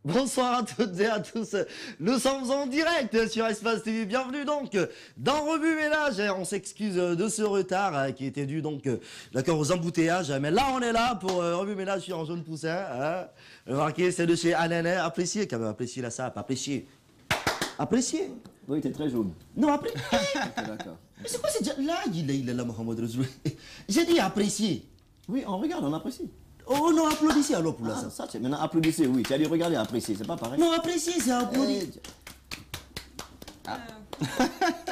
Bonsoir à toutes et à tous. Nous sommes en direct sur Espace TV. Bienvenue donc dans Revue Ménage. On s'excuse de ce retard qui était dû donc d'accord aux embouteillages. Mais là, on est là pour Revue Ménage sur un jaune poussin. Remarquez, c'est de chez Alain. Appréciez quand même, appréciez la sape, appréciez. Appréciez. Oui, t'es très jaune. Non, appréciez. Ok, d'accord. Mais c'est quoi cette... Là, il est là, Mohamed Razoul. J'ai dit apprécier. Oui, on regarde, on apprécie. Oh non, applaudissez alors pour la sape. Ça, maintenant, applaudissez, oui. Tu as dit regarder, apprécier, c'est pas pareil. Non, appréciez, c'est applaudir.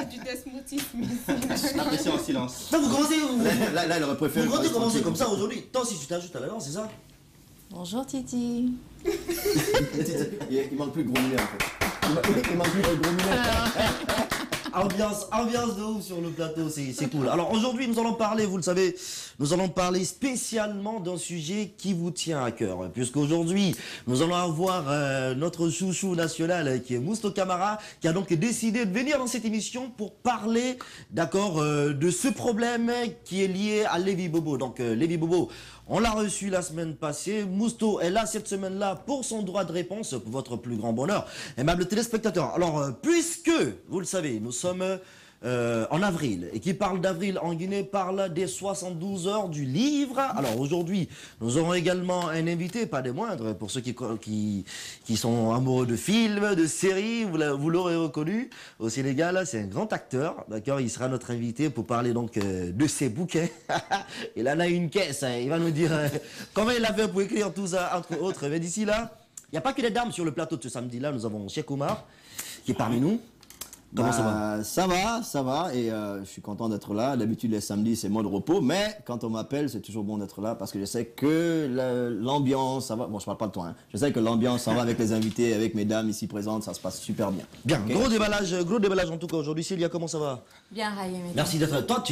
Du despotisme. Apprécier en silence. Là, vous commencez... Là, il aurait préféré... Vous comptez commencer comme ça aujourd'hui. Toi aussi, tu t'ajoutes à la danse, c'est ça? Bonjour Titi. Il manque plus de gros mulets, en fait. Il manque plus de gros mulets. Ambiance de ouf sur le plateau, c'est cool. Alors aujourd'hui, nous allons parler, vous le savez, nous allons parler spécialement d'un sujet qui vous tient à cœur. Puisqu'aujourd'hui, nous allons avoir notre chouchou national qui est Mousto Camara, qui a donc décidé de venir dans cette émission pour parler, d'accord, de ce problème qui est lié à Lévi Bobo. Donc Lévi Bobo, on l'a reçu la semaine passée. Mousto est là cette semaine-là pour son droit de réponse, pour votre plus grand bonheur. Aimables téléspectateurs, alors puisque, vous le savez, nous sommes en avril, et qui parle d'avril en Guinée parle des 72 heures du livre. Alors aujourd'hui, nous aurons également un invité, pas des moindres, pour ceux qui sont amoureux de films, de séries, vous l'aurez reconnu. Au Sénégal, c'est un grand acteur, d'accord. Il sera notre invité pour parler donc de ses bouquins. Il en a une caisse, hein. Il va nous dire comment il a fait pour écrire tout ça, entre autres. Mais d'ici là, il n'y a pas que des dames sur le plateau de ce samedi-là. Nous avons Cheikh Oumar, qui est parmi nous. Comment ça va? Ça va, et je suis content d'être là. D'habitude, les samedis, c'est mode repos, mais quand on m'appelle, c'est toujours bon d'être là parce que je sais que l'ambiance, ça va. Bon, je parle pas de toi, hein. Je sais que l'ambiance, ça va avec les invités, avec mes dames ici présentes, ça se passe super bien. Bien, okay. Gros déballage en tout cas aujourd'hui. Célia, comment ça va? Bien, Raïm. Merci d'être là. Toi,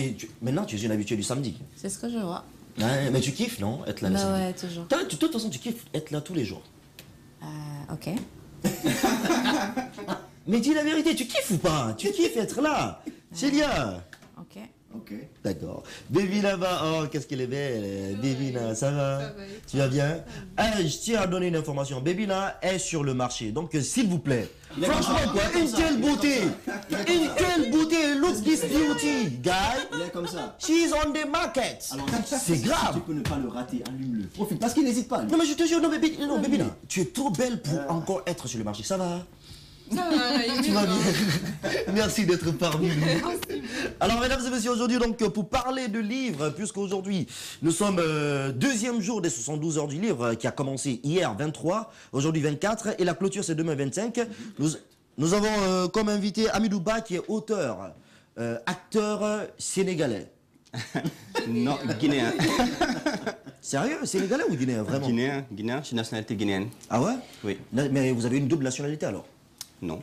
maintenant, tu es une habituée du samedi. C'est ce que je vois. Ouais, mais tu kiffes, non? Être là le samedi. Ouais, toujours. Toi, de toute façon, tu kiffes être là tous les jours. Ok. Mais dis la vérité, tu kiffes ou pas? Tu kiffes être là? Célia? Ok. Ok. D'accord. Baby là-bas, oh, qu'est-ce qu'elle est belle. Bébina, ça va? Ça va. Tu vas bien? Je tiens à donner une information. Bébina est sur le marché. Donc, s'il vous plaît, franchement, quoi, une telle beauté. Une telle beauté. Look this beauty, guy. Il est comme ça. She's on the market. C'est grave. Si tu peux ne pas le rater, allume-le. Profite, parce qu'il n'hésite pas. Lui. Non, mais je te jure, non, Bébina, tu es trop belle pour encore être sur le marché. Ça va? Ça va, tu vas bien. Merci d'être parmi nous. Alors, mesdames et messieurs, aujourd'hui, donc, pour parler de livres, puisqu'aujourd'hui, nous sommes deuxième jour des 72 heures du livre qui a commencé hier 23, aujourd'hui 24, et la clôture c'est demain 25. Nous avons comme invité Amidou Ba, qui est auteur, acteur sénégalais. Non, guinéen. Sérieux? Sénégalais ou guinéen, vraiment? Guinéen, je suis nationalité guinéenne. Ah ouais? Oui. Mais vous avez une double nationalité alors? Non.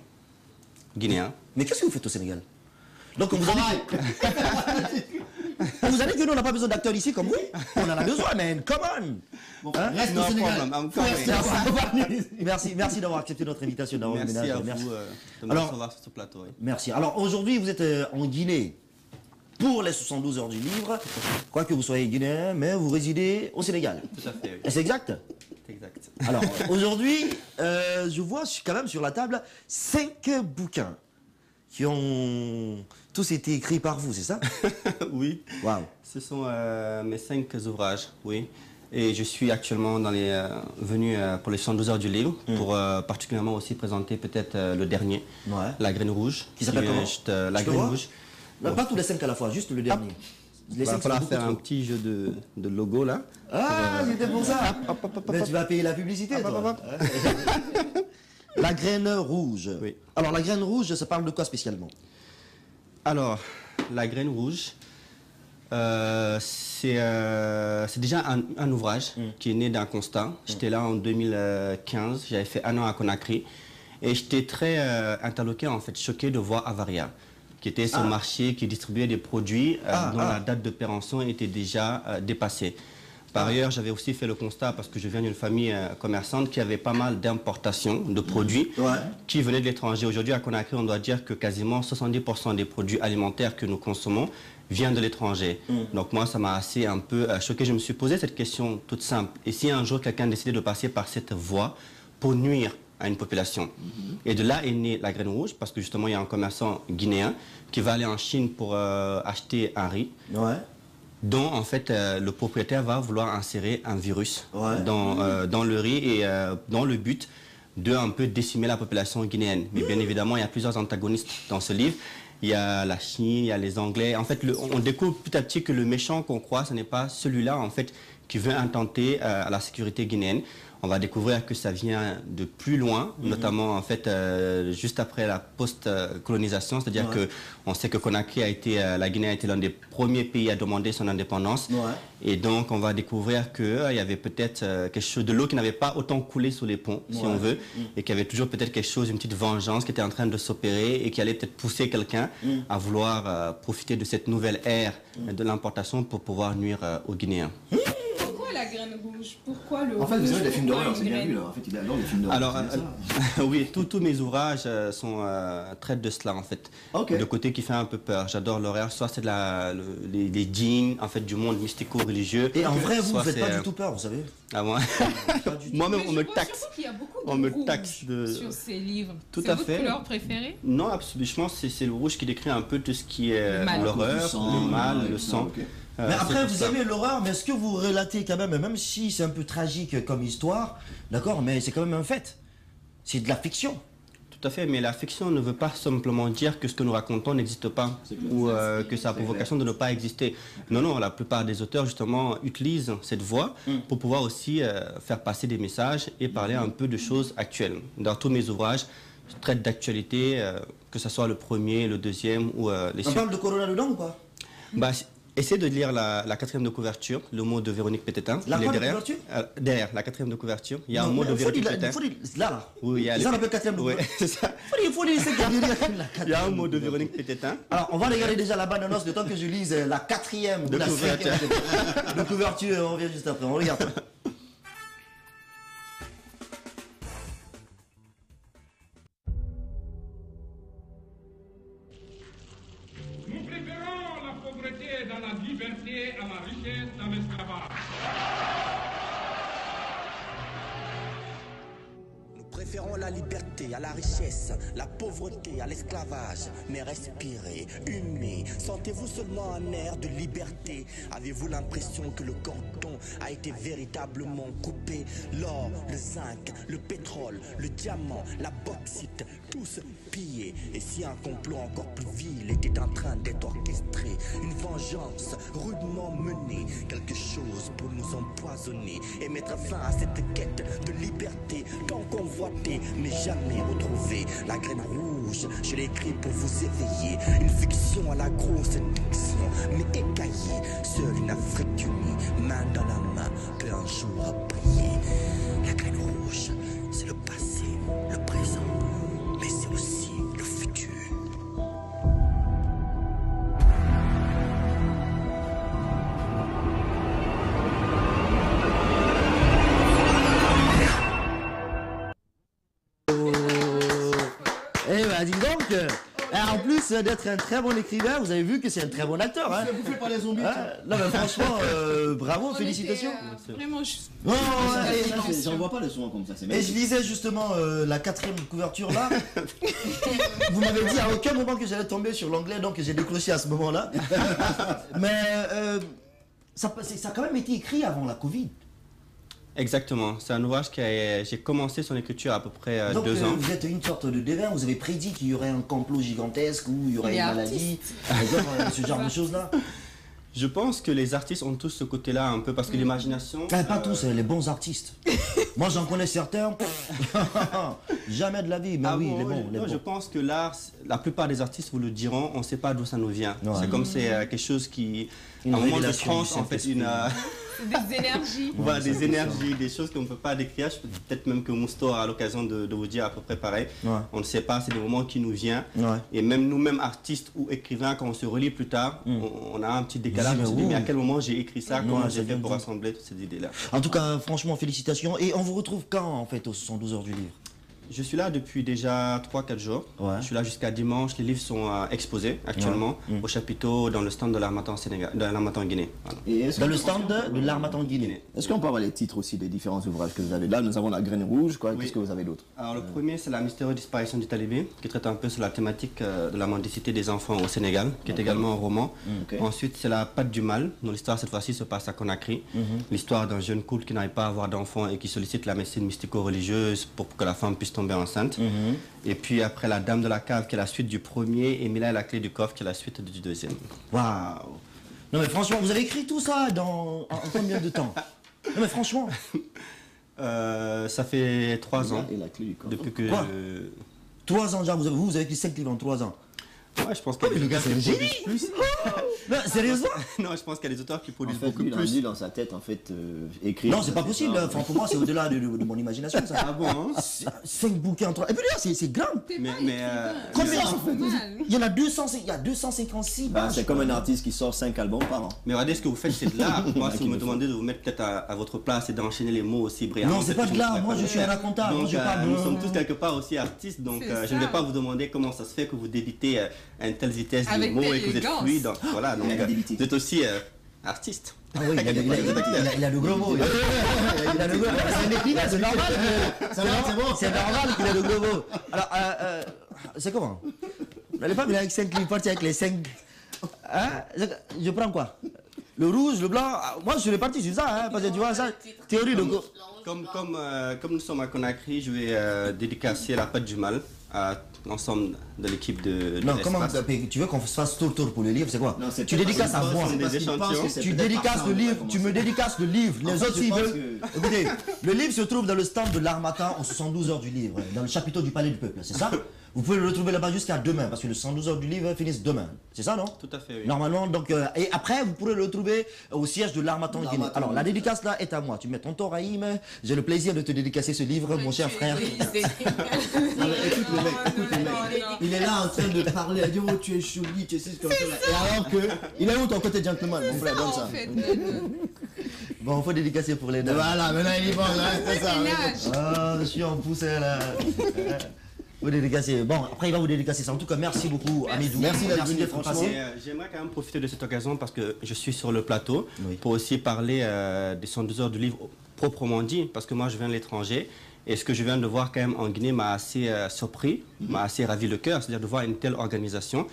Guinéen. Mais qu'est-ce que vous faites au Sénégal? Donc vous avez que nous on n'a pas besoin d'acteurs ici comme vous? On en a besoin, man, come on! Bon, reste au Sénégal. Merci d'avoir accepté notre invitation. Merci à vous de me recevoir sur ce plateau. Oui. Merci. Alors aujourd'hui vous êtes en Guinée pour les 72 heures du livre. Quoi que vous soyez guinéen, mais vous résidez au Sénégal. Tout à fait, oui. Et c'est exact? Exact. Alors aujourd'hui, je vois quand même sur la table 5 bouquins qui ont tous été écrits par vous, c'est ça? Oui. Wow. Ce sont mes 5 ouvrages, oui. Et je suis actuellement venu pour les 112 heures du livre, pour particulièrement aussi présenter peut-être le dernier, La Graine Rouge. Qui s'appelle comment? La Graine Rouge. Non, pas tous les 5 à la fois, juste le dernier. Il va falloir faire un petit jeu de logo là. Ah, c'était pour ça. Mais tu vas payer la publicité, toi. La Graine Rouge. Oui. Alors, La Graine Rouge, ça parle de quoi spécialement? Alors, La Graine Rouge, c'est déjà un ouvrage qui est né d'un constat. J'étais là en 2015, j'avais fait 1 an à Conakry. Et j'étais très interloqué, en fait, choqué de voir Avaria, qui était sur le marché, qui distribuait des produits dont la date de péremption était déjà dépassée. Par ailleurs, j'avais aussi fait le constat, parce que je viens d'une famille commerçante, qui avait pas mal d'importations de produits qui venaient de l'étranger. Aujourd'hui, à Conakry, on doit dire que quasiment 70% des produits alimentaires que nous consommons viennent de l'étranger. Donc moi, ça m'a assez un peu choqué. Je me suis posé cette question toute simple. Et si un jour, quelqu'un décidait de passer par cette voie pour nuire à une population. Et de là est née la graine rouge, parce que justement, il y a un commerçant guinéen qui va aller en Chine pour acheter un riz, dont en fait le propriétaire va vouloir insérer un virus dans le riz et dans le but de un peu décimer la population guinéenne. Mais bien évidemment, il y a plusieurs antagonistes dans ce livre. Il y a la Chine, il y a les Anglais. En fait, on découvre petit à petit que le méchant qu'on croit, ce n'est pas celui-là en fait qui veut intenter à la sécurité guinéenne. On va découvrir que ça vient de plus loin, notamment en fait juste après la post-colonisation, c'est-à-dire que on sait que Conakry a été, la Guinée a été l'un des premiers pays à demander son indépendance, et donc on va découvrir qu'il y avait peut-être quelque chose de l'eau qui n'avait pas autant coulé sous les ponts, si on veut, et qu'il y avait toujours peut-être quelque chose, une petite vengeance qui était en train de s'opérer et qui allait peut-être pousser quelqu'un à vouloir profiter de cette nouvelle ère de l'importation pour pouvoir nuire aux Guinéens. La graine rouge, pourquoi le En fait, rouge, vous avez des films d'horreur, c'est bien graine? vu là. En fait, il adore les films d'horreur. Alors, oui, tous mes ouvrages traitent de cela en fait. Le côté qui fait un peu peur. J'adore l'horreur. Soit c'est les djinns, en fait, du monde mystico-religieux. Et en vrai, vous ne faites pas du tout peur, vous savez. Ah moi moi-même, on me taxe. Il y a beaucoup de On me rouge taxe de... sur ces livres. Tout à fait. C'est votre couleur préférée? Non, absolument. C'est le rouge qui décrit un peu tout ce qui est l'horreur, le mal, le sang. Mais après, vous aimez l'horreur, mais est-ce que vous relatez quand même si c'est un peu tragique comme histoire, d'accord, mais c'est quand même un fait. C'est de la fiction. Tout à fait, mais la fiction ne veut pas simplement dire que ce que nous racontons n'existe pas ou que ça a pour vocation de ne pas exister. Non, non, la plupart des auteurs justement utilisent cette voie pour pouvoir aussi faire passer des messages et parler un peu de choses actuelles. Dans tous mes ouvrages, je traite d'actualité, que ce soit le premier, le deuxième ou les suivants. On parle de Corona dedans ou pas? Essayez de lire la quatrième de couverture, le mot de Véronique Pétetin. La quoi de derrière, couverture derrière la quatrième de couverture, il y a un mot de Véronique Pétetin. Là. Oui, il y a ça, on appelle quatrième de couverture. Oui, c'est ça. Il y a un mot de Véronique Pétetin. Alors, on va regarder déjà la bande-annonce de temps que je lise la quatrième de couverture. De couverture, on revient juste après. On regarde. Nous préférons la pauvreté dans la liberté à la richesse dans l'esclavage. Nous préférons la liberté à la richesse, la pauvreté à l'esclavage. Mais respirez, humez, sentez-vous seulement un air de liberté. Avez-vous l'impression que le cordon a été véritablement coupé? L'or, le zinc, le pétrole, le diamant, la bauxite, tous pillés. Et si un complot encore plus vil était en train d'être orchestré, une vengeance rudement menée, quelque chose pour nous empoisonner et mettre fin à cette quête de liberté tant convoitée mais jamais retrouvée. La graine rouge, je l'ai écrit pour vous éveiller. Une fiction à la grosse diction, mais écaillée. Seule une Afrique unie, main dans la main, peut un jour briller. La graine rouge, c'est le passé, le présent, mais c'est aussi le futur. Eh ben, dis donc, en plus d'être un très bon écrivain, vous avez vu que c'est un très bon acteur. Hein. Vous faites pas les zombies. Non, mais franchement, bravo, félicitations. Vraiment juste. J'en vois pas le son comme ça. Et je lisais justement la quatrième couverture là. Vous m'avez dit à aucun moment que j'allais tomber sur l'anglais, donc j'ai décroché à ce moment-là. Mais ça a quand même été écrit avant la Covid. Exactement, c'est un ouvrage j'ai commencé son écriture à peu près donc, 2 ans. Vous êtes une sorte de devin, vous avez prédit qu'il y aurait un complot gigantesque ou il y aurait une maladie, ce genre de choses-là. Je pense que les artistes ont tous ce côté-là un peu parce que l'imagination... Pas tous, les bons artistes. Moi j'en connais certains, jamais de la vie, mais oui, les bons. Je pense que l'art, la plupart des artistes vous le diront, on ne sait pas d'où ça nous vient. C'est comme c'est quelque chose qui... Une à un moment de révélation transe, en fait, Des énergies. Voilà, des énergies, des choses qu'on ne peut pas décrire. Peut-être même que Mousto aura l'occasion de vous dire à peu près pareil. On ne sait pas, c'est des moments qui nous viennent. Et même nous-mêmes, artistes ou écrivains, quand on se relit plus tard, on a un petit décalage. On se dit, mais à quel moment j'ai écrit ça? Comment j'ai fait pour rassembler toutes ces idées-là? En tout cas, franchement, félicitations. Et on vous retrouve quand, en fait, aux 72 heures du livre? Je suis là depuis déjà 3-4 jours. Ouais. Je suis là jusqu'à dimanche. Les livres sont exposés actuellement au chapiteau dans le stand de l'Harmattan Sénégal, de l'Harmattan Guinée. Voilà. Et est-ce Dans qu'on- le stand de l'Harmattan Guinée. est-ce qu'on peut avoir les titres aussi des différents ouvrages que vous avez? Là, nous avons La Graine Rouge, quoi. Qu'est-ce que vous avez d'autre? Alors le premier, c'est La mystérieuse disparition du talibé, qui traite un peu sur la thématique de la mendicité des enfants au Sénégal, qui est également un roman. Ok. Ensuite, c'est La patte du mal, dont l'histoire cette fois-ci se passe à Conakry. L'histoire d'un jeune couple qui n'arrive pas à avoir d'enfants et qui sollicite la médecine mystico-religieuse pour que la femme puisse tomber enceinte. Et puis après, La dame de la cave, qui est la suite du premier, et Mila et la clé du coffre, qui est la suite du deuxième. Waouh. Non mais franchement, vous avez écrit tout ça en combien de temps? Non mais franchement. Ça fait 3 ans, Et la clé du coffre. depuis que... Quoi 3 ans déjà, vous avez écrit 5 livres en 3 ans. Ouais, je pense qu'il y a des le gars, auteurs c'est qui un produisent plus. Non, sérieusement? Non, je pense qu'il y a des auteurs qui En produisent fait, beaucoup lui, il a plus. dit dans sa tête, en fait, écrire. Non, c'est pas possible. ça. Enfin, pour moi, c'est au-delà de mon imagination, ça. Ah bon, hein 5 bouquins en 3. Et puis là, c'est grand. Mais Combien mal. Il y en a 256 Bah, pages. c'est comme un artiste qui sort 5 albums par an. Mais regardez, ce que vous faites, c'est de l'art. Moi, si Qui vous me le demandez de vous mettre peut-être à votre place et d'enchaîner les mots aussi brillamment. Non, c'est pas de l'art. Moi, je suis un raconteur. Moi, Donc, je parle nous de... sommes tous quelque part aussi artistes. Donc, C'est je ne vais ça. pas vous demander comment ça se fait que vous débitez à une telle vitesse de Avec mots telle et que vous êtes élégance. fluide. Donc, voilà, donc, Il a débité. vous êtes aussi artiste. Ah oui, il a de gros mots. Il a de gros mots. C'est un écrivain, c'est normal. C'est normal qu'il a de gros mots. Alors, c'est comment? Les femmes, il est avec 5 livres, parti avec les 5. Hein? Je prends quoi? Le rouge, le blanc. Moi, je suis parti sur ça, hein, parce que tu vois, ça, théorie de... Comme nous sommes à Conakry, je vais dédicacer La patte du mal à l'ensemble de l'équipe de Non, comment l'Espace. tu veux qu'on se fasse tour pour le livre, c'est quoi? Non, c'est Tu peut-être dédicaces à parce moi. qu'il pense- des qu'il pense échantillons. que c'est Tu peut-être dédicaces par ça le on va livre, tu commencer. me dédicaces le livre. Les En fait, autres, je s'ils pense veulent. que- Écoutez, le livre se trouve dans le stand de l'Harmattan aux 72 heures du livre, dans le chapiteau du Palais du Peuple, c'est ça? Vous pouvez le retrouver là-bas jusqu'à demain, parce que les 112 heures du livre finissent demain. C'est ça, non? Tout à fait, oui. Normalement, donc, et après, vous pourrez le retrouver au siège de l'Harmattan Guinée. L'Harmattan Alors, la Guinée. dédicace là est à moi. Tu mets tonton Raïm, j'ai le plaisir de te dédicacer ce livre, mon cher frère. Écoute le mec, écoute le mec. Il est là en train de parler, il dit oh tu es chouli, tu sais comme ça. Et alors que, il est où ton côté gentleman, mon frère, donne ça. En fait, Bon, faut dédicacer pour les dames. Voilà, maintenant il y va, là, c'est ça. ménage. Ah, je suis en poussée là. Vous dédicacez. Bon, après il va vous dédicacer ça. En tout cas, merci beaucoup, Amidou. Merci d'être venu, d'être franchement. passé. Et, j'aimerais quand même profiter de cette occasion parce que je suis sur le plateau Oui. pour aussi parler des 112 heures du livre proprement dit, parce que moi je viens de l'étranger et ce que je viens de voir quand même en Guinée m'a assez surpris, m'a assez ravi le cœur, c'est-à-dire de voir une telle organisation.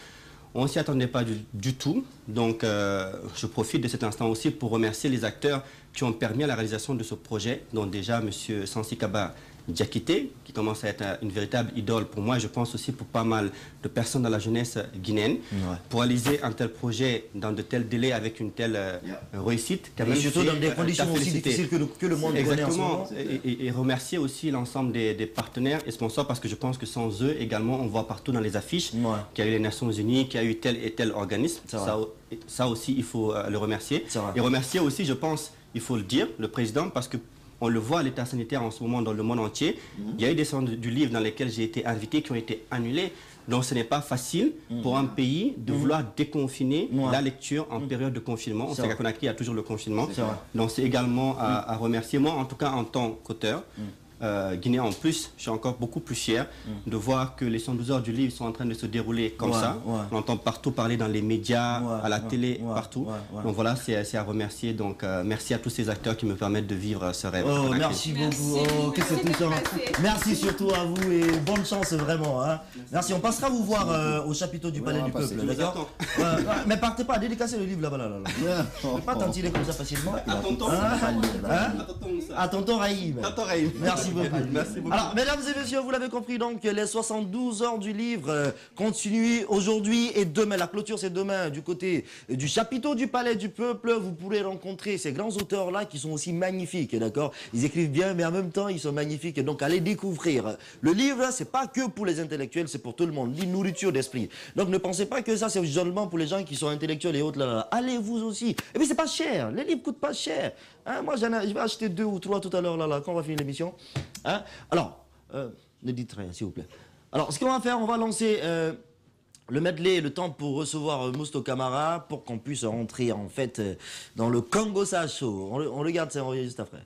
On ne s'y attendait pas du tout, donc je profite de cet instant aussi pour remercier les acteurs qui ont permis à la réalisation de ce projet, dont déjà M. Sansi Kaba Diakité, qui commence à être une véritable idole pour moi, et je pense aussi pour pas mal de personnes dans la jeunesse guinéenne, pour réaliser un tel projet dans de tels délais avec une telle réussite. quand Et même, surtout c'est, dans des à conditions aussi féliciter. difficiles que le monde connaît en ce Exactement, moment. et remercier aussi l'ensemble des partenaires et sponsors parce que je pense que sans eux également, on voit partout dans les affiches Ouais. qu'il y a eu les Nations Unies, qu'il y a eu tel et tel organisme. C'est vrai. Ça aussi, il faut le remercier. C'est vrai. Et remercier aussi, je pense, il faut le dire, le président parce que on le voit à l'état sanitaire en ce moment dans le monde entier. Il y a eu des salons du livre dans lesquels j'ai été invité qui ont été annulés. Donc ce n'est pas facile pour un pays de vouloir déconfiner Ouais. la lecture en période de confinement. On C'est sait qu'à vrai. Conakry, il y a toujours le confinement. C'est vrai. Donc c'est également à remercier. Moi, en tout cas, en tant qu'auteur, guinéen en plus, je suis encore beaucoup plus fier de voir que les 112 heures du livre sont en train de se dérouler comme Ouais, ça. ouais. On entend partout parler dans les médias, Ouais, à la ouais, télé, ouais, partout. ouais, ouais. Donc voilà, c'est à remercier. Donc merci à tous ces acteurs qui me permettent de vivre ce rêve. à Oh, Conakry. merci beaucoup. Merci. Oh, qu'est-ce que c'est touchant. Merci. Merci surtout à vous et bonne chance vraiment. Hein. Merci. On passera vous voir au chapiteau du Palais on du va passer. Peuple, Je vous d'accord? Mais partez pas, dédicacez le livre là-bas. Là. Je peux pas t'en tirer comme ça facilement. À tonton. Hein? À tonton Moussa. À tonton Raïm. Tonton Raïm. Merci beaucoup. Merci beaucoup. Alors, mesdames et messieurs, vous l'avez compris, donc les 72 heures du livre continuent aujourd'hui et demain. La clôture, c'est demain du côté du chapiteau du Palais du Peuple. Vous pourrez rencontrer ces grands auteurs-là qui sont aussi magnifiques, d'accord? Ils écrivent bien, mais en même temps, ils sont magnifiques. Donc, allez découvrir. Le livre, c'est pas que pour les intellectuels, c'est pour tout le monde. Lit nourriture d'esprit. Donc, ne pensez pas que ça, c'est seulement pour les gens qui sont intellectuels et autres. Là. Allez, vous aussi. Et puis, c'est pas cher. Les livres coûtent pas cher. Hein, moi, je vais acheter 2 ou 3 tout à l'heure, là, quand on va finir l'émission. Hein? Alors, ne dites rien, s'il vous plaît. Alors, ce qu'on va faire, on va lancer le medley, le temps pour recevoir Mousto Camara, pour qu'on puisse rentrer, en fait, dans le Congo Show. On le garde, ça, on revient juste après.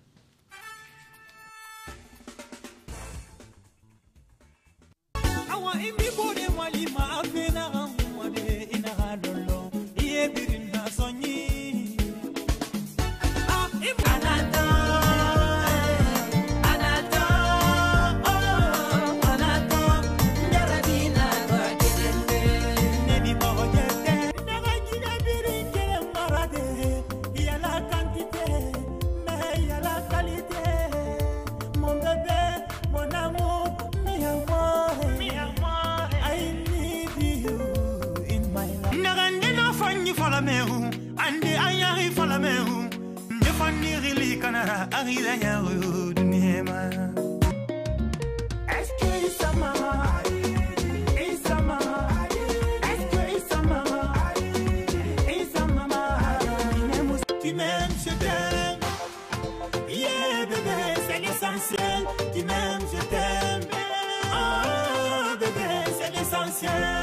la meru, andi ayari fa la meru. Nyefani rili kanara, arida nyaru dunyema. Est-ce que Issa mama, Issa mama, est-ce que Issa mama, Issa mama, tu m'aimes, je t'aime. Yeah bébé, c'est l'essentiel. Tu m'aimes, je t'aime. Oh bébé, c'est l'essentiel.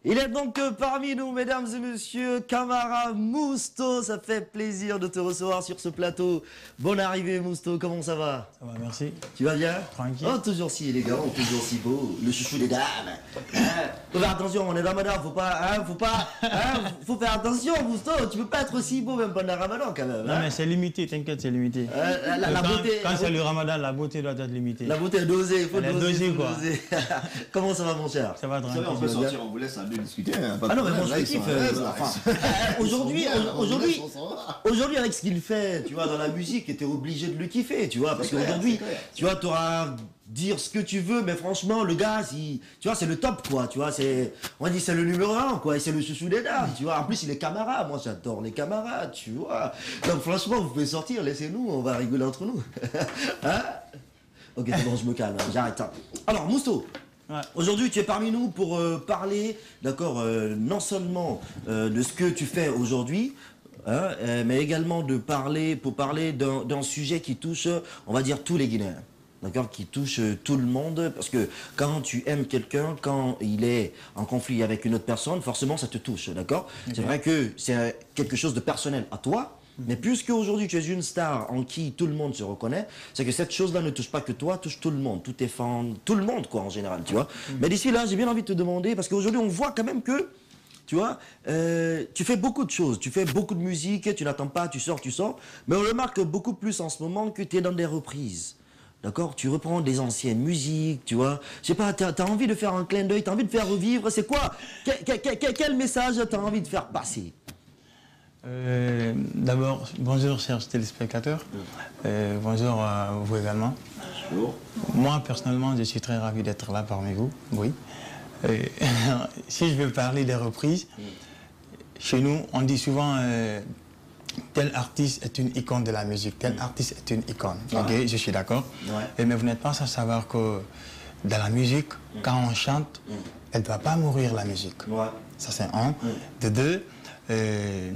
Il est donc parmi nous, mesdames et messieurs, Camara Mousto. Ça fait plaisir de te recevoir sur ce plateau. Bonne arrivée, Mousto. Comment ça va? Ça va, merci. Tu vas bien? Tranquille. Oh, toujours si élégant, toujours si beau. Le chouchou des dames. Faut faire attention, on est dans Ramadan. Faut faire attention, Mousto. Tu peux pas être si beau même pendant Ramadan quand même. Non, mais c'est limité, t'inquiète, c'est limité. La beauté. Quand c'est le Ramadan, la beauté doit être limitée. La beauté est dosée. Il faut doser, quoi. Comment ça va, mon cher? Ça va tranquille. On peut sortir, on vous laisse à deux discuter. Ah non, mais moi je kiffe. Aujourd'hui, avec ce qu'il fait, tu vois, dans la musique, t'es obligé de le kiffer, tu vois, parce qu'aujourd'hui, tu vois, t'auras dire ce que tu veux, mais franchement, le gars, tu vois, c'est le top, quoi, tu vois, on dit c'est le numéro 1, quoi, et c'est le chouchou des dames, tu vois. En plus, il est camarade, moi j'adore les camarades, tu vois. Donc franchement, vous pouvez sortir, laissez-nous, on va rigoler entre nous. Hein? Ok, c'est bon, je me calme, j'arrête. Alors, Mousto. Ouais. Aujourd'hui, tu es parmi nous pour parler, d'accord, non seulement de ce que tu fais aujourd'hui, hein, mais également pour parler d'un sujet qui touche, on va dire, tous les Guinéens, d'accord, qui touche tout le monde, parce que quand tu aimes quelqu'un, quand il est en conflit avec une autre personne, forcément, ça te touche, d'accord. Okay. C'est vrai que c'est quelque chose de personnel à toi. Mais puisque aujourd'hui tu es une star en qui tout le monde se reconnaît, c'est que cette chose-là ne touche pas que toi, touche tout le monde, tous tes fans, tout le monde quoi en général, tu vois. Mais d'ici là, j'ai bien envie de te demander, parce qu'aujourd'hui on voit quand même que, tu vois, tu fais beaucoup de choses, tu fais beaucoup de musique, tu n'attends pas, tu sors, mais on remarque beaucoup plus en ce moment que tu es dans des reprises. D'accord, tu reprends des anciennes musiques, tu vois. Je sais pas, t'as envie de faire un clin d'œil, t'as envie de faire revivre, c'est quoi? Quel message t'as envie de faire passer? D'abord, bonjour chers téléspectateurs, bonjour à vous également. Bonjour. Moi personnellement, je suis très ravi d'être là parmi vous, oui. Si je veux parler des reprises, chez nous on dit souvent tel artiste est une icône de la musique, tel artiste est une icône, ok, je suis d'accord. Ouais. Mais vous n'êtes pas sans savoir que dans la musique, quand on chante, elle ne doit pas mourir la musique. Ouais. Ça c'est un. De deux,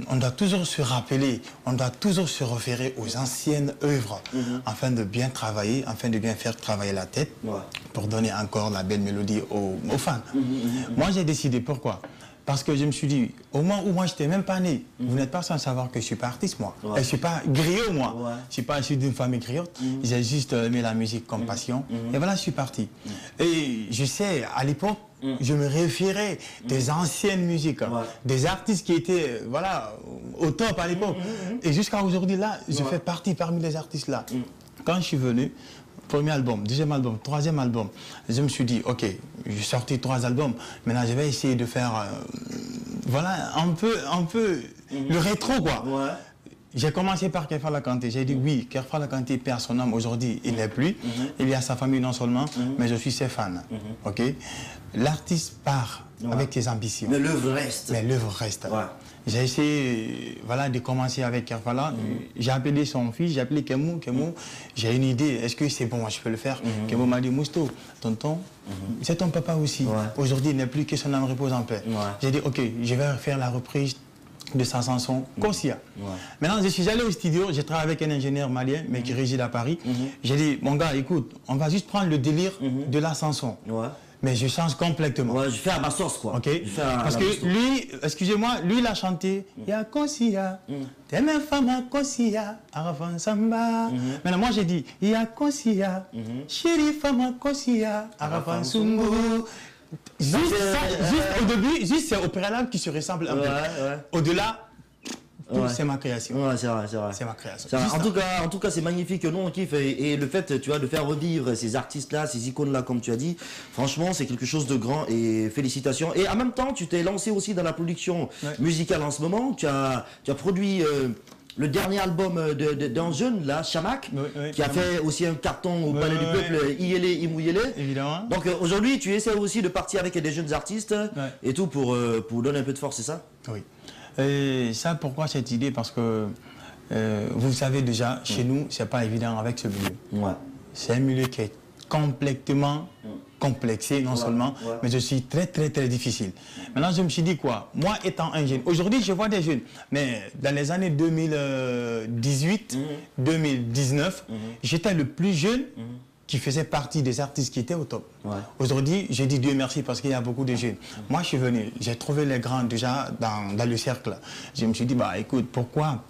on doit toujours se rappeler, on doit toujours se référer aux anciennes œuvres afin de bien travailler, afin de bien faire travailler la tête pour donner encore la belle mélodie aux fans. Moi j'ai décidé, pourquoi? Parce que je me suis dit, au moment où moi je n'étais même pas né, vous n'êtes pas sans savoir que je ne suis pas artiste moi. Et je ne suis pas griot moi. Je suis pas issu d'une famille griotte. J'ai juste aimé la musique comme passion. Et voilà, je suis parti. Et je sais, à l'époque, je me référais des anciennes musiques, des artistes qui étaient voilà, au top à l'époque. Et jusqu'à aujourd'hui, là, je fais partie parmi les artistes là. Quand je suis venu, premier album, deuxième album, troisième album, je me suis dit, ok, j'ai sorti 3 albums, maintenant je vais essayer de faire, voilà, un peu le rétro quoi. J'ai commencé par Kerfala Kanté. J'ai dit oui, Kerfala Kanté perd son âme aujourd'hui, il n'est plus. Il y a sa famille non seulement, mais je suis ses fans. Ok. L'artiste part avec ses ambitions. Mais l'œuvre reste. Mais l'œuvre reste. J'ai essayé voilà, de commencer avec Kerfala. J'ai appelé son fils, j'ai appelé Kemou. Kemou, j'ai une idée, est-ce que c'est bon, je peux le faire? Kemou m'a dit, Mousto, tonton, c'est ton papa aussi. Aujourd'hui, il n'est plus que son âme repose en paix. J'ai dit, ok, je vais faire la reprise de sa chanson Kosia. Maintenant, je suis allé au studio, j'ai travaillé avec un ingénieur malien, mais qui réside à Paris. J'ai dit, mon gars, écoute, on va juste prendre le délire de la chanson. mais je change complètement. Ouais, je fais à ma sauce, quoi. Ok. Je fais à Parce la que gusto. lui, excusez-moi, lui il a chanté Ya Kosia, t'es ma femme Kosia, Arafan Samba. Maintenant moi j'ai dit Ya Kosia, chérie femme Kosia, Arafan Sumbu. Juste au début, juste c'est au préalable qui se ressemble un peu. Ouais. Au-delà, Ouais. c'est ma création. Ouais, c'est vrai, c'est vrai. C'est ma création. C'est vrai. Juste En tout cas, c'est magnifique. Nous, on kiffe. Et le fait, tu vois, de faire revivre ces artistes-là, ces icônes-là, comme tu as dit, franchement, c'est quelque chose de grand. Et félicitations. Et en même temps, tu t'es lancé aussi dans la production musicale en ce moment. Tu as produit le dernier album d'un jeune, là, Chamac, qui a fait aussi un carton au Palais du Peuple, Iyele, Imouyele. Évidemment. Donc aujourd'hui, tu essaies aussi de partir avec des jeunes artistes et tout pour donner un peu de force, c'est ça? Oui. Et ça, pourquoi cette idée? Parce que vous savez déjà, chez nous, c'est pas évident avec ce milieu. Ouais. C'est un milieu qui est complètement complexé, non seulement, mais aussi très, très, très difficile. Maintenant, je me suis dit quoi? Moi, étant un jeune, aujourd'hui, je vois des jeunes, mais dans les années 2018, 2019, j'étais le plus jeune qui faisait partie des artistes qui étaient au top. Aujourd'hui, j'ai dit Dieu merci parce qu'il y a beaucoup de jeunes. Moi, je suis venu, j'ai trouvé les grands déjà dans le cercle. Je me suis dit, bah écoute, pourquoi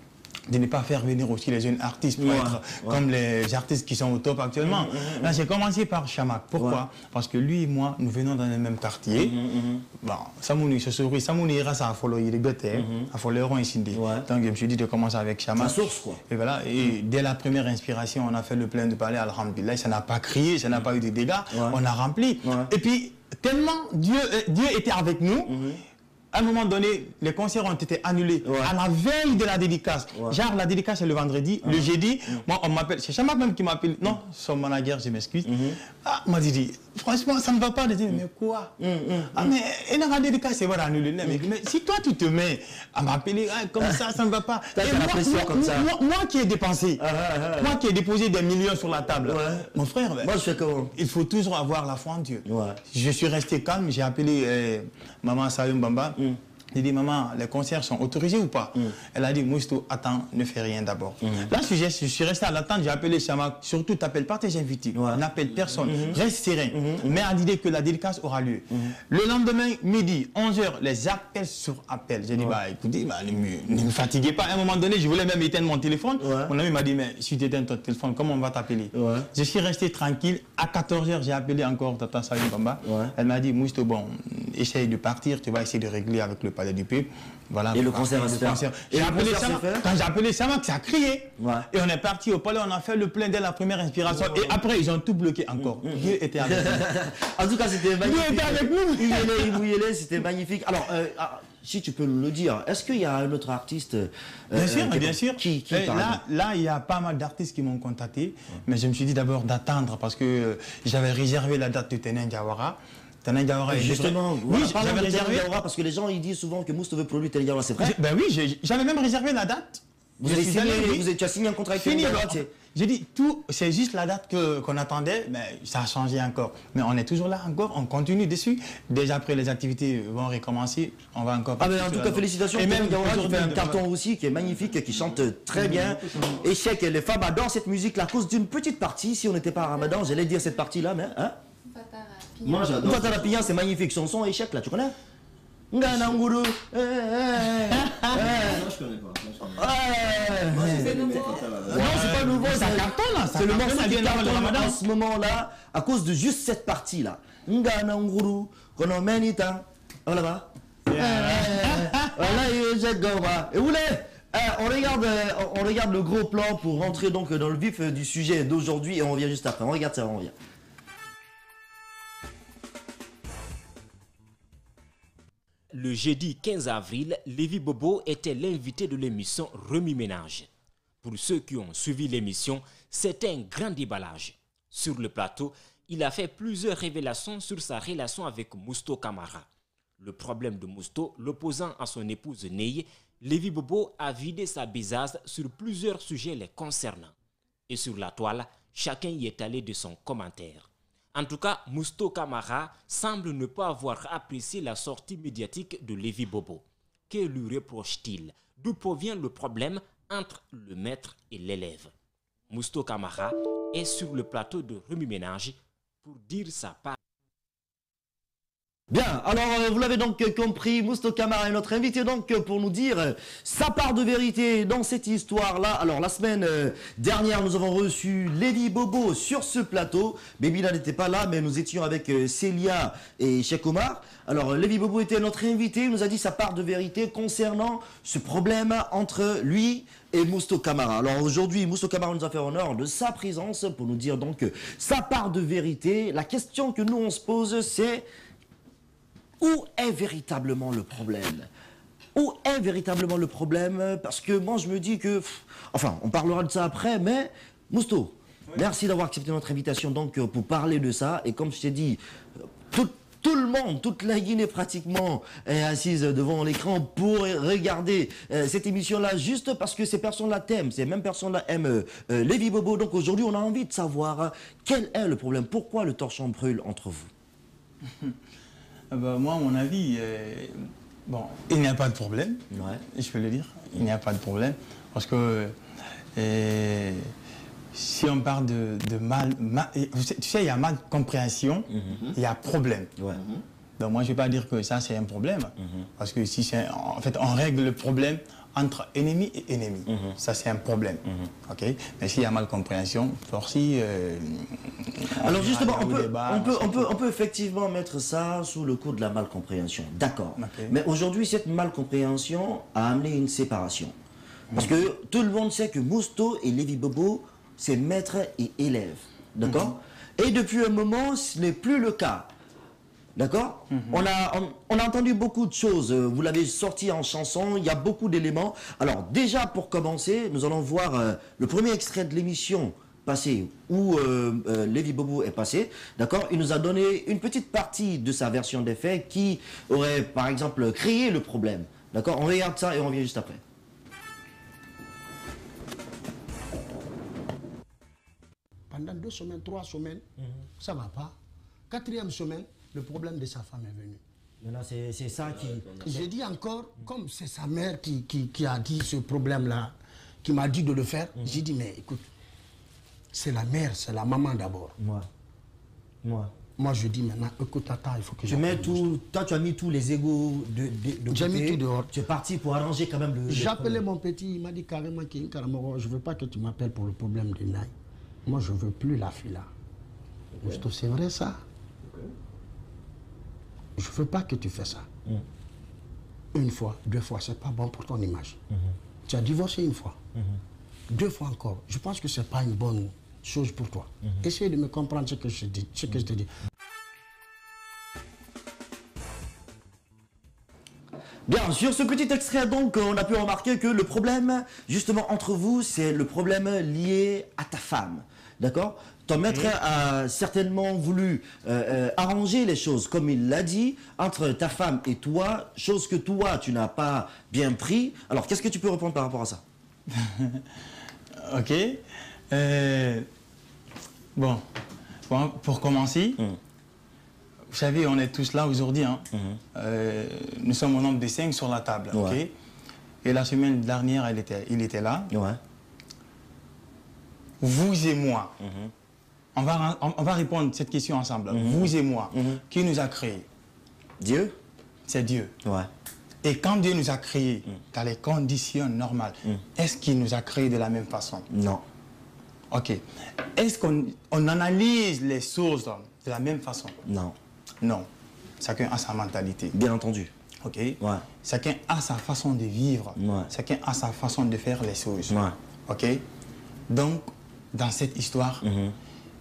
de ne pas faire venir aussi les jeunes artistes pour être comme les artistes qui sont au top actuellement. Là, j'ai commencé par Chamac. Pourquoi? Parce que lui et moi, nous venons dans le même quartier. Bon, Samouni, ce souris, Samouni ira ça à Follow, il est à Follow ici. Donc, je me suis dit de commencer avec Chamac. La source, quoi. Et voilà, et dès la première inspiration, on a fait le plein de palais, alhamdulillah, ça n'a pas crié, ça n'a pas eu de dégâts, on a rempli. Et puis, tellement Dieu était avec nous, à un moment donné, les concerts ont été annulés à la veille de la dédicace. Genre, la dédicace est le vendredi, le jeudi. Moi, on m'appelle, c'est Chamac même qui m'appelle. Non, son manager, je m'excuse. Ah, m'a dit, franchement, ça ne va pas. Je dis, mais quoi? Ah, mais la dédicace, c'est voilà, annulé. Mais si toi, tu te mets à m'appeler comme ça ne va pas. Moi qui ai dépensé, moi qui ai déposé des millions sur la table, mon frère, moi, je fais comment? Il faut toujours avoir la foi en Dieu. Je suis resté calme, j'ai appelé maman Sayoum Bamba. J'ai dit, maman, les concerts sont autorisés ou pas? Elle a dit, Mousto, attends, ne fais rien d'abord. Là, je suis resté à l'attente, j'ai appelé Chamac. Surtout, t'appelles pas tes invités, n'appelle personne, reste serein. Mais à l'idée que la dédicace aura lieu. Le lendemain, midi, 11h, les appels sur appel. J'ai dit, bah écoutez, ne me fatiguez pas. À un moment donné, je voulais même éteindre mon téléphone. Mon ami m'a dit, mais si tu éteins ton téléphone, comment on va t'appeler? Je suis resté tranquille. À 14h, j'ai appelé encore Tata Sayoum Bamba. Elle m'a dit, Mousto, bon, essaye de partir, tu vas essayer de régler avec le Palais du Peuple. Voilà, et le concert va se faire. Quand j'ai appelé Chamac, ça a crié. Et on est parti au palais, on a fait le plein dès la première inspiration. Et après, ils ont tout bloqué encore. Dieu était avec nous. En tout cas, c'était magnifique. Dieu était avec nous. Imouyele, c'était magnifique. Alors, si tu peux le dire, est-ce qu'il y a un autre artiste Bien sûr, bien sûr. Qui là, il y a pas mal d'artistes qui m'ont contacté. Mais je me suis dit d'abord d'attendre parce que j'avais réservé la date de Tenin Diawara. Justement, oui, j'avais réservé. Parce que les gens ils disent souvent que Mousto veut produire Tenin Diawara, c'est vrai? Ben oui, j'avais même réservé la date. Tu as signé un contrat avec Tenin Diawara? J'ai dit, tout, c'est juste la date qu'on attendait, mais ça a changé encore. Mais on est toujours là encore, on continue dessus. Déjà après, les activités vont recommencer, on va encore... Ah mais en tout cas, félicitations. Et même Diawara qui fait un carton aussi, qui est magnifique, qui chante très bien. Et Cheikh, les femmes adorent cette musique à cause d'une petite partie. Si on n'était pas à Ramadan, j'allais dire cette partie-là, mais... Hein? Moi, j'adore. Fatara Pia, c'est magnifique. Son son Échec, là, tu connais? Ngananguru. Non, je connais pas. C'est nouveau. Non, c'est pas nouveau. Ça cartonne, là. C'est le morceau qui cartonne cartonne en ce moment-là, à cause de juste cette partie-là. Ngananguru. Konomenita. Voilà, va. Voilà, et vous on regarde le gros plan pour rentrer donc dans le vif du sujet d'aujourd'hui et on revient juste après. On regarde ça, on revient. Le jeudi 15 avril, Lévi Bobo était l'invité de l'émission Remue-Ménage. Pour ceux qui ont suivi l'émission, c'était un grand déballage. Sur le plateau, il a fait plusieurs révélations sur sa relation avec Mousto Camara. Le problème de Mousto, l'opposant à son épouse Neye, Lévi Bobo a vidé sa besace sur plusieurs sujets les concernant. Et sur la toile, chacun y est allé de son commentaire. En tout cas, Mousto Camara semble ne pas avoir apprécié la sortie médiatique de Lévi Bobo. Que lui reproche-t-il? D'où provient le problème entre le maître et l'élève? Mousto Camara est sur le plateau de Remue-Ménage pour dire sa part. Bien, alors vous l'avez donc compris, Mousto Camara est notre invité donc pour nous dire sa part de vérité dans cette histoire-là. Alors la semaine dernière, nous avons reçu Lévi Bobo sur ce plateau. Bébila n'était pas là, mais nous étions avec Célia et Cheikh Omar. Alors Lévi Bobo était notre invité, il nous a dit sa part de vérité concernant ce problème entre lui et Mousto Camara. Alors aujourd'hui, Mousto Camara nous a fait honneur de sa présence pour nous dire donc sa part de vérité. La question que nous on se pose, c'est: où est véritablement le problème? Où est véritablement le problème? Parce que moi, je me dis que... Enfin, on parlera de ça après, mais... Mousto, oui. Merci d'avoir accepté notre invitation donc, pour parler de ça. Et comme je t'ai dit, tout le monde, toute la Guinée pratiquement est assise devant l'écran pour regarder cette émission-là, juste parce que ces personnes-là t'aiment. Ces mêmes personnes-là aiment Lévi Bobo. Donc aujourd'hui, on a envie de savoir quel est le problème. Pourquoi le torchon brûle entre vous? Ben, moi, à mon avis, bon, il n'y a pas de problème, je peux le dire, il n'y a pas de problème, parce que si on parle de tu sais, il y a mal compréhension, il y a problème. Donc moi, je ne vais pas dire que ça, c'est un problème, parce que si c'est, en fait, on règle le problème entre ennemi et ennemi. Ça, c'est un problème. Okay? Mais s'il y a mal compréhension, forcément... Alors justement, on peut effectivement mettre ça sous le coup de la malcompréhension. D'accord. Okay. Mais aujourd'hui, cette malcompréhension a amené une séparation. Parce que tout le monde sait que Mousto et Lévi Bobo, c'est maître et élève. D'accord. Et depuis un moment, ce n'est plus le cas. D'accord. On a entendu beaucoup de choses. Vous l'avez sorti en chanson. Il y a beaucoup d'éléments. Alors déjà, pour commencer, nous allons voir le premier extrait de l'émission passée où Lévi Bobo est passé. D'accord. Il nous a donné une petite partie de sa version des faits qui aurait, par exemple, créé le problème. D'accord. On regarde ça et on revient juste après. Pendant 2 semaines, 3 semaines, ça ne va pas. 4e semaine, le problème de sa femme est venu. Maintenant, c'est ça qui... J'ai dit encore, comme c'est sa mère qui a dit ce problème-là, qui m'a dit de le faire, j'ai dit, mais écoute, c'est la mère, c'est la maman d'abord. Moi, je dis maintenant, écoute, attends, il faut que tu mets tout. Toi, tu as mis tous les égos de côté. J'ai mis tout dehors. Tu es parti pour arranger quand même le... J'ai appelé mon petit, il m'a dit carrément, je ne veux pas que tu m'appelles pour le problème de Naï. Moi, je ne veux plus la fille là. C'est vrai ça? Je ne veux pas que tu fasses ça. 1 fois, 2 fois, ce n'est pas bon pour ton image. Tu as divorcé 1 fois. 2 fois encore. Je pense que ce n'est pas une bonne chose pour toi. Essaye de me comprendre ce que je dis, ce que je te dis. Bien, sur ce petit extrait, donc, on a pu remarquer que le problème, justement, entre vous, c'est le problème lié à ta femme. D'accord? Ton maître a certainement voulu arranger les choses, comme il l'a dit, entre ta femme et toi, chose que toi, tu n'as pas bien pris. Alors, qu'est-ce que tu peux répondre par rapport à ça? Ok. Bon, pour commencer, vous savez, on est tous là aujourd'hui. Hein. Nous sommes au nombre de 5 sur la table. Okay? Et la semaine dernière, il était là. Vous et moi. On va répondre à cette question ensemble. Vous et moi. Qui nous a créés? Dieu. C'est Dieu. Et quand Dieu nous a créés dans les conditions normales, est-ce qu'il nous a créés de la même façon? Non. Ok. Est-ce qu'on analyse les choses de la même façon? Non. Non. Chacun a sa mentalité. Bien entendu. Ok. Chacun a sa façon de vivre. Chacun a sa façon de faire les choses. Ok. Donc, dans cette histoire,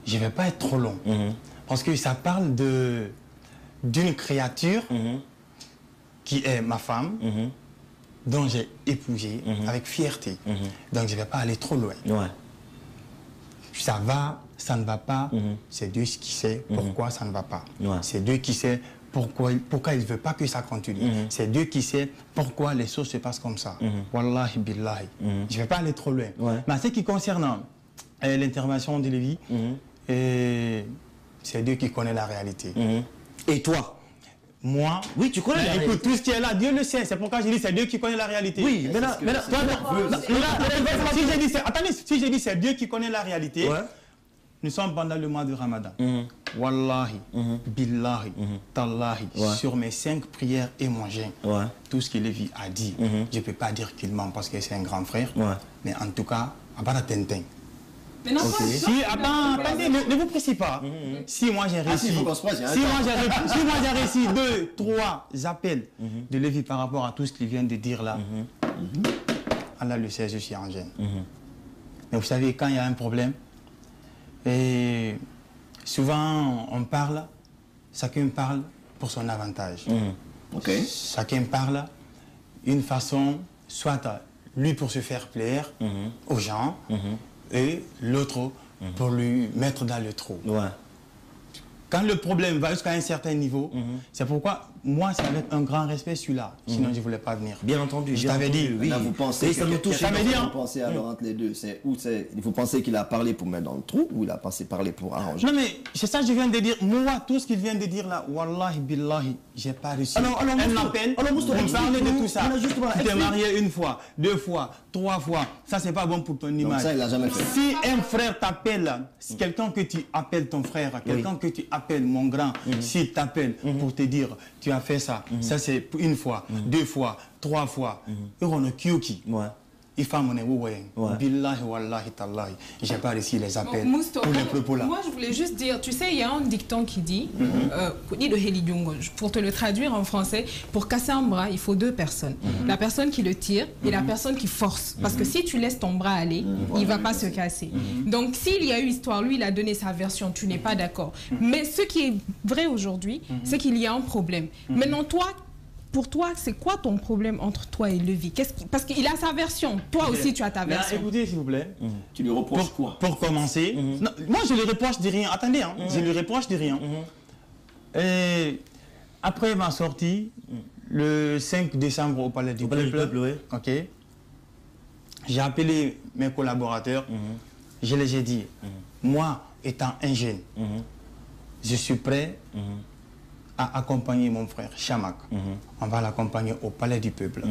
je ne vais pas être trop long. Parce que ça parle d'une créature qui est ma femme, dont j'ai épousé avec fierté. Donc, je ne vais pas aller trop loin. Ça va, ça ne va pas. C'est Dieu qui sait pourquoi ça ne va pas. C'est Dieu qui sait pourquoi il ne veut pas que ça continue. C'est Dieu qui sait pourquoi les choses se passent comme ça. Wallahi billahi. Je ne vais pas aller trop loin. Mais en ce qui concerne l'intervention de Lévi, c'est Dieu qui connaît la réalité. Et toi? Moi? Oui, tu connais la réalité. Écoute, tout ce qui est là, Dieu le sait. C'est pourquoi je dis c'est Dieu qui connaît la réalité. Oui, mais là, si j'ai dit c'est Dieu qui connaît la réalité, nous sommes pendant le mois de Ramadan. Wallahi, billahi, tallahi, sur mes 5 prières et mon jeûne, tout ce que Lévi a dit, je ne peux pas dire qu'il ment parce que c'est un grand frère, mais en tout cas, à part Tintin. Mais non, Si, attendez, ne vous pressez pas. Si moi j'ai réussi, si moi j'ai réussi 2, 3 appels de Lévi par rapport à tout ce qu'il vient de dire là, Allah le sait, je suis en gêne. Mais vous savez, quand il y a un problème, et souvent on parle, chacun parle pour son avantage. Chacun parle une façon, soit lui pour se faire plaire aux gens, et l'autre pour lui mettre dans le trou. Quand le problème va jusqu'à un certain niveau, c'est pourquoi moi c'est avec un grand respect celui-là, sinon je ne voulais pas venir. Bien entendu, je t'avais dit. Oui. Là, vous pensez ça me touche. Ça veut dire, vous pensez alors entre les deux, vous pensez qu'il a parlé pour mettre dans le trou ou il a parlé pour arranger? Non mais c'est ça que je viens de dire. Moi, tout ce qu'il vient de dire là, wallahi billahi, j'ai pas réussi. Alors, un appel, on parlait de tout ça. Tu t'es marié 1 fois, 2 fois, 3 fois, ça c'est pas bon pour ton image. Donc ça, il a jamais fait. Si un frère t'appelle, si quelqu'un que tu appelles ton frère, quelqu'un que tu appelles mon grand, s'il t'appelle pour te dire tu as fait ça, ça c'est 1 fois, 2 fois, 3 fois, et on a Kyuki. Il faut mon billahi wallahi tallahi, j'ai pas réussi les appels pour les propos là. Moi je voulais juste dire, tu sais, il y a un dicton qui dit, pour te le traduire en français, pour casser un bras, il faut 2 personnes. La personne qui le tire et la personne qui force. Parce que si tu laisses ton bras aller, il va pas se casser. Donc s'il y a eu histoire, lui il a donné sa version, tu n'es pas d'accord. Mais ce qui est vrai aujourd'hui, c'est qu'il y a un problème. Maintenant toi, pour toi, c'est quoi ton problème entre toi et Lévi? Parce qu'il a sa version. Toi aussi, tu as ta version. Écoutez, s'il vous plaît. Tu lui reproches quoi? Pour commencer, non, moi, je lui reproche de rien. Attendez, hein, je lui reproche de rien. Et après ma sortie, le 5 décembre au Palais du Peuple, j'ai appelé mes collaborateurs. Je les ai dit, moi, étant un jeune, je suis prêt à accompagner mon frère Chamak. On va l'accompagner au Palais du Peuple.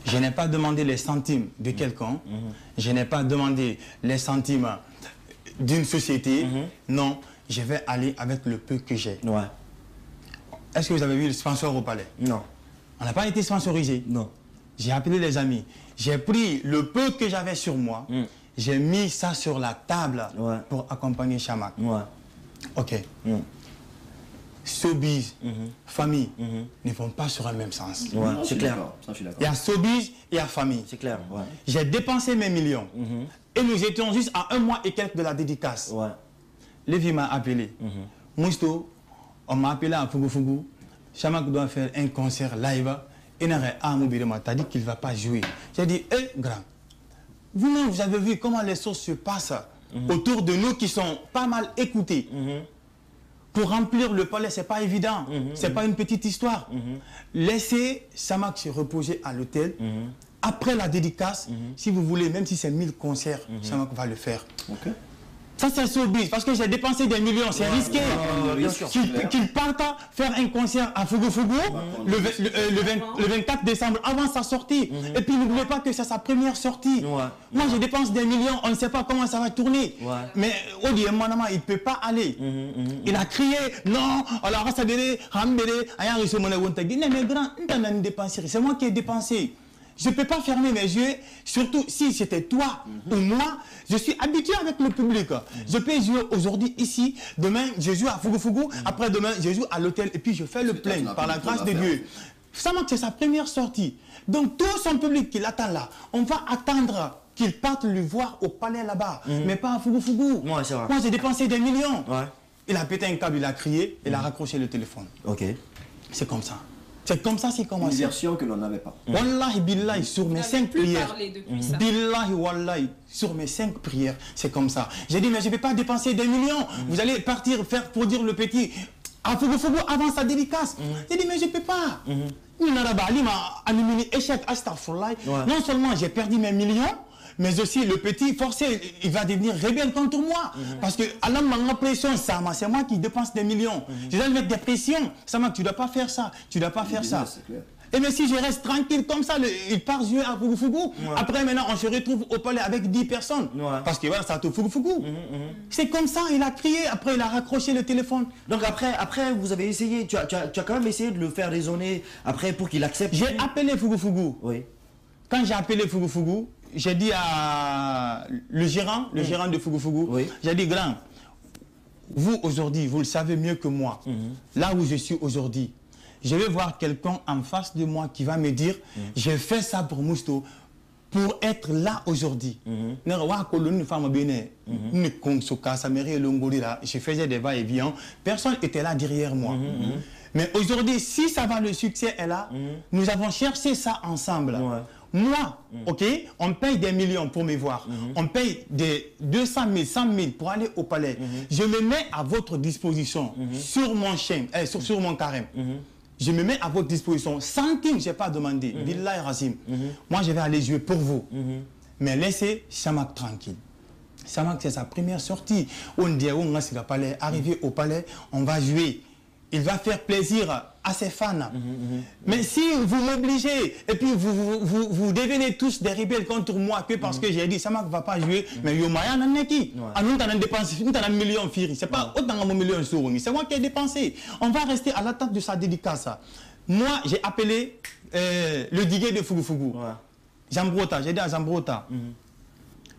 Je n'ai pas demandé les centimes de quelqu'un. Je n'ai pas demandé les centimes d'une société. Non, je vais aller avec le peu que j'ai. Est-ce que vous avez vu le sponsor au Palais? Non. On n'a pas été sponsorisé. Non. J'ai appelé les amis. J'ai pris le peu que j'avais sur moi. J'ai mis ça sur la table pour accompagner Chamak. Ok. Showbiz, famille ne vont pas sur un même sens. C'est clair. Il y a showbiz et il y a famille. C'est clair. J'ai dépensé mes millions. Et nous étions juste à 1 mois et quelques de la dédicace. Lévi m'a appelé. Mousto, on m'a appelé à Fugu. Chamak doit faire un concert live. Et t'as dit qu'il ne va pas jouer. J'ai dit, grand, vous-même, vous avez vu comment les choses se passent autour de nous qui sont pas mal écoutés. Pour remplir le palais, ce n'est pas évident. Ce n'est pas une petite histoire. Laissez Chamak se reposer à l'hôtel. Après la dédicace, si vous voulez, même si c'est 1000 concerts, Chamak va le faire. Ça, c'est showbiz, parce que j'ai dépensé des millions, c'est risqué. Qu'il parte faire un concert à Fugu le 24 décembre, avant sa sortie. Et puis, n'oubliez pas que c'est sa première sortie. Moi, je dépense des millions, on ne sait pas comment ça va tourner. Mais, il ne peut pas aller. Il a crié, non, alors, c'est moi qui ai dépensé. Je ne peux pas fermer mes yeux, surtout si c'était toi ou moi. Je suis habitué avec le public. Je peux jouer aujourd'hui ici, demain je joue à Fugu, après-demain je joue à l'hôtel et puis je fais le plein par la grâce de Dieu. Chamak, c'est sa première sortie. Donc tout son public qui l'attend là, on va attendre qu'il parte le voir au palais là-bas, mais pas à Fugu. Moi j'ai dépensé des millions. Il a pété un câble, il a crié, il a raccroché le téléphone. C'est comme ça. C'est comme ça, c'est commencé. Une version que l'on n'avait pas. Wallahi billahi, sur mes 5 prières. Billahi wallahi, sur mes 5 prières, c'est comme ça. J'ai dit, mais je ne vais pas dépenser des millions. Vous allez partir faire produire le petit à Fugu avant sa dédicace. J'ai dit, mais je ne peux pas. Non seulement j'ai perdu mes millions, mais aussi le petit forcé, il va devenir rebelle contre moi. Parce que Allah m'a pression, c'est moi qui dépense des millions. Je dois lui mettre des pressions. Sama, tu ne dois pas faire ça, tu ne dois pas faire ça. Et mais si je reste tranquille comme ça, il part jouer à Fugu-Fugu. Après, maintenant, on se retrouve au palais avec 10 personnes. Parce que voilà, ça te Fugu-Fugu. C'est comme ça, il a crié. Après, il a raccroché le téléphone. Donc après vous avez essayé, tu as quand même essayé de le faire raisonner après pour qu'il accepte. J'ai appelé Fugu-Fugu. Oui. Quand j'ai appelé Fugu-Fugu, j'ai dit à le gérant de Fugu-Fugu, j'ai dit, grand, vous aujourd'hui, vous le savez mieux que moi, là où je suis aujourd'hui, je vais voir quelqu'un en face de moi qui va me dire, j'ai fait ça pour Mousto, pour être là aujourd'hui. Je faisais des va-et-vient, personne n'était là derrière moi. Mais aujourd'hui, si ça va, le succès est là, nous avons cherché ça ensemble. Moi, ok, on paye des millions pour me voir. On paye des 200 000, 100 000 pour aller au palais. Je me mets à votre disposition sur mon chaîne, sur mon carême. Je me mets à votre disposition. Centime, je n'ai pas demandé. Billahi Razim. Moi, je vais aller jouer pour vous. Mais laissez Chamakh tranquille. Chamakh, c'est sa première sortie. On dit, on va palais. Arrivé au palais, on va jouer. Il va faire plaisir à ses fans. Mais si vous m'obligez, et puis vous devenez tous des rebelles contre moi, que parce que j'ai dit, Chamakh ne va pas jouer, mais Yomaya n'a pas qui. Nous, avons dépensé, nous avons un million Firi. Ce n'est pas autant un million sur c'est moi qui ai dépensé. On va rester à l'attente de sa dédicace. Moi, j'ai appelé le diguet de Fugu-Fugu. Jambrota, j'ai dit à Jambrota,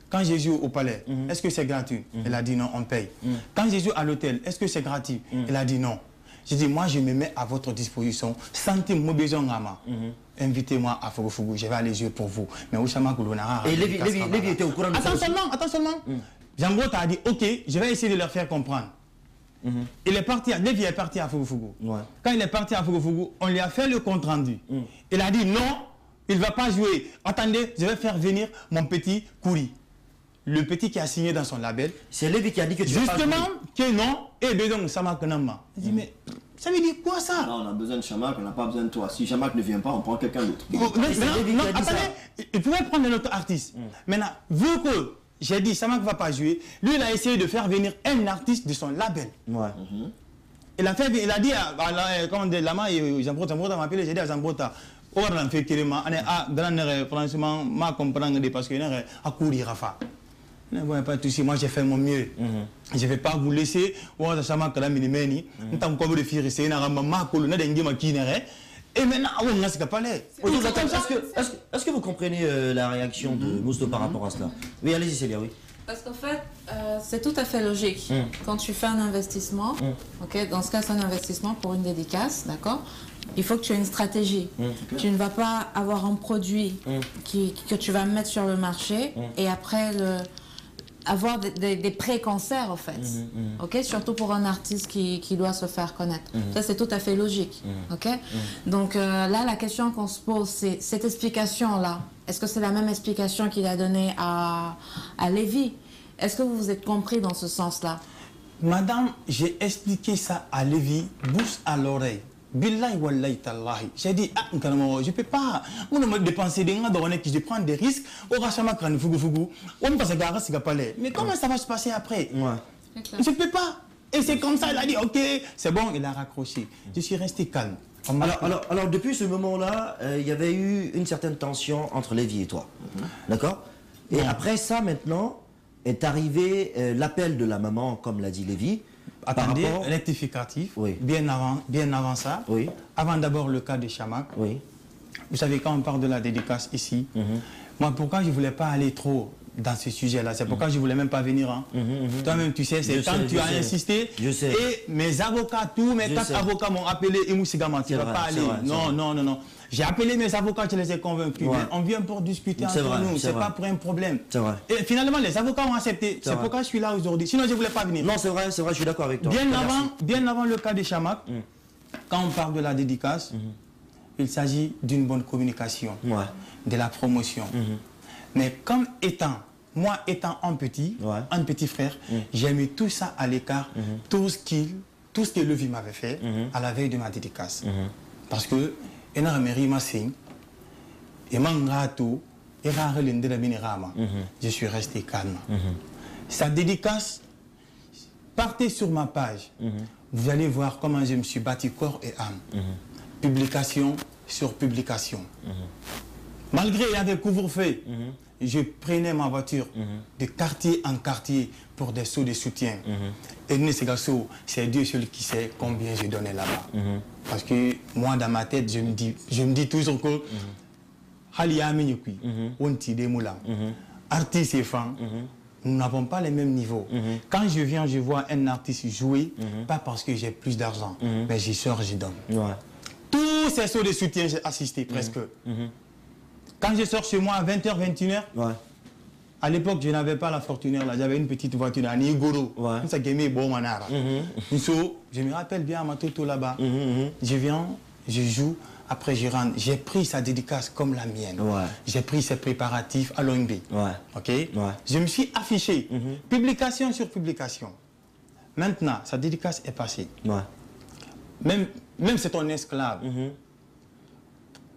quand j'ai joué au palais, est-ce que c'est gratuit? Elle a dit non, on paye. Quand j'ai joué à l'hôtel, est-ce que c'est gratuit? Elle a dit non. J'ai dit, moi, je me mets à votre disposition. Sentez-moi besoin d'ama. Invitez-moi à Fugu-Fugu, je vais aller jouer pour vous. Mais où Chamakh Goulonara. Et Lévi était au courant de ça. Attends seulement. Jambrota a dit, ok, je vais essayer de leur faire comprendre. Il est parti, Lévi est parti à Fugu-Fugu. Quand il est parti à Fugu-Fugu, on lui a fait le compte rendu. Il a dit, non, il ne va pas jouer. Attendez, je vais faire venir mon petit Kouri. Le petit qui a signé dans son label. C'est Lévi qui a dit que tu vas pas jouer. Justement, que non, et besoin Chamakh Nama. Il dit, mais ça veut dire quoi ça? Non, on a besoin de Chamakh, on n'a pas besoin de toi. Si Chamakh ne vient pas, on prend quelqu'un d'autre. Non, attendez, il pouvait prendre un autre artiste. Maintenant, vu que j'ai dit Chamakh ne va pas jouer, lui il a essayé de faire venir un artiste de son label. Il a dit à comment dire, Lama et Jambrota m'a appelé, j'ai dit à Jambrota, on fait carrément, franchement, je comprends parce que à courir Rafa. Pas de souci, moi j'ai fait mon mieux. Je ne vais pas vous laisser. Et maintenant, on a ce qu'il fallait. Est-ce que vous comprenez la réaction de Mousto par rapport à cela? Oui, allez-y Célia, oui. Parce qu'en fait, c'est tout à fait logique. Quand tu fais un investissement, ok, dans ce cas, c'est un investissement pour une dédicace, d'accord? Il faut que tu aies une stratégie. Tu ne vas pas avoir un produit que tu vas mettre sur le marché et après avoir des pré-concerts, en fait. Ok, surtout pour un artiste qui doit se faire connaître. Ça, c'est tout à fait logique. Ok. Donc là, la question qu'on se pose, c'est cette explication-là. Est-ce que c'est la même explication qu'il a donnée à Lévi? Est-ce que vous vous êtes compris dans ce sens-là? Madame, j'ai expliqué ça à Lévi, bouche à l'oreille. Billahi wallahi tallahi. J'ai dit, je ne peux pas. Je ne dépenser des gens qui je prends des risques. Mais comment ça va se passer après? Je ne peux pas. Et c'est comme ça, il a dit, ok, c'est bon, il a raccroché. Je suis resté calme. Alors depuis ce moment-là, il y avait eu une certaine tension entre Lévi et toi. D'accord? Et après ça, maintenant, est arrivé l'appel de la maman, comme l'a dit Lévi. Attendez, rectificatif, bien avant ça, avant d'abord le cas de Chamakh. Vous savez, quand on parle de la dédicace ici, moi, pourquoi je ne voulais pas aller trop dans ce sujet-là? C'est pourquoi je ne voulais même pas venir. Toi-même, tu sais, c'est quand tu as insisté. Et mes avocats, tous mes 4 avocats m'ont appelé, et Moussigama, tu ne vas pas aller. Non. J'ai appelé mes avocats, je les ai convaincus. Mais on vient pour discuter entre nous, c'est pas pour un problème. Et finalement, les avocats ont accepté. C'est pourquoi je suis là aujourd'hui. Sinon, je ne voulais pas venir. Non, c'est vrai, je suis d'accord avec toi. Bien avant le cas de Chamakh, quand on parle de la dédicace, il s'agit d'une bonne communication, de la promotion. Mais comme moi étant un petit frère, j'ai mis tout ça à l'écart, tout ce que Lévi m'avait fait à la veille de ma dédicace. Parce que je suis resté calme. Sa dédicace, partez sur ma page. Vous allez voir comment je me suis battu corps et âme. Publication sur publication. Malgré il y avait couvre-feu, je prenais ma voiture de quartier en quartier pour des sauts de soutien. Et c'est Dieu seul qui sait combien je donnais là-bas. Parce que moi, dans ma tête, je me dis toujours que artistes et femmes, nous n'avons pas les mêmes niveaux. Quand je viens, je vois un artiste jouer, pas parce que j'ai plus d'argent, mais j'y sors, j'y donne. Tous ces sauts de soutien, j'ai assisté presque. Quand je sors chez moi à 20h, 21h, à l'époque, je n'avais pas la Fortuner, là, j'avais une petite voiture à Nigoro. Je me rappelle bien à ma toto là-bas. Je viens, je joue, après je rentre. J'ai pris sa dédicace comme la mienne. J'ai pris ses préparatifs à l'ONG. Ok. Je me suis affiché, publication sur publication. Maintenant, sa dédicace est passée. Même c'est ton esclave.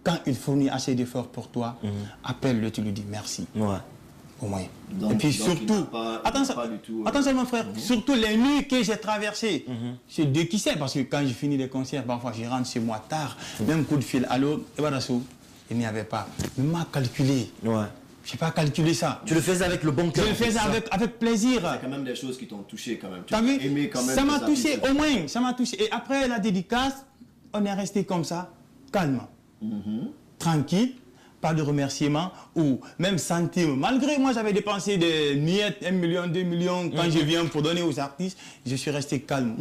Quand il fournit assez d'efforts pour toi, appelle-le, tu lui dis merci. Au moins. Donc, et puis donc surtout, attention mon frère, surtout les nuits que j'ai traversées, c'est Dieu qui sait, parce que quand je finis les concerts, parfois je rentre chez moi tard, même coup de fil, allô, il n'y avait pas. Il m'a calculé. Je n'ai pas calculé ça. Tu le faisais avec le bon cœur. Je le faisais avec plaisir. C'est quand même des choses qui t'ont touché quand même. Tu as vu? Aimé quand même. Ça m'a touché, au moins, ça m'a touché. Et après la dédicace, on est resté comme ça, calme, tranquille. Pas de remerciements ou même centimes. Malgré moi, j'avais dépensé des miettes, 1 million, 2 millions. Quand je viens pour donner aux artistes, je suis resté calme.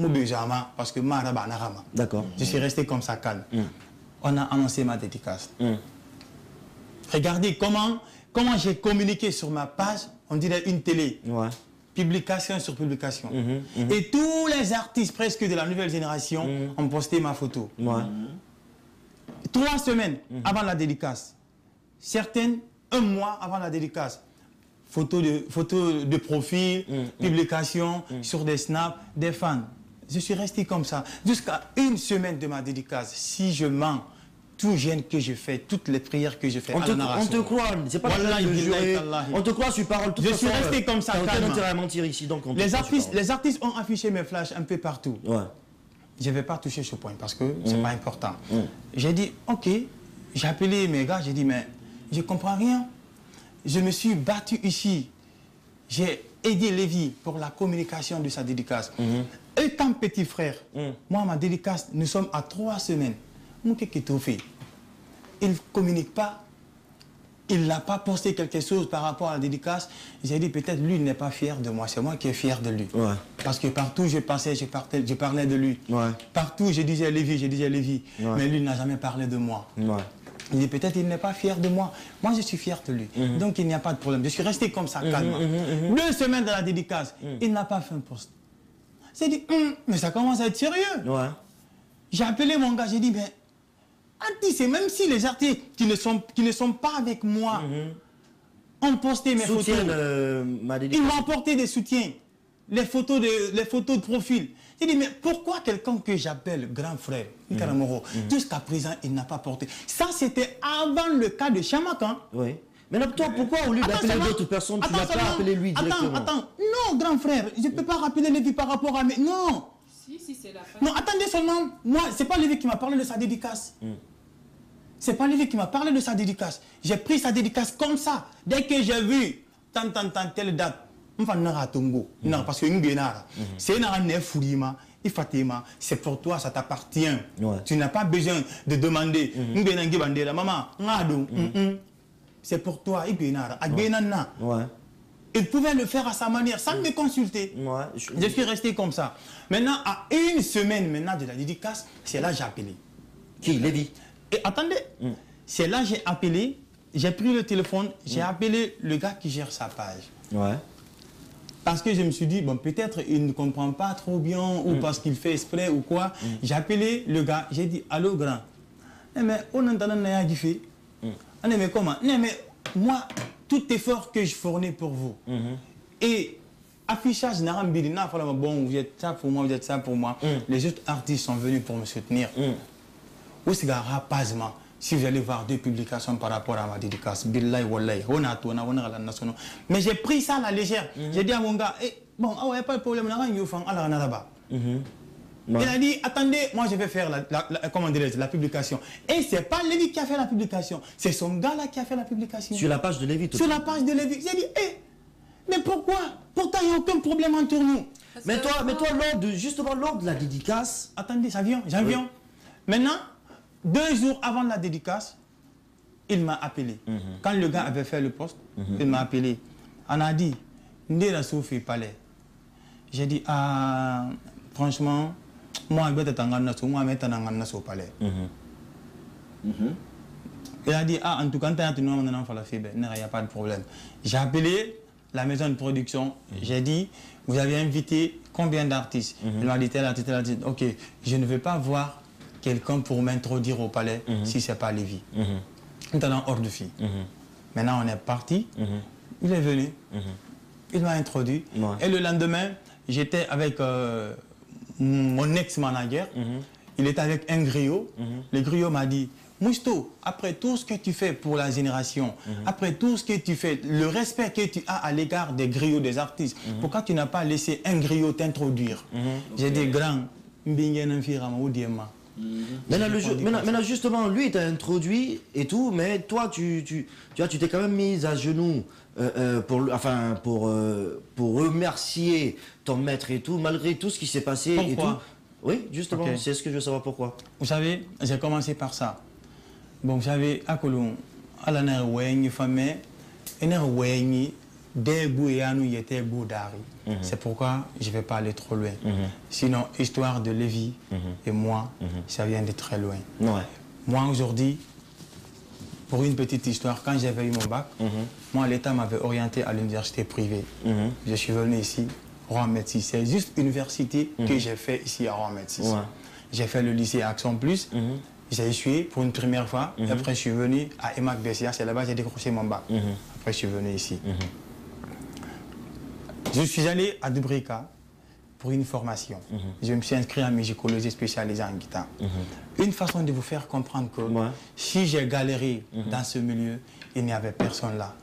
Parce que d'accord. Je suis resté comme ça, calme. On a annoncé ma dédicace. Regardez comment j'ai communiqué sur ma page, on dirait une télé. Publication sur publication. Et tous les artistes presque de la nouvelle génération ont posté ma photo. 3 semaines avant la dédicace. Certaines, 1 mois avant la dédicace. Photos de profil, publication sur des snaps, des fans. Je suis resté comme ça. Jusqu'à 1 semaine de ma dédicace. Si je mens, tout gêne que je fais, toutes les prières que je fais, on te croit, c'est pas la peine de jurer. On te croit sur parole. Je suis resté comme ça, calme. Intérêt à mentir ici, donc les artistes ont affiché mes flashs un peu partout. Je ne vais pas toucher ce point parce que c'est pas important. J'ai dit, ok, j'ai appelé mes gars, j'ai dit, mais je ne comprends rien. Je me suis battu ici. J'ai aidé Lévi pour la communication de sa dédicace. Étant petit frère, moi, ma dédicace, nous sommes à 3 semaines. Il ne communique pas. Il n'a pas posté quelque chose par rapport à la dédicace. J'ai dit, peut-être lui, il n'est pas fier de moi. C'est moi qui est fier de lui. Parce que partout je passais, je parlais de lui. Partout, je disais Lévi. Mais lui, il n'a jamais parlé de moi. Il dit, peut-être il n'est pas fier de moi. Moi, je suis fier de lui. Donc, il n'y a pas de problème. Je suis resté comme ça, calme. 2 semaines de la dédicace, il n'a pas fait un post. J'ai dit, mais ça commence à être sérieux. J'ai appelé mon gars, j'ai dit, mais artistes, même si les artistes qui ne sont pas avec moi ont posté mes photos, ils m'ont apporté des soutiens, les photos de profil. J'ai dit, mais pourquoi quelqu'un que j'appelle grand frère, jusqu'à présent, il n'a pas porté? Ça, c'était avant le cas de Chamakan. Mais toi, pourquoi au lieu d'appeler d'autres personnes, tu n'as pas appelé lui directement? Attends, non, grand frère, je ne peux pas rappeler Lévi par rapport à mes... Non. Si, c'est la fin. Non, attendez seulement. Moi, ce n'est pas Lévi qui m'a parlé de sa dédicace. C'est pas Lévi qui m'a parlé de sa dédicace. J'ai pris sa dédicace comme ça. Dès que j'ai vu, tant, telle date, non, parce que c'est pour toi, ça t'appartient. Tu n'as pas besoin de demander. Maman, c'est pour toi. Il pouvait le faire à sa manière, sans me consulter. Je suis resté comme ça. Maintenant, à 1 semaine de la dédicace, c'est là que j'ai appelé. Qui, Lévi? Et attendez, c'est là que j'ai appelé, j'ai pris le téléphone, j'ai appelé le gars qui gère sa page. Parce que je me suis dit, bon, peut-être il ne comprend pas trop bien, ou parce qu'il fait exprès ou quoi. J'ai appelé le gars, j'ai dit, allô grand. Mais on entend un fait. Mais comment? Mais moi, tout effort que je fournis pour vous. Et affichage, bon, vous êtes ça pour moi, vous êtes ça pour moi. Les autres artistes sont venus pour me soutenir. Si vous allez voir 2 publications par rapport à ma dédicace, billahi wallahi, mais j'ai pris ça à la légère. J'ai dit à mon gars, bon, pas de problème, Il a dit, attendez, moi je vais faire la publication. Et c'est pas Lévi qui a fait la publication, c'est son gars là qui a fait la publication. Sur la page de Lévi. Sur la page de Lévi. J'ai dit, mais pourquoi? Pourtant il n'y a aucun problème entre nous. Mais toi, justement lors de la dédicace... Attendez, j'en viens. Maintenant, 2 jours avant la dédicace, il m'a appelé. Quand le gars avait fait le poste, il m'a appelé. On a dit, Ndé Sophie Palais. J'ai dit, franchement, moi, je vais être au palais. Il a dit, en tout cas, il n'y a pas de problème. J'ai appelé la maison de production. J'ai dit, vous avez invité combien d'artistes? Il m'a dit, tel artiste. Ok, je ne veux pas voir quelqu'un pour m'introduire au palais si ce n'est pas Lévi. Maintenant, hors de fille. Maintenant, on est parti. Il est venu. Il m'a introduit. Et le lendemain, j'étais avec mon ex-manager. Il était avec un griot. Le griot m'a dit, Mousto, après tout ce que tu fais pour la génération, après tout ce que tu fais, le respect que tu as à l'égard des griots, des artistes, pourquoi tu n'as pas laissé un griot t'introduire? J'ai dit, grand, Maintenant, justement, lui, il t'a introduit et tout, mais toi, tu t'es quand même mis à genoux pour remercier ton maître et tout, malgré tout ce qui s'est passé. Pourquoi? Et tout. Oui, justement, c'est ce que je veux savoir pourquoi. Vous savez, j'ai commencé par ça. Bon, vous savez, à Colomb, à la Nerweng, famille, et Nerweng, des Bouyanu, il était Boudari. C'est pourquoi je ne vais pas aller trop loin. Sinon, histoire de Lévi et moi, ça vient de très loin. Moi, aujourd'hui, pour une petite histoire, quand j'avais eu mon bac, moi, l'État m'avait orienté à l'université privée. Je suis venu ici, Rouen-Ahmed VI. C'est juste l'université que j'ai fait ici à Rouen-Ahmed VI. J'ai fait le lycée Action Plus. J'ai échoué pour une première fois. Après, je suis venu à EMAC BCA. C'est là-bas que j'ai décroché mon bac. Après, je suis venu ici. Je suis allé à Dubrika pour une formation. Je me suis inscrit en musicologie spécialisée en guitare. Une façon de vous faire comprendre que si j'ai galéré dans ce milieu, il n'y avait personne là.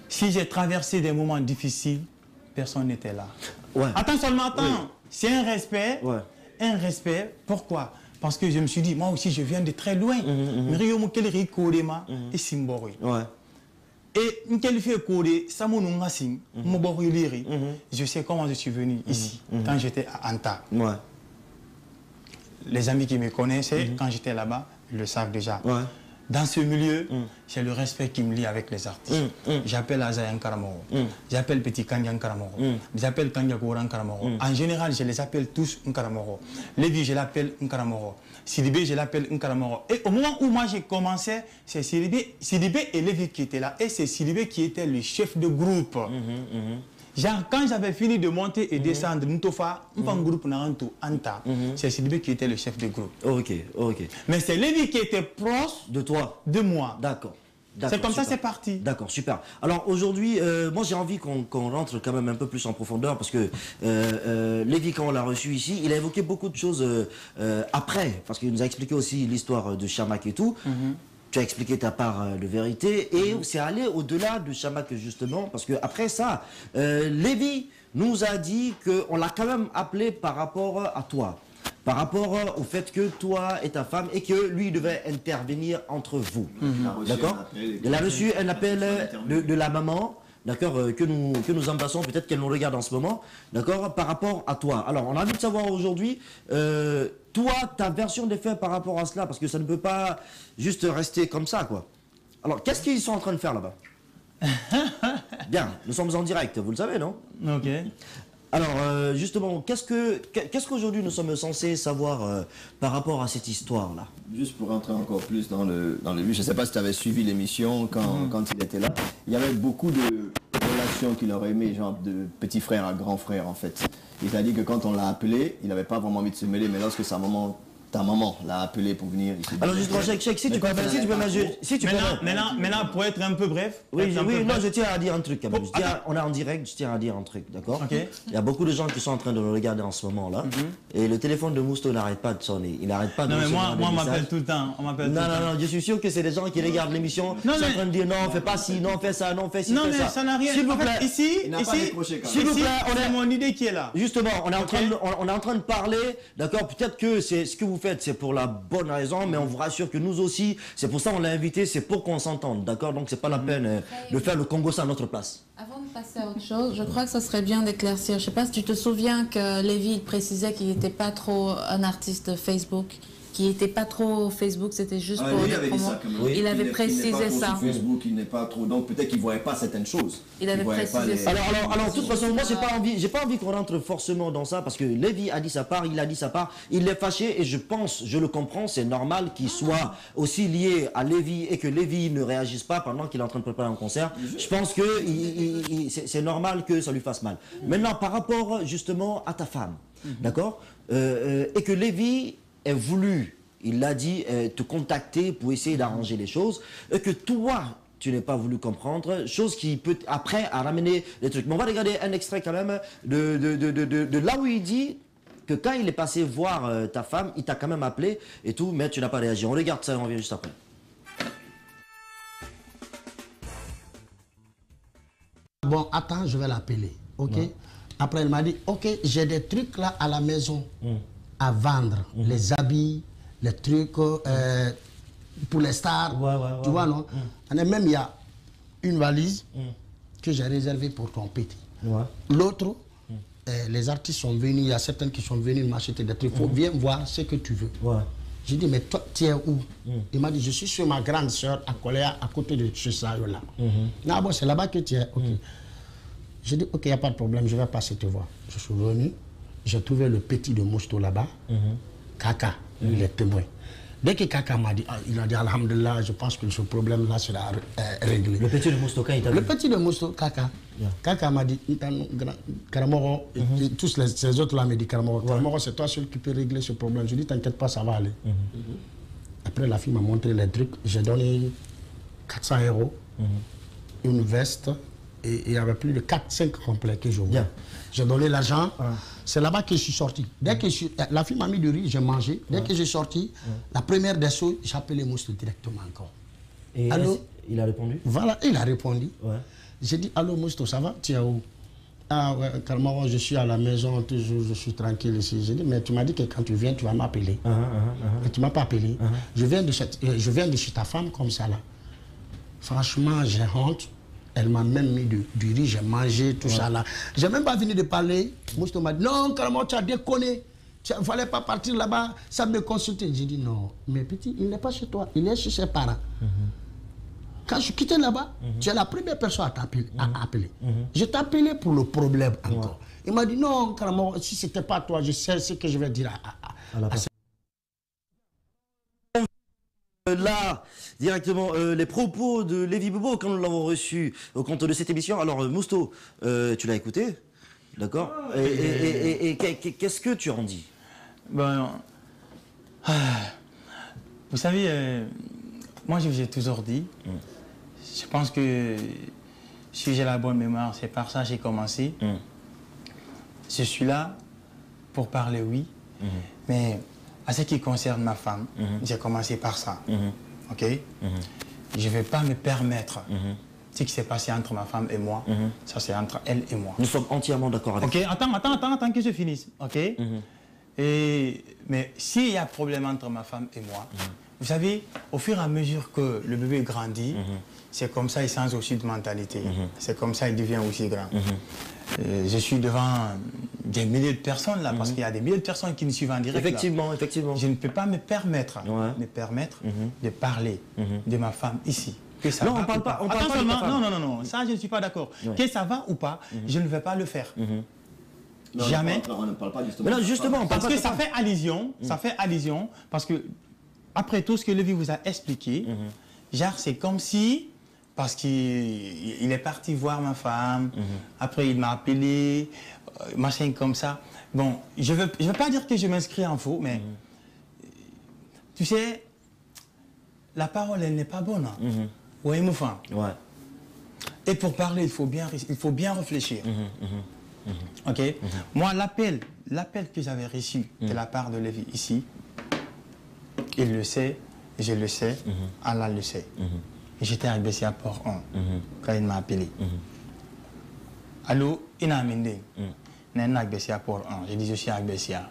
Si j'ai traversé des moments difficiles, personne n'était là. Attends seulement, attends. C'est un respect. Un respect. Pourquoi? Parce que je me suis dit, moi aussi, je viens de très loin. Et Simbori. Et je sais comment je suis venu ici, quand j'étais à Anta. Les amis qui me connaissaient, quand j'étais là-bas, ils le savent déjà. Dans ce milieu, c'est le respect qui me lie avec les artistes. J'appelle Azayan Karamoro, j'appelle Petit Kandian Karamoro, j'appelle Kandia Gouran Karamoro. En général, je les appelle tous Nkaramoro. Lévi, je l'appelle Nkaramoro. Sidibé, je l'appelle Nkaramoro. Et au moment où moi j'ai commencé, c'est Sidibé et Lévi qui étaient là. Et c'est Sidibé qui était le chef de groupe. Genre, quand j'avais fini de monter et descendre, groupe Anta, c'est Sidibé qui était le chef de groupe. Mais c'est Lévi qui était proche de toi, de moi. D'accord. C'est comme ça, c'est parti. D'accord, super. Alors aujourd'hui, moi j'ai envie qu'on rentre quand même un peu plus en profondeur parce que Lévi, quand on l'a reçu ici, il a évoqué beaucoup de choses après, parce qu'il nous a expliqué aussi l'histoire de Chamak et tout. Tu as expliqué ta part de vérité et c'est allé au-delà de Chamak justement, parce que après ça, Lévi nous a dit qu'on l'a quand même appelé par rapport à toi. Par rapport au fait que toi et ta femme et que lui devait intervenir entre vous. D'accord? Il a reçu un appel de la maman, d'accord, que nous embrassons, peut-être qu'elle nous regarde en ce moment, d'accord, par rapport à toi. Alors, on a envie de savoir aujourd'hui, toi, ta version des faits par rapport à cela, parce que ça ne peut pas juste rester comme ça, quoi. Alors, qu'est-ce qu'ils sont en train de faire là-bas? Bien, nous sommes en direct, vous le savez, non? Ok. Alors, justement, qu'est-ce qu'aujourd'hui nous sommes censés savoir par rapport à cette histoire-là? Juste pour rentrer encore plus dans le but, je ne sais pas si tu avais suivi l'émission quand il était là, il y avait beaucoup de relations qu'il aurait aimé, genre de petit frère à grand frère en fait. Il a dit que quand on l'a appelé, il n'avait pas vraiment envie de se mêler, mais lorsque sa maman ta maman l'a appelé pour venir ici. Alors justement, Cheikh, si tu peux maintenant, pour être un peu bref. Oui, non, je tiens à dire un truc quand même. On est en direct, je tiens à dire un truc, d'accord? Il y a beaucoup de gens qui sont en train de nous regarder en ce moment-là. Et le téléphone de Mousto n'arrête pas de sonner. Il n'arrête pas de sonner. Non, mais moi, on m'appelle tout le temps. Non, je suis sûr que c'est des gens qui regardent l'émission, qui sont en train de dire non, fais pas ci, non, fais ça, non, fais ci, fais ça. Non, mais ça n'a rien. S'il vous plaît. Ici, c'est mon idée qui est là. Justement, on est en train de parler, d'accord? Peut-être que c'est ce que vous faites, c'est pour la bonne raison, mais on vous rassure que nous aussi, c'est pour ça qu'on l'a invité, c'est pour qu'on s'entende, d'accord? Donc c'est pas la peine de faire le Congo à notre place. Avant de passer à autre chose, je crois que ça serait bien d'éclaircir. Je sais pas si tu te souviens que Lévi précisait qu'il n'était pas trop un artiste Facebook. Qui n'était pas trop Facebook, c'était juste pour des promos. Il avait précisé ça. Facebook, il n'est pas trop, donc peut-être qu'il ne voyait pas certaines choses. Il avait précisé ça. Alors, de toute façon, moi, j'ai pas envie qu'on rentre forcément dans ça, parce que Lévi a dit sa part, il a dit sa part, il est fâché, et je le comprends, c'est normal qu'il soit aussi lié à Lévi, et que Lévi ne réagisse pas pendant qu'il est en train de préparer un concert. Je pense que c'est normal que ça lui fasse mal. Maintenant, par rapport justement à ta femme, d'accord, et que Lévi ait voulu, il l'a dit, te contacter pour essayer d'arranger les choses, et que toi, tu n'as pas voulu comprendre, chose qui peut après à ramener les trucs. Mais on va regarder un extrait quand même de là où il dit que quand il est passé voir ta femme, il t'a quand même appelé et tout, mais tu n'as pas réagi. On regarde ça et on revient juste après. Bon, attends, je vais l'appeler, ok? Après, elle m'a dit, ok, j'ai des trucs là à la maison. À vendre, les habits, les trucs pour les stars, tu vois, non? Même il y a une valise que j'ai réservée pour ton petit. L'autre, les artistes sont venus, il y a certains qui sont venus m'acheter des trucs. Viens voir ce que tu veux. J'ai dit, mais toi, tu es où? Il m'a dit, je suis sur ma grande soeur à Koléa, à côté de chez ça, là. Ah bon, c'est là-bas que tu es. J'ai dit, ok, il n'y a pas de problème, je vais passer te voir. Je suis venu. J'ai trouvé le petit de Mousto là-bas, Kaka, lui, il est témoin. Dès que Kaka m'a dit, il a dit, alhamdulillah, je pense que ce problème-là sera réglé. Le petit de Mousto, quand il t'a dit? Le petit de Mousto, Kaka. Kaka m'a dit, Karamoro, tous ces autres-là m'ont dit, Karamoro, c'est toi seul qui peux régler ce problème. Je dis, t'inquiète pas, ça va aller. Après, la fille m'a montré les trucs. J'ai donné 400 €, une veste, et il y avait plus de 4-5 complets que je voulais. J'ai donné l'argent. C'est là-bas que je suis sorti. Dès que la fille m'a mis du riz, j'ai mangé. Dès que j'ai sorti, la première des choses, j'ai appelé Mousto directement encore. Et allô? Il a répondu? Voilà, il a répondu. J'ai dit, allô Mousto, ça va? Tu es où? Ah ouais, calmement, je suis à la maison, toujours, je suis tranquille ici. J'ai dit, mais tu m'as dit que quand tu viens, tu vas m'appeler. Et tu ne m'as pas appelé. Je viens de chez ta femme comme ça là. Franchement, j'ai honte. Elle m'a même mis du riz, j'ai mangé, tout ça là. J'ai même pas fini de parler. Mousto m'a dit, non, carrément, tu as déconné. Il ne fallait pas partir là-bas, ça me consulter. J'ai dit, non, mais petit, il n'est pas chez toi, il est chez ses parents. Quand je suis quitté là-bas, tu es la première personne à appeler. Je t'ai appelé pour le problème encore. Il m'a dit, non, carrément, si ce n'était pas toi, je sais ce que je vais dire à Là, directement, les propos de Lévi Bobo, quand nous l'avons reçu au compte de cette émission. Alors, Mousto, tu l'as écouté, d'accord? Et qu'est-ce que tu en dis? Bon, vous savez, moi, j'ai toujours dit, je pense que si j'ai la bonne mémoire, c'est par ça que j'ai commencé. Je suis là pour parler, oui, mais... À ce qui concerne ma femme, j'ai commencé par ça. Ok? Je ne vais pas me permettre ce qui s'est passé entre ma femme et moi. Ça, c'est entre elle et moi. Nous sommes entièrement d'accord avec ça. Ok, attends que je finisse. Ok? Mais s'il y a problème entre ma femme et moi, vous savez, au fur et à mesure que le bébé grandit, c'est comme ça, il change aussi de mentalité. C'est comme ça, il devient aussi grand. Je suis devant des milliers de personnes là, parce qu'il y a des milliers de personnes qui me suivent en direct. Effectivement, là. effectivement. Je ne peux pas me permettre, de parler de ma femme ici. Que ça non, va on parle pas. On parle pas non, ça je ne suis pas d'accord. Que ça va ou pas, je ne vais pas le faire. Non, jamais. On ne parle pas justement. Mais non, justement, parce que ça fait allusion, parce que après tout ce que Lévi vous a expliqué, genre c'est comme si. Parce qu'il est parti voir ma femme, après il m'a appelé, machin comme ça. Bon, je veux pas dire que je m'inscris en faux, mais tu sais, la parole, elle n'est pas bonne. Ouais, Moufan. Ouais. Et pour parler, il faut bien réfléchir. Ok. Moi, l'appel que j'avais reçu de la part de Lévi ici, il le sait, je le sais, Allah le sait. J'étais à Bessia Port 1 quand il m'a appelé. Allô, Ina Mende. Nena à Bessia Port 1. J'ai dit, je suis à Bessia.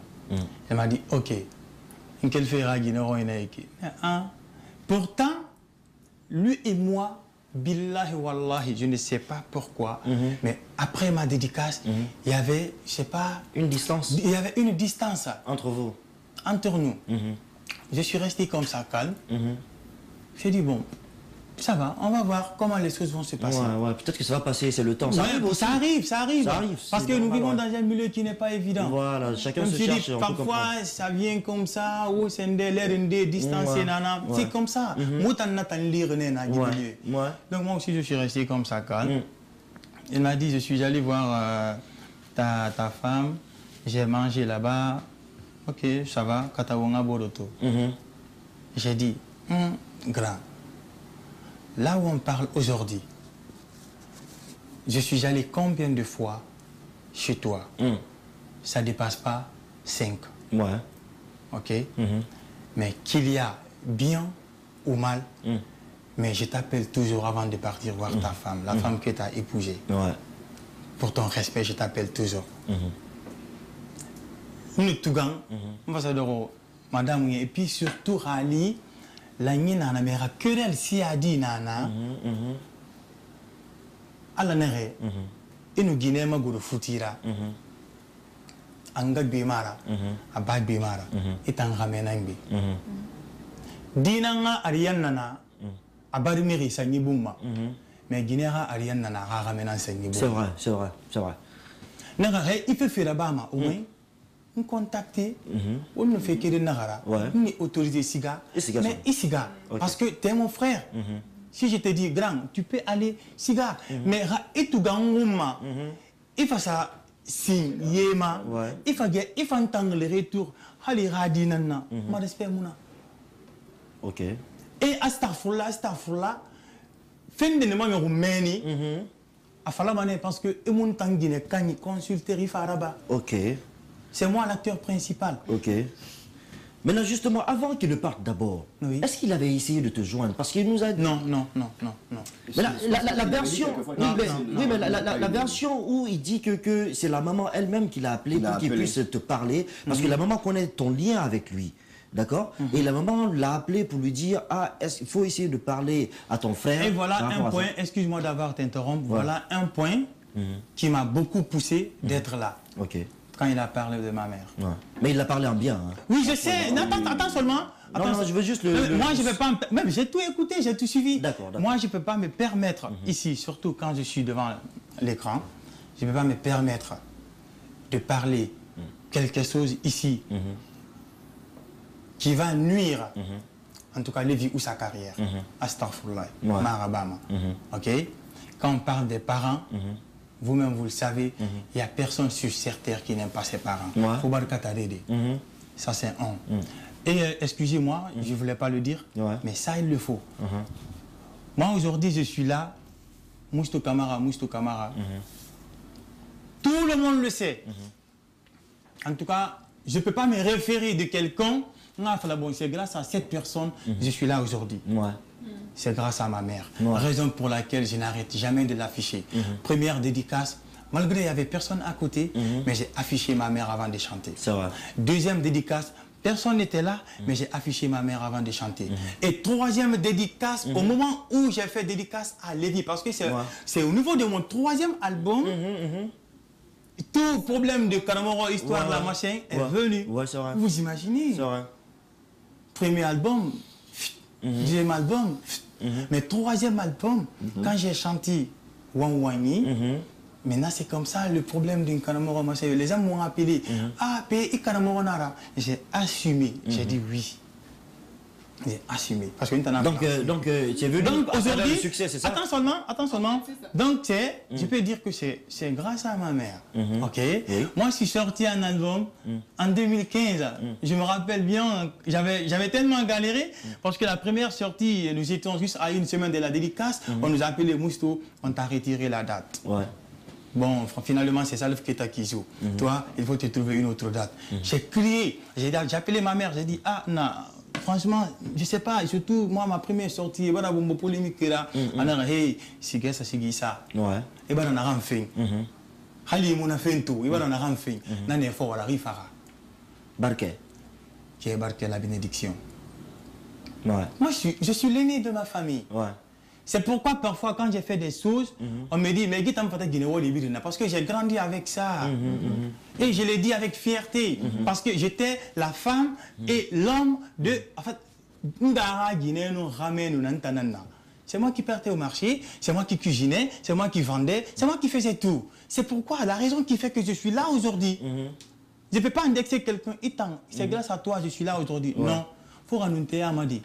Elle m'a dit, ok. Quel fait pourtant, lui et moi, billahi wallahi, je ne sais pas pourquoi, mais après ma dédicace, il y avait, je sais pas... Une distance. Il y avait une distance. Entre vous. Entre nous. Je suis resté comme ça, calme. J'ai dit, bon, ça va, on va voir comment les choses vont se passer. Ouais, peut-être que ça va passer, c'est le temps. Ça arrive. Ça arrive. Parce que nous vivons dans un milieu qui n'est pas évident. Voilà, chacun se cherche. Parfois, ça vient comme ça, ou c'est un délai, distancé, nana. C'est comme ça. Donc moi aussi, je suis resté comme ça, calme. Il m'a dit, je suis allé voir ta femme, j'ai mangé là-bas. Ok, ça va, Katawanga Boroto. J'ai dit, grand. Là où on parle aujourd'hui, je suis allé combien de fois chez toi? Ça ne dépasse pas 5. Ouais. Ok? Mais qu'il y a bien ou mal, mais je t'appelle toujours avant de partir voir ta femme, la femme que tu as épousée. Ouais. Pour ton respect, je t'appelle toujours. Nous, Tougan, madame, et puis surtout, Rali, la nina na mera querelle si a dit nana ala nere et nous guinéens ma guru futira anga bimara aba bimara et en ramena mbi dinanga ariane nana abari meri sangi bumma mais guinéen ariane nana ramena sangi bumma C'est vrai. nanga il peut faire bama au moins nous contacter, on nous fait qu'il y a une autorité Siga, mais Siga, parce que tu es mon frère. Si je te dis, grand, tu peux aller Siga, mais et tu gagnes, il faut ça, si yéma, il faut entendre le retour, hali radinana, ma respect mouna. Ok. Et astafurla, fin de nema roumaine, a fallu maner parce que et mon tangine kani consulter faraba. Ok. C'est moi l'acteur principal. Ok. Maintenant, justement, avant qu'il ne parte d'abord, est-ce qu'il avait essayé de te joindre? Parce qu'il nous a dit... Non. Mais la version... Oui, mais la version où il dit que c'est la maman elle-même qui l'a appelé pour qu'il puisse te parler, parce que la maman connaît ton lien avec lui. D'accord? Et la maman l'a appelé pour lui dire, il faut essayer de parler à ton frère. Et voilà un point, excuse-moi d'avoir t'interrompu, voilà un point qui m'a beaucoup poussé d'être là. Ok. Quand il a parlé de ma mère. Mais il a parlé en bien. Oui, je sais. Attends seulement. Non, je veux juste moi, je ne vais pas... Même, j'ai tout écouté, j'ai tout suivi. D'accord. Moi, je ne peux pas me permettre, ici, surtout quand je suis devant l'écran, je ne peux pas me permettre de parler quelque chose ici qui va nuire, en tout cas, Lévi ou sa carrière. Astaghfirullah. Marabama. OK? Quand on parle des parents, vous-même, vous le savez, il n'y a personne sur cette terre qui n'aime pas ses parents. Faut ça, c'est un. Et excusez-moi, je ne voulais pas le dire, mais ça, il le faut. Moi, aujourd'hui, je suis là, Mousto Kamara. Tout le monde le sait. En tout cas, je ne peux pas me référer de quelqu'un. C'est grâce à cette personne que je suis là aujourd'hui. C'est grâce à ma mère. Raison pour laquelle je n'arrête jamais de l'afficher. Première dédicace, malgré qu'il n'y avait personne à côté, mais j'ai affiché ma mère avant de chanter. Deuxième dédicace, personne n'était là, mais j'ai affiché ma mère avant de chanter. Et troisième dédicace, au moment où j'ai fait dédicace à Lévi, parce que c'est au niveau de mon troisième album, tout problème de Karamoro, histoire de la machin est venu. Vous imaginez? Premier album, deuxième album, mais troisième album, quand j'ai chanté Wan Wani, maintenant c'est comme ça le problème d'une Kanamoro. Les gens m'ont appelé, Kanamoro Nara. J'ai assumé, j'ai dit oui. Assumé. Parce que donc tu es venu donc aujourd'hui, le succès, c'est ça? Attends seulement. Donc je peux dire que c'est grâce à ma mère. Ok. Oui. Moi, je suis sorti un album en 2015. Je me rappelle bien, j'avais tellement galéré parce que la première sortie, nous étions juste à une semaine de la dédicace. On nous a appelé Mousto, on t'a retiré la date. Ouais. Bon, finalement, c'est Salif Keita qui joue. Toi, il faut te trouver une autre date. J'ai crié, j'ai appelé ma mère, j'ai dit, ah, non. Franchement, je sais pas, surtout moi, ma première sortie, il y a une polémique là, on a dit, hey, c'est ça. Ouais. Et ben on a fait. Hali mon a fait tout, et ben on a fait. N'en est fort, la rifara. Barke. Qui est Barke la bénédiction. Ouais. Moi, je suis l'aîné de ma famille. Ouais. C'est pourquoi parfois quand j'ai fait des choses, on me dit mais parce que j'ai grandi avec ça. Et je l'ai dit avec fierté parce que j'étais la femme et l'homme de en fait c'est moi qui partais au marché, c'est moi qui cuisinais, c'est moi qui vendais, c'est moi qui faisais tout. C'est pourquoi la raison qui fait que je suis là aujourd'hui. Je ne peux pas indexer quelqu'un, c'est grâce à toi je suis là aujourd'hui. Ouais. Non, il faut renouer à Madi.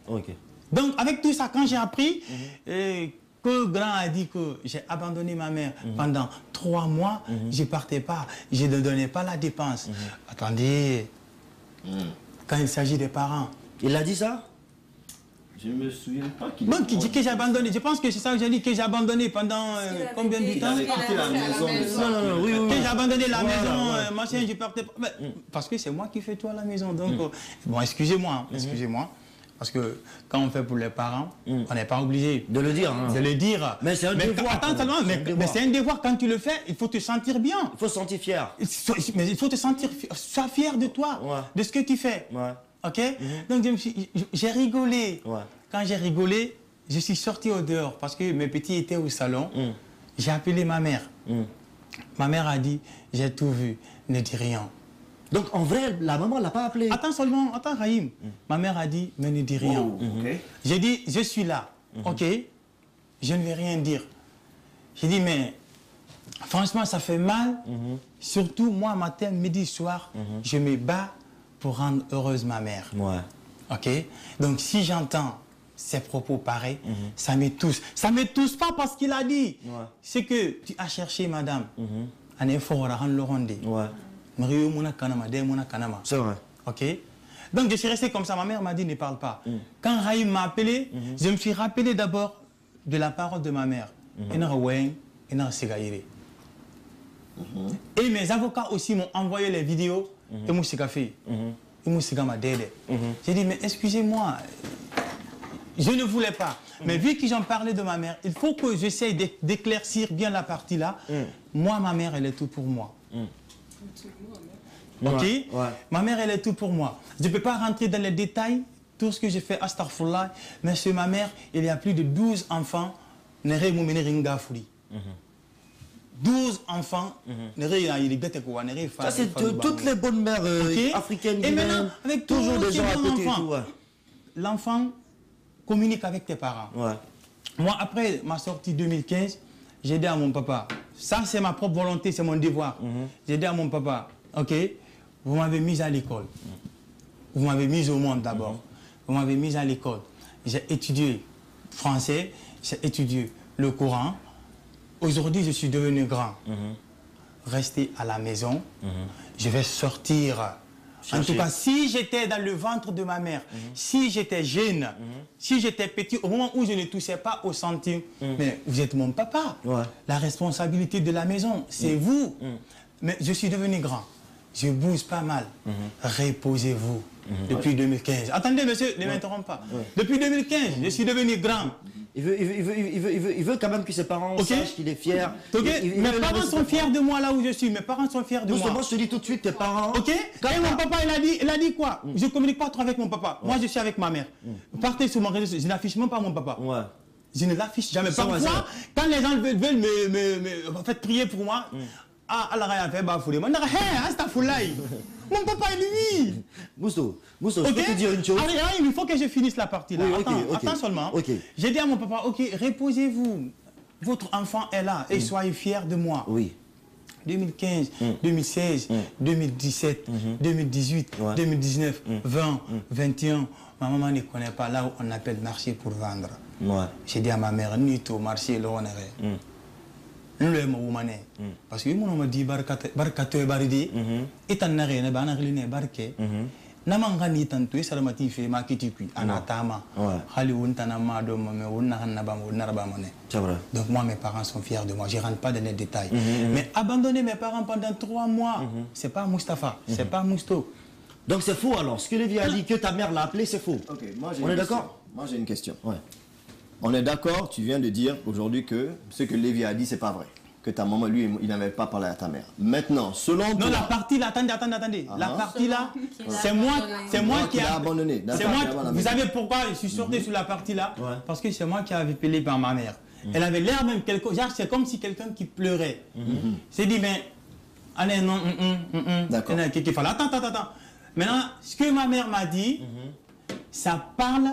OK. Donc, avec tout ça, quand j'ai appris que Grand a dit que j'ai abandonné ma mère pendant 3 mois, je ne partais pas, je ne donnais pas la dépense. Attendez, quand il s'agit des parents... Il a dit ça? Je ne me souviens pas qu'il dit que j'ai abandonné. Je pense que c'est ça que j'ai dit, que j'ai abandonné pendant combien de temps? Que j'ai abandonné la maison, machin, je ne partais pas. Parce que c'est moi qui fais tout à la maison. Donc, bon, excusez-moi. Parce que quand on fait pour les parents, on n'est pas obligé de le dire. De le dire. Mais c'est un devoir. Attends seulement, mais c'est un devoir. Quand tu le fais, il faut te sentir bien. Il faut se sentir fier. Mais il faut te sentir sois fier de toi, de ce que tu fais. Ouais. Ok. Donc j'ai rigolé. Ouais. Quand j'ai rigolé, je suis sorti au dehors parce que mes petits étaient au salon. J'ai appelé ma mère. Ma mère a dit, j'ai tout vu, ne dis rien. Donc en vrai, la maman ne l'a pas appelé. Attends Raïm. Ma mère a dit, mais ne dis rien. Okay. J'ai dit, je suis là. Ok, je ne vais rien dire. J'ai dit, mais franchement, ça fait mal. Surtout, moi, matin, midi, soir, je me bats pour rendre heureuse ma mère. Ouais. Ok. Donc si j'entends ces propos pareils, ça me touche. Ça ne me touche pas parce qu'il a dit. Ouais. C'est que tu as cherché madame. Un effort à rendre le rendez. Ouais. C'est vrai. Ok. Donc je suis resté comme ça. Ma mère m'a dit ne parle pas. Quand Raïm m'a appelé, je me suis rappelé d'abord de la parole de ma mère. Et mes avocats aussi m'ont envoyé les vidéos. Et moi c'est café. Et moi c'est ma dédé. J'ai dit mais excusez-moi, je ne voulais pas. Mais vu qu'ils ont parlé de ma mère, il faut que j'essaye d'éclaircir bien la partie là. Moi ma mère elle est tout pour moi. Ok, ouais. Ma mère elle est tout pour moi. Je ne peux pas rentrer dans les détails, tout ce que j'ai fait, astaghfirullah, mais chez ma mère, il y a plus de 12 enfants. 12 enfants. Ça c'est toutes les bonnes mères africaines. Et maintenant, avec toujours des gens à côté. L'enfant communique avec tes parents. Ouais. Moi, après ma sortie 2015, j'ai dit à mon papa, ça c'est ma propre volonté, c'est mon devoir. J'ai dit à mon papa, ok, vous m'avez mis à l'école. Vous m'avez mis au monde d'abord. Vous m'avez mis à l'école. J'ai étudié français, j'ai étudié le Coran. Aujourd'hui, je suis devenu grand. Rester à la maison, je vais sortir. En tout cas, si j'étais dans le ventre de ma mère, si j'étais jeune, si j'étais petit, au moment où je ne touchais pas au centime, mais vous êtes mon papa. Ouais. La responsabilité de la maison, c'est vous. Mais je suis devenu grand. Je bouge pas mal. Reposez-vous. Depuis 2015. Attendez, monsieur, ne m'interrompez pas. Depuis 2015, je suis devenu grand. Il veut quand même que ses parents sachent qu'il est fier. Mes parents sont fiers de moi là où je suis. Mes parents sont fiers de moi. Moi, je te dis tout de suite, tes parents... Ok. Et mon papa, il a dit quoi? Je ne communique pas trop avec mon papa. Moi, je suis avec ma mère. Partez sur mon réseau, je n'affiche même pas mon papa. Ouais. Je ne l'affiche jamais. Parfois, quand les gens veulent me prier pour moi, Allah a fait bafouler. Mon papa est lui. Mousso, je peux te dire une chose. Il faut que je finisse la partie là. Attends seulement. J'ai dit à mon papa, ok, reposez-vous. Votre enfant est là et soyez fiers de moi. Oui. 2015, 2016, 2017, 2018, 2019, 20, 21. Ma maman ne connaît pas là où on appelle marché pour vendre. J'ai dit à ma mère, ni tout marché, là on est. Nous le moumane. Parce que mon m'a dit barkato et baridi, et t'en as rien, banarine barke. Namangani tanto, et salamati fait ma kitty, anatama. Hollywood, tanamado, unarabamone. Donc moi, mes parents sont fiers de moi. Je ne rentre pas dans les détails. Mais abandonner mes parents pendant 3 mois, c'est pas Mustapha, c'est pas Mousto. Donc c'est faux alors. Ce que Lévi a dit que ta mère l'a appelé, c'est faux. On est d'accord? Moi j'ai une question. On est d'accord, tu viens de dire aujourd'hui que ce que Lévi a dit, c'est pas vrai. Que ta maman, lui, il n'avait pas parlé à ta mère. Maintenant, selon toi... Non, la partie là, attendez. La partie là, c'est moi qui ai abandonné. Vous savez pourquoi je suis sorti sur la partie là? Parce que c'est moi qui avais appelé par ma mère. Elle avait l'air même quelque chose, c'est comme si quelqu'un qui pleurait. J'ai dit, mais... Allez, non, d'accord. Attends. Maintenant, ce que ma mère m'a dit, ça parle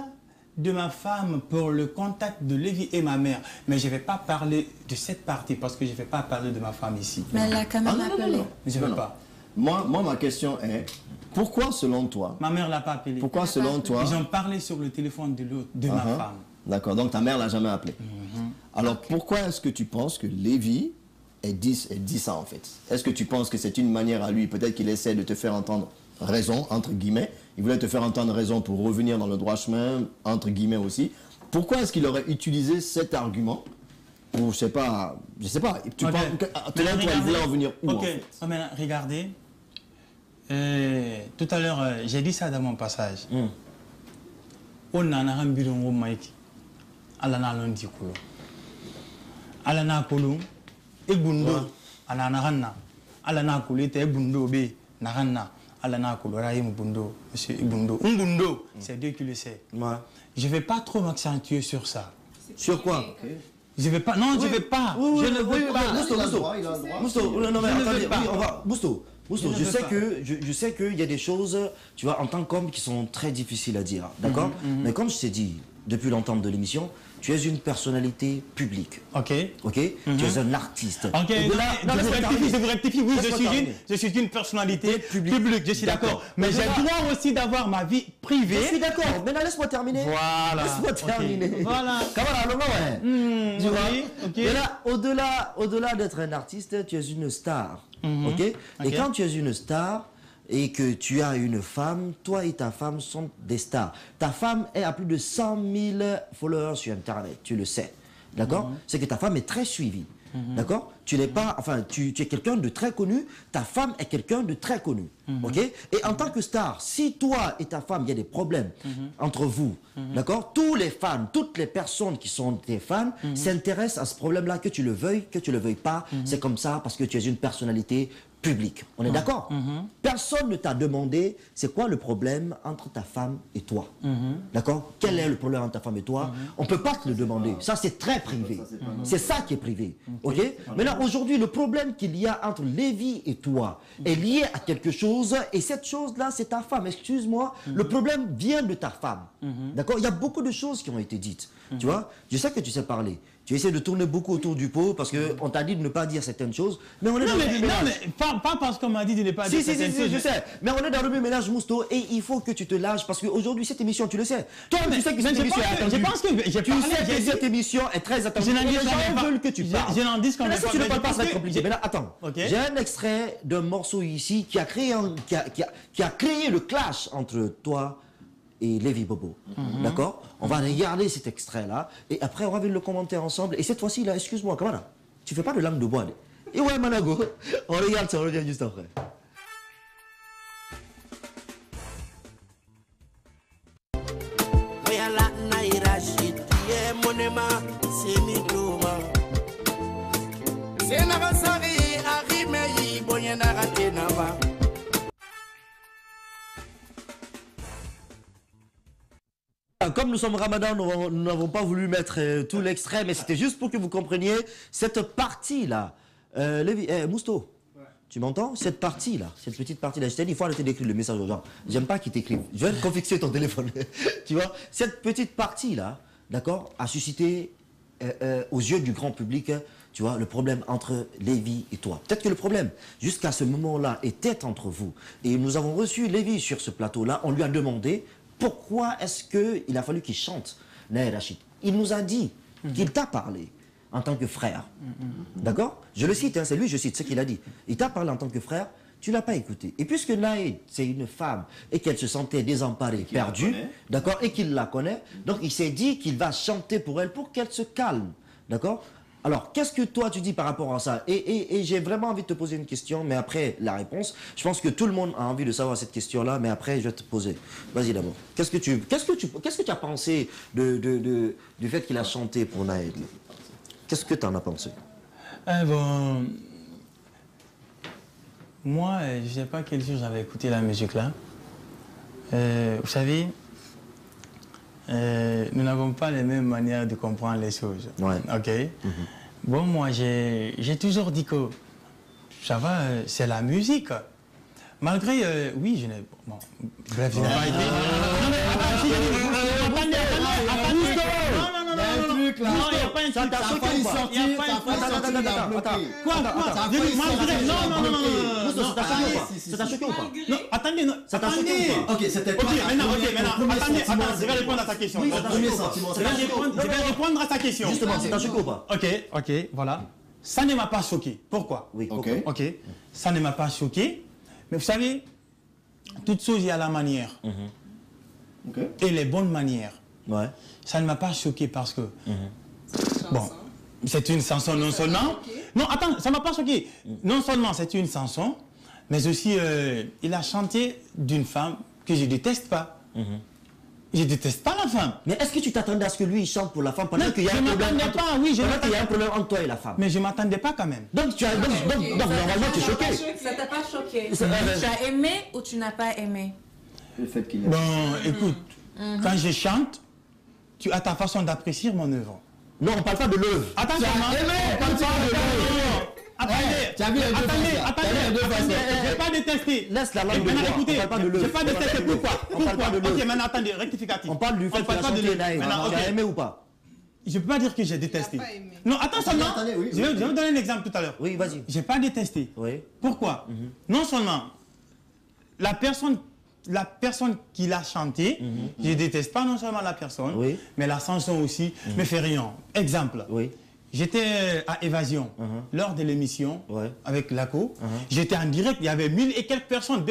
de ma femme pour le contact de Lévi et ma mère. Mais je ne vais pas parler de cette partie parce que je ne vais pas parler de ma femme ici. Mais elle l'a quand même appelé. Je ne veux pas. Moi, ma question est, pourquoi selon toi... Ma mère ne l'a pas appelé. Pourquoi selon toi... Ils ont parlé sur le téléphone de ma femme. D'accord, donc ta mère ne l'a jamais appelé. Alors pourquoi est-ce que tu penses que Lévi dit ça en fait? Est-ce que tu penses que c'est une manière à lui, peut-être qu'il essaie de te faire entendre raison, entre guillemets, il voulait te faire entendre raison pour revenir dans le droit chemin, entre guillemets aussi. Pourquoi est-ce qu'il aurait utilisé cet argument pour, je sais pas, tu penses, il voulait en venir où en fait? Maintenant, regardez, tout à l'heure, j'ai dit ça dans mon passage. On a un bureau maïki, alana londi kulo, alana kulo, et bundo, alana alana kulo, et bundo be, narana. Monsieur Ibundo. C'est Dieu qui le sait. Je ne vais pas trop m'accentuer sur ça. Sur quoi? Je vais pas. Non, je ne vais pas. Je ne veux pas. Mousto, je sais qu'il y a des choses, tu vois, en tant qu'homme qui sont très difficiles à dire. D'accord? Mais comme je t'ai dit depuis l'entente de l'émission, tu es une personnalité publique. Ok. Tu es un artiste. Ok. Je vous rectifie. Oui, je suis une personnalité publique. Je suis d'accord. Mais j'ai le droit aussi d'avoir ma vie privée. Je suis d'accord. Maintenant, laisse-moi terminer. Voilà. Laisse-moi terminer. Voilà. Tu vois? Mais là, au-delà d'être un artiste, tu es une star. Ok. Et quand tu es une star, et que tu as une femme, toi et ta femme sont des stars. Ta femme est à plus de 100 000 followers sur Internet, tu le sais. D'accord? C'est que ta femme est très suivie. D'accord? Tu n'es pas, enfin, tu es quelqu'un de très connu, ta femme est quelqu'un de très connu. Ok? Et en tant que star, si toi et ta femme, il y a des problèmes entre vous, d'accord? Tous les fans, toutes les personnes qui sont tes fans s'intéressent à ce problème-là, que tu le veuilles pas. C'est comme ça parce que tu es une personnalité public. On est d'accord? Personne ne t'a demandé c'est quoi le problème entre ta femme et toi. D'accord? Quel est le problème entre ta femme et toi? On ne peut pas te le demander. Ça, c'est très privé. C'est ça qui est privé. Ok? Maintenant, aujourd'hui, le problème qu'il y a entre Lévi et toi est lié à quelque chose et cette chose-là, c'est ta femme. Excuse-moi, le problème vient de ta femme. D'accord? Il y a beaucoup de choses qui ont été dites. Tu vois? Je sais que tu sais parler. Tu essaies de tourner beaucoup autour du pot parce qu'on t'a dit de ne pas dire certaines choses. Mais on est dans le ménage. Non, mais pas parce qu'on m'a dit de ne pas dire certaines choses. Je sais. Mais on est dans le ménage, Mousto, et il faut que tu te lâches parce qu'aujourd'hui, cette émission, tu le sais. Toi, tu sais que cette émission est attendue. Je pense que tu sais que cette émission est très attendue. Les gens veulent que tu parles. Je n'en dis qu'on pas. Si tu ne parles pas, ça va être compliqué. Mais là, attends. J'ai un extrait d'un morceau ici qui a créé le clash entre toi et Lévi Bobo. D'accord? On va regarder cet extrait-là et après on va venir le commenter ensemble. Et cette fois-ci, là, excuse-moi, comment là? Tu fais pas de langue de bois. Et ouais, Manago, on regarde ça, on revient juste après. Comme nous sommes Ramadan, nous n'avons pas voulu mettre tout l'extrait, mais c'était juste pour que vous compreniez cette partie-là. Mousto, tu m'entends? Cette partie-là, cette petite partie-là, je t'ai dit, il faut arrêter d'écrire le message aux gens. J'aime pas qu'ils t'écrivent. Je vais te confisquer ton téléphone. Tu vois? Cette petite partie-là, d'accord, a suscité aux yeux du grand public tu vois, le problème entre Lévi et toi. Peut-être que le problème, jusqu'à ce moment-là, était entre vous. Et nous avons reçu Lévi sur ce plateau-là. On lui a demandé pourquoi est-ce qu'il a fallu qu'il chante Naël Rachid. Il nous a dit qu'il t'a parlé en tant que frère. D'accord? Je le cite, hein, c'est lui, je cite ce qu'il a dit. Il t'a parlé en tant que frère, tu ne l'as pas écouté. Et puisque Naël, c'est une femme et qu'elle se sentait désemparée, perdue, d'accord, et qu'il la connaît, donc il s'est dit qu'il va chanter pour elle pour qu'elle se calme. D'accord? Alors, qu'est-ce que toi tu dis par rapport à ça? Et j'ai vraiment envie de te poser une question, mais après la réponse, je pense que tout le monde a envie de savoir cette question-là, mais après je vais te poser. Vas-y d'abord. Qu'est-ce que tu as pensé du fait qu'il a chanté pour Naël? Qu'est-ce que tu en as pensé? Bon, moi, je ne sais pas quel jour j'avais écouté la musique là. Vous savez, nous n'avons pas les mêmes manières de comprendre les choses. Ouais. Ok. Bon, moi, j'ai toujours dit que ça va, c'est la musique. Malgré, oui, je n'ai. Bon, bref, je n'ai pas été. Non, mais Non, il n'y a pas un truc. Ça t'a choqué ou pas? Il n'y a pas un truc. Attends. Quoi? Ça t'a choqué ou pas? Non, attendez, non. Ça t'a choqué ou pas? Ok, c'était pas. Maintenant, attendez, je vais répondre à ta question. Je vais répondre à ta question. Justement, ça t'a choqué ou pas? Ok, voilà. Ça ne m'a pas choqué. Pourquoi? Oui, ok. Ça ne m'a pas choqué. Mais vous savez, toute chose, il y a la manière. Et les bonnes manières. Ouais. Ça ne m'a pas choqué parce que... Bon, c'est une chanson non seulement... Non, attends, ça ne m'a pas choqué. Non seulement c'est une chanson, mais aussi il a chanté d'une femme que je ne déteste pas. Je ne déteste pas la femme. Mais est-ce que tu t'attendais à ce que lui il chante pour la femme pendant qu'il y a un problème entre... il y a un problème entre toi et la femme? Mais je ne m'attendais pas quand même. Donc, normalement tu es choqué. Ça t'a pas choqué. Tu as aimé ou tu n'as pas aimé? Le fait qu'il Bon, écoute, quand je chante, tu as ta façon d'apprécier mon œuvre. Non, on ne parle pas de l'œuvre. Attends, on parle pas de l'œuvre. Attendez, j'ai pas détesté. Laisse la langue de bois. Écoutez, On parle pas de l'œuvre. j'ai pas détesté. Pourquoi? Ok, maintenant attendez, rectificatif. On parle du fait qu'il a chanté Naël. Tu as aimé ou pas? Je peux pas dire que j'ai détesté. Non, attends seulement. Je vais vous donner un exemple tout à l'heure. Oui, vas-y. J'ai pas détesté. Oui. Pourquoi? Non seulement la personne qui l'a chanté, je ne déteste pas non seulement la personne, mais la chanson aussi me fait rien. Exemple, j'étais à Évasion lors de l'émission avec Laco. J'étais en direct, il y avait 1000 et quelques personnes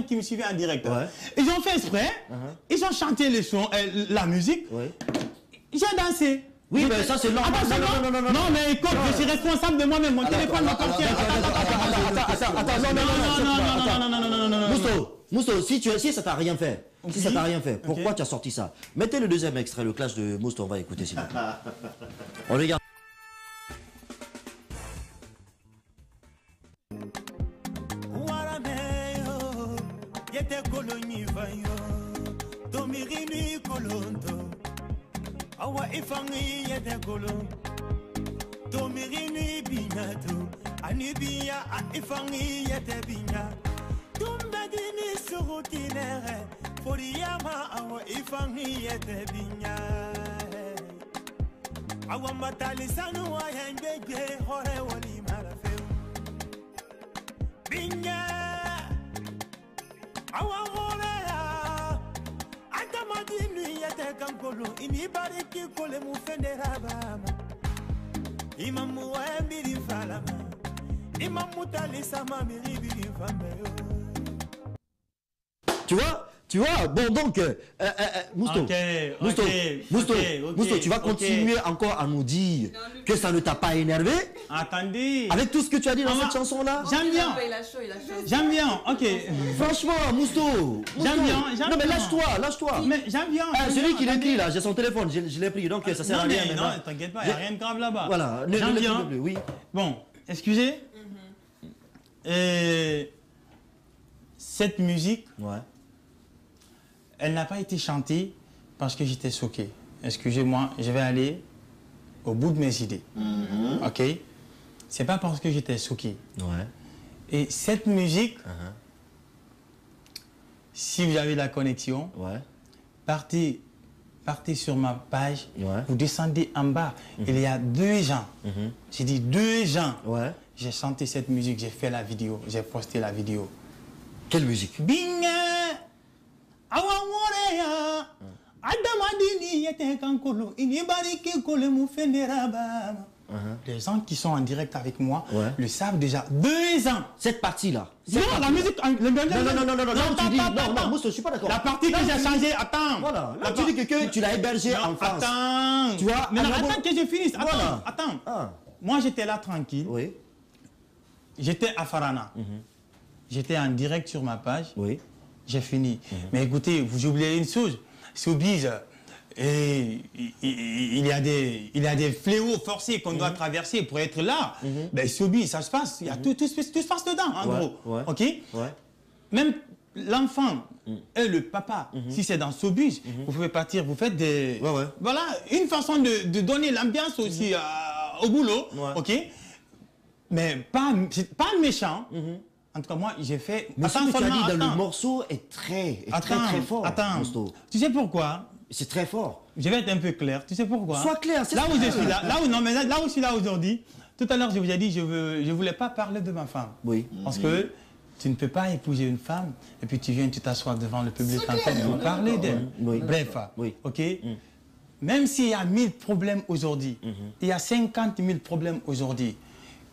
qui me suivaient en direct. Ils ont fait exprès, ils ont chanté les sons, la musique, j'ai dansé. Oui, mais ça c'est normal. Non, mais écoute, je suis responsable de moi-même. Mon téléphone m'appartient. Attends. Mousto, si ça t'a rien fait, pourquoi tu as sorti ça? Mettez le deuxième extrait, le clash de Mousto, on va écouter s'il vous plaît. On regarde. Awa ifangi yete kolo Tomirini binatu Anibia ifangi yete binya Tumbedini surukinere Foriyama awa ifangi yete binya Awa matali sanu wa yengege hore wali marafeu Binya Awa hore Madini yete kankolo inibariki kole mufendera bama Imamu wa mbiri falama Imamu talisa mamiri biri fameyo. Tu vois, bon donc, Mousto, tu vas continuer encore à nous dire que ça ne t'a pas énervé. Attendez. Avec tout ce que tu as dit dans cette chanson-là. J'aime bien. J'aime bien, ok. Franchement, Mousto. J'aime bien. Non mais lâche-toi. Mais j'aime bien. Celui qui l'écrit là, j'ai son téléphone, je l'ai pris, donc ça sert à rien. Non, t'inquiète pas, il n'y a rien de grave là-bas. Voilà, j'aime bien. Oui. Bon, excusez. Cette musique, elle n'a pas été chantée parce que j'étais choqué. Excusez-moi, je vais aller au bout de mes idées. Ok? C'est pas parce que j'étais choqué. Et cette musique, si vous avez la connexion, partez partez sur ma page, vous descendez en bas, il y a 2 gens. J'ai dit 2 gens. J'ai chanté cette musique, j'ai fait la vidéo, j'ai posté la vidéo. Quelle musique? Bing Les gens qui sont en direct avec moi le savent déjà. 2 ans. Cette partie-là. Non, la musique. Non, tu dis. Non, moi, je suis pas d'accord. La partie que j'ai changée, attends. Voilà. Là, tu dis que tu l'as hébergé en France. Attends. Tu vois, mais non, attends que je finisse. Attends. Moi, j'étais là tranquille. Oui. J'étais à Farana. J'étais en direct sur ma page. Oui. J'ai fini. Mais écoutez, vous oubliez une chose. Soubise. Et il y a des fléaux forcés qu'on doit traverser pour être là. Ben, Sobi, ça se passe. Il y a tout se passe dedans, en gros. Ok. Même l'enfant et le papa, si c'est dans Sobus, vous pouvez partir, vous faites des... Voilà, une façon de donner l'ambiance aussi au boulot. Ok. Mais pas méchant. En tout cas, moi, j'ai fait... Mais ce que tu as dit dans le morceau est très fort. Attends, tu sais pourquoi? C'est très fort. Je vais être un peu clair. Tu sais pourquoi? Sois clair. Là où je suis là, là où je suis là aujourd'hui, tout à l'heure, je vous ai dit, je voulais pas parler de ma femme. Oui. Parce que tu ne peux pas épouser une femme et puis tu viens, tu t'assois devant le public en train de parler d'elle. Bref, ok. Même s'il y a 1000 problèmes aujourd'hui, il y a 50 000 problèmes aujourd'hui,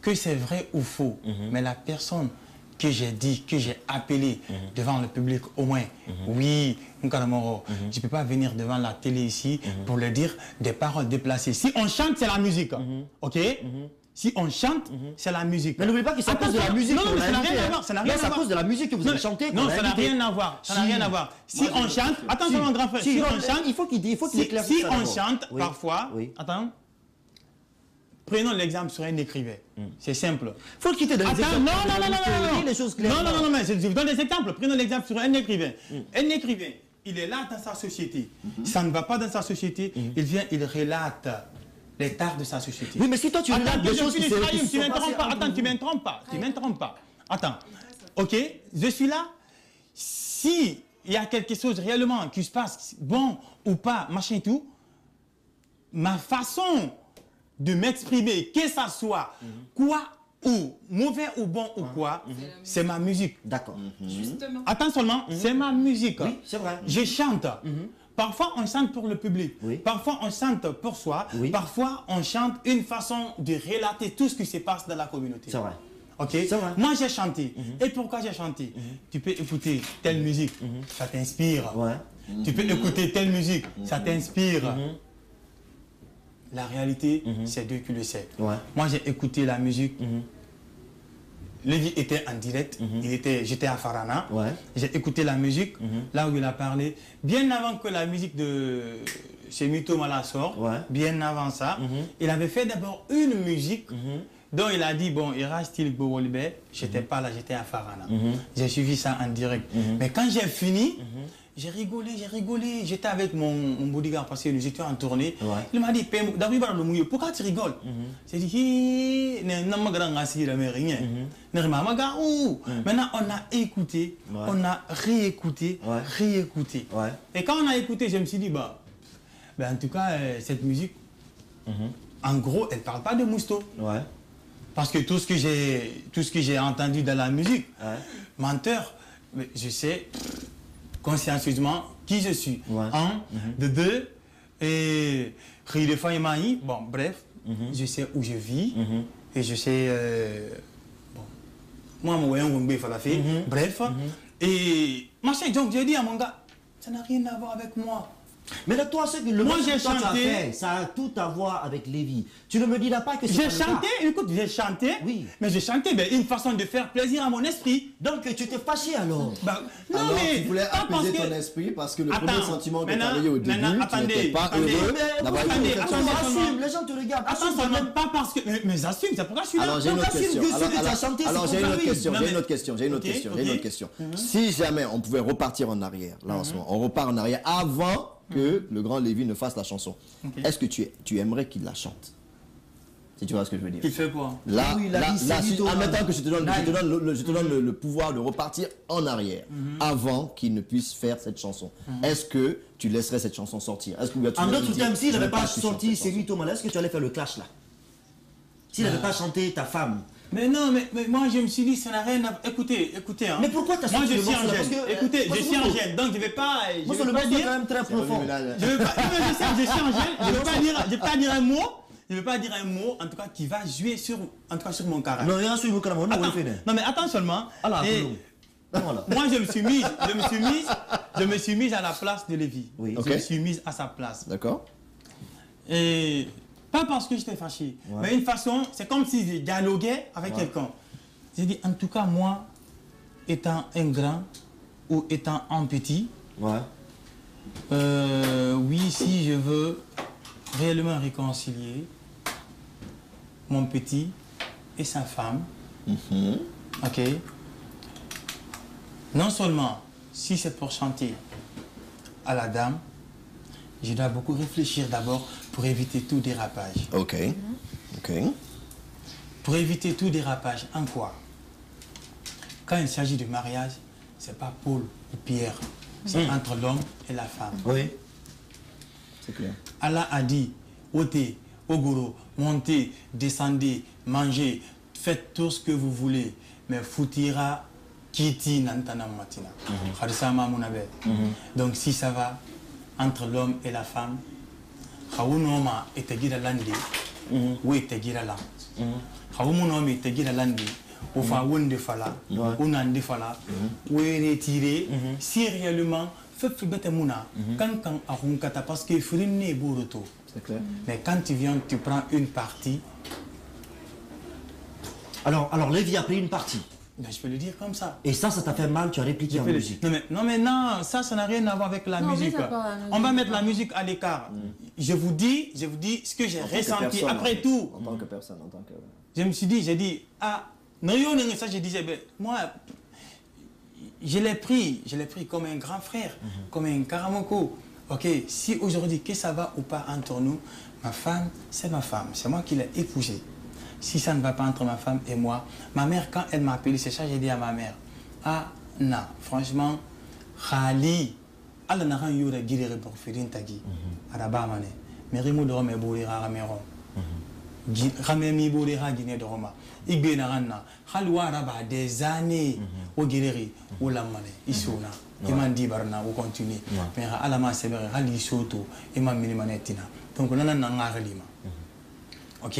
que c'est vrai ou faux, mais la personne que j'ai dit, que j'ai appelé devant le public au moins, oui, Nkaramoro, je ne peux pas venir devant la télé ici pour leur dire des paroles déplacées. Si on chante, c'est la musique, ok? Si on chante, c'est la musique. Mais n'oubliez pas que c'est à cause de la musique que vous avez invité. Ça n'a rien à voir. C'est à cause de la musique que vous avez chanté. Non, ça n'a rien à voir. Ça n'a rien à voir. Si on chante, attention mon grand frère, si on chante, il faut qu'il éclaircisse ça. Si on chante, parfois, attends, prenons l'exemple sur un écrivain. C'est simple. Il faut quitter des exemples. Non, les choses claires. Non, mais je vous donne des exemples. Prenons l'exemple sur un écrivain. Un écrivain, il est là dans sa société. Ça ne va pas dans sa société. Il vient, il relate les tares de sa société. Oui, mais si toi tu relates des choses qui se passent... Attends, tu m'intrompes pas. Tu m'intrompes pas. Attends. Ok, je suis là. Si il y a quelque chose réellement qui se passe, bon ou pas, machin et tout, ma façon de m'exprimer, que ça soit quoi ou mauvais ou bon ou quoi, c'est ma musique. D'accord. Justement. Attends seulement, c'est ma musique. Oui, c'est vrai. Je chante. Parfois, on chante pour le public. Parfois, on chante pour soi. Parfois, on chante une façon de relater tout ce qui se passe dans la communauté. C'est vrai. Ok. Moi, j'ai chanté. Et pourquoi j'ai chanté? Tu peux écouter telle musique, ça t'inspire. Tu peux écouter telle musique, ça t'inspire. La réalité, c'est Dieu qui le sait. Moi, j'ai écouté la musique. Lévi était en direct. J'étais à Farana. J'ai écouté la musique, là où il a parlé. Bien avant que la musique de chez Mito Mala sort, bien avant ça, il avait fait d'abord une musique dont il a dit, bon, il reste-t-il Bowolbe? J'étais pas là, j'étais à Farana. J'ai suivi ça en direct. Mais quand j'ai fini, j'ai rigolé. J'étais avec mon bodyguard parce que nous étions en tournée. Il m'a dit, pourquoi tu rigoles? J'ai dit, maintenant, on a écouté, on a réécouté. Et quand on a écouté, je me suis dit, bah, en tout cas, cette musique, en gros, elle ne parle pas de Mousto. Parce que tout ce que j'ai entendu dans la musique, menteur, je sais consciencieusement qui je suis. Un, de deux, et bon, bref, je sais où je vis, et je sais, bon, moi, bref, et machin, donc j'ai dit à mon gars, ça n'a rien à voir avec moi. Mais là, toi, ce que le moi, j'ai chanté, ça a tout à voir avec Lévi. Tu ne me dis là pas que c'est j'ai chanté, écoute, j'ai chanté, mais j'ai chanté une façon de faire plaisir à mon esprit. Donc, tu t'es fâché alors? Non, alors, mais tu voulais apaiser ton esprit parce que le premier sentiment que tu avais au début, tu n'étais pas heureux. Assume, les gens te regardent. Attends, même pas parce que... Mais j'assume, c'est pourquoi je suis là. Alors, j'ai une autre question. J'ai une autre question. Si jamais on pouvait repartir en arrière, là en ce moment, on repart en arrière avant que le grand Lévi ne fasse la chanson. Est-ce que tu aimerais qu'il la chante? Si tu vois ce que je veux dire. Tu fais quoi? Là, Oui, là, c'est là, mytho, en là. même temps que je te donne le pouvoir de repartir en arrière, avant qu'il ne puisse faire cette chanson. Est-ce que tu laisserais cette chanson sortir? Est-ce que tu En vas d'autres dire, termes, s'il je n'avait veux pas que tu chantes sorti cette C'est chanson? mytho, est-ce que tu allais faire le clash là? S'il n'avait pas chanté ta femme. Mais non, mais moi je me suis dit, ça n'a rien à... Écoutez, hein. Mais pourquoi t'as Moi sorti je le suis en morceau là? gêne. Parce que, Écoutez, moi, je c'est suis en beaucoup. gêne, donc je vais pas... Moi, Je le vais pas morceau est dire... quand même très profond. Je vais pas... Non, mais je sais, je suis en gêne. Je vais pas dire un mot. Je ne vais pas dire un mot, en tout cas, qui va jouer sur, en tout cas, sur mon caractère. Non, il y a un sur mon caractère. Non, mais attends seulement. Alors, Et moi, je me suis mise à la place de Lévi. Oui. Je me suis mise à sa place. D'accord. Et pas parce que j'étais fâché, mais une façon, c'est comme si je dialoguais avec quelqu'un. J'ai dit, en tout cas, moi, étant un grand ou étant un petit, oui, si je veux réellement réconcilier mon petit et sa femme, ok, non seulement si c'est pour chanter à la dame, je dois beaucoup réfléchir d'abord pour éviter tout dérapage. Ok. Ok. Pour éviter tout dérapage, en quoi? Quand il s'agit de mariage, c'est pas Paul ou Pierre, c'est entre l'homme et la femme. Oui. C'est clair. Allah a dit, ôtez, ogoro, montez, descendez, mangez, faites tout ce que vous voulez, mais foutira kiti nantana matina. Donc si ça va entre l'homme et la femme, khawunoma etegira landi, ou etegira la. Khawumunoma etegira landi, ou fa wunde fala, ou nande fala, ou retiré, si réellement parce que c'est clair. Mais quand tu viens, tu prends une partie. Alors Lévi a pris une partie. Ben, je peux le dire comme ça. Et ça t'a fait mal, tu as répliqué en musique. Non, ça n'a rien à voir avec la musique. On va mettre la musique à l'écart. Je vous dis ce que j'ai ressenti. Après tout, en tant que personne, en tant que... j'ai dit, ah, non, ça je disais, ben, moi, je l'ai pris comme un grand frère, comme un karamoko. Ok, si aujourd'hui, que ça va ou pas entre nous, ma femme, c'est ma femme, c'est moi qui l'ai épousée. Si ça ne va pas entre ma femme et moi, ma mère, quand elle m'a appelé, c'est ça j'ai dit à ma mère. Ah, non, franchement, Khali, Allah n'a rien eu de guérir pour faire une tagi. Arabamane, mais Rimo de Rome est bourré à Rameron. Ramemi bourré à Guinée de Roma. Igbe Narana, Khalwa Araba, des années, au guérir, au lamane, Isona. Il m'a dit, Barna, ou continue. Mais à la masse, Rali Soto, et ma minimanetina. Donc on a un arlima. Ok?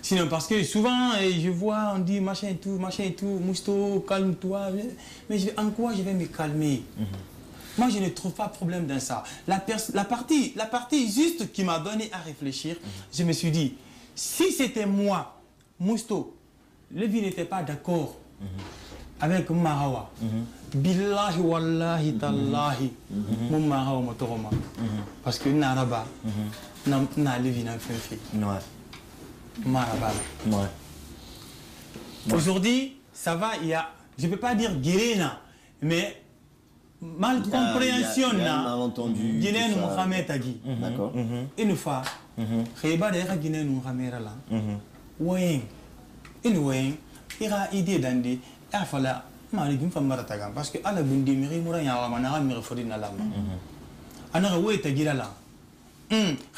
Sinon, parce que souvent, je vois, on dit machin et tout, Mousto, calme-toi. Mais en quoi je vais me calmer? Moi, je ne trouve pas de problème dans ça. La partie juste qui m'a donné à réfléchir, je me suis dit, si c'était moi, Mousto, Lévi n'était pas d'accord avec Marawa. Billahi wallahi tallahi, mon Marawa motoroma. Parce que Naraba, n'a Lévi n'a fait. Maraba. Aujourd'hui, ça va, il y a, je ne peux pas dire guérina, mais mal compréhension. Il y a un malentendu. Guinéen Mohamed Tagi. D'accord. Une fois, Kheba de Guinéen Mohamed là. Oui. Une oui. Il a idée d'andi. Il fallait. Maligim Famaratagan. Parce que à la Bundi, Miri Mouraya, Manara, Mirfori Nalama. Anara oui, Tagira là.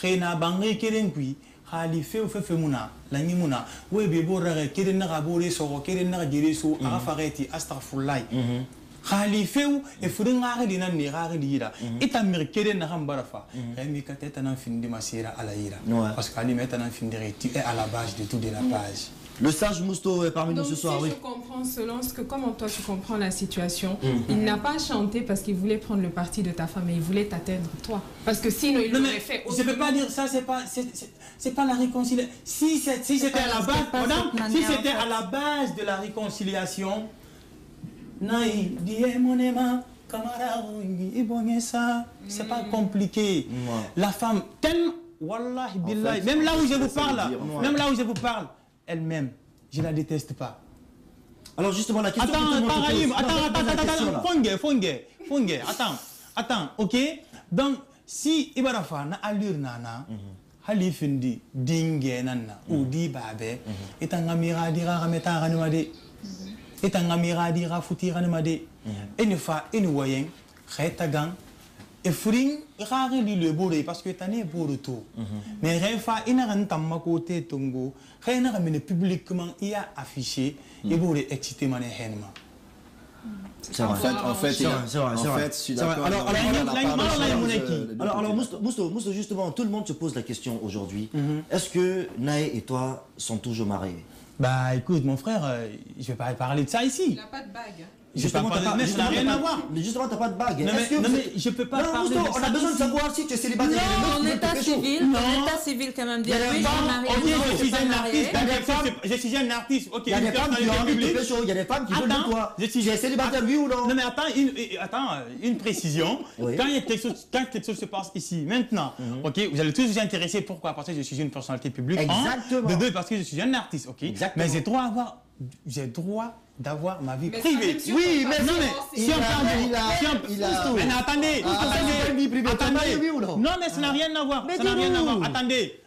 Khena Bangé Kerenkui. Khali feu muna la muna we be borare keden na gabore so keden na gere so a fareti astaghfirullah khali feu e fudin ngare dinan ne ngare dira ita mir keden na hambarafa mi kateta na findi masira ala ira parce que ali meta na findi tu es à la base de tout dérapage. Le sage Mousto est parmi nous ce soir, si oui. je comprends selon ce que, comment toi tu comprends la situation, il n'a pas chanté parce qu'il voulait prendre le parti de ta femme et il voulait t'atteindre toi. Parce que sinon il l'aurait fait autrement. Je ne peux pas dire ça, c'est pas la réconciliation. Si c'était à la base, madame, si c'était à la base de la réconciliation, c'est pas compliqué. La femme t'aime, wallahi billahi, même là où je vous parle, elle-même, je la déteste pas. Alors justement la question attends, ok. Donc si Ibarafa na allure nana, halifindi dingue nanna ou di babe etanga miradira rameta ranimade etanga miradira futira ranimade une fois une voyen khetagan et fring rare le bourré parce que t'as pour le tout mais refa ina ran tamma côté tongo khena ramene publiquement il a affiché et bourré excité mané henma. En fait, je suis d'accord. Alors, Mousto, justement, tout le monde se pose la question aujourd'hui. Est-ce que Naé et toi sont toujours mariés? Bah écoute, mon frère, je vais pas parler de ça ici. Il n'a pas de bague. Justement, ça n'a rien à voir. Mais justement, t'as pas de bague. Non, mais je peux pas parler de ça. On a besoin de savoir si tu es célibataire. Non, en état civil, quand même. Dire oui, je suis un artiste. Je suis un artiste. Ok. Il y a des femmes qui ont envie de pécho. Il y a des femmes qui veulent de toi. Tu es célibataire, oui ou non? Non, mais attends, une précision. Quand quelque chose se passe ici, maintenant, ok, vous allez tous vous intéresser. Pourquoi? Parce que je suis une personnalité publique. Exactement. De deux, parce que je suis un artiste, ok. Mais j'ai droit d'avoir ma vie privée. Oui, mais non, mais si on parle mais attendez, non, mais ça n'a rien à voir. Ça n'a rien à voir. Attendez.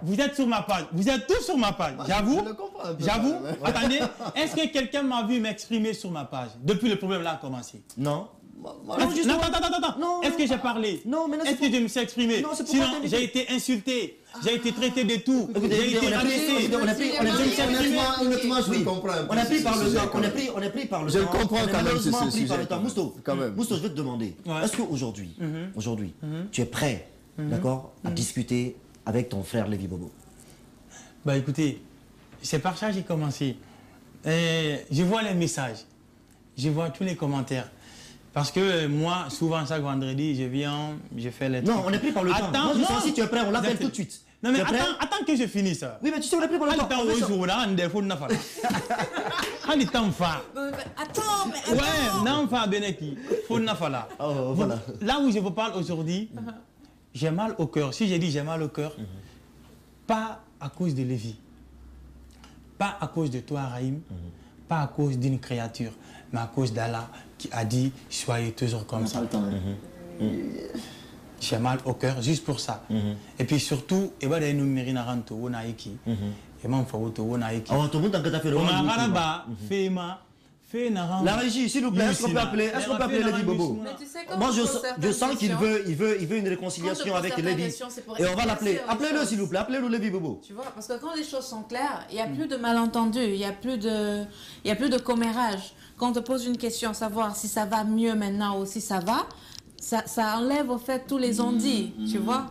Vous êtes sur ma page. Vous êtes tous sur ma page. J'avoue. Attendez. Est-ce que quelqu'un m'a vu m'exprimer sur ma page depuis le problème là a commencé? Non. Attends. Est-ce que j'ai parlé? Non, mais est-ce que je me suis exprimé? Sinon, j'ai été insulté. J'ai été traité de tout. J'ai été agressé. Honnêtement, je le comprends. On a pris par le temps. On est pris par le temps. Je comprends quand même ce sujet. Mousto, je vais te demander. Est-ce qu'aujourd'hui, tu es prêt, d'accord, à discuter avec ton frère Lévi Bobo? Bah écoutez, c'est par ça que j'ai commencé. Je vois les messages. Je vois tous les commentaires. Parce que moi, souvent, chaque vendredi, je viens, je fais les trucs. Non, on est pris par le temps. Moi, je sens si tu es prêt, on l'appelle tout de suite. Non, mais attends que je finisse. Oui, mais tu sais, on est pris par le temps. Attends, mais ouais, non, pas Beneki. Voilà. Là où je vous parle aujourd'hui, j'ai mal au cœur. Si j'ai dit j'ai mal au cœur, pas à cause de Lévi, pas à cause de toi, Raïm, pas à cause d'une créature, mais à cause d'Allah qui a dit soyez toujours comme ça. J'ai mal au cœur juste pour ça. Et puis surtout, la régie, s'il vous plaît, est-ce qu'on peut appeler Lévi Bobo? Moi, je sens qu'il veut une réconciliation avec Lévi. Et on va l'appeler. Appelez-le, s'il vous plaît. Appelez-le, Lévi Bobo. Tu vois, parce que quand les choses sont claires, il n'y a plus de malentendus, il n'y a plus de commérage. Quand on te pose une question, savoir si ça va mieux maintenant ou si ça va, ça enlève au fait tous les ondits, tu vois.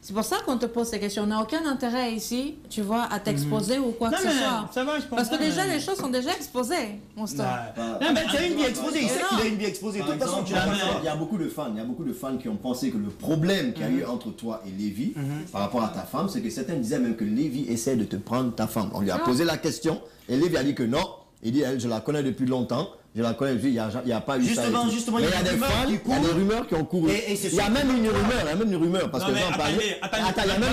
C'est pour ça qu'on te pose ces questions. On n'a aucun intérêt ici, tu vois, à t'exposer ou quoi que ce soit. Ça va, je parce que déjà, les choses sont déjà exposées, mon store. Non, mais tu as une vie exposée. Il sait qu'il a une vie exposée. De toute façon, il y a beaucoup de fans qui ont pensé que le problème qu'il y a eu entre toi et Lévi, par rapport à ta femme, c'est que certains disaient même que Lévi essaie de te prendre ta femme. On lui a posé la question et Lévi a dit que non. Il dit, je la connais depuis longtemps. Je la connais, il n'y a pas eu ça. Justement, il y a des fans, il y a des rumeurs qui ont couru. Il y a même une rumeur, parce que j'en parlais. Attends, il y a même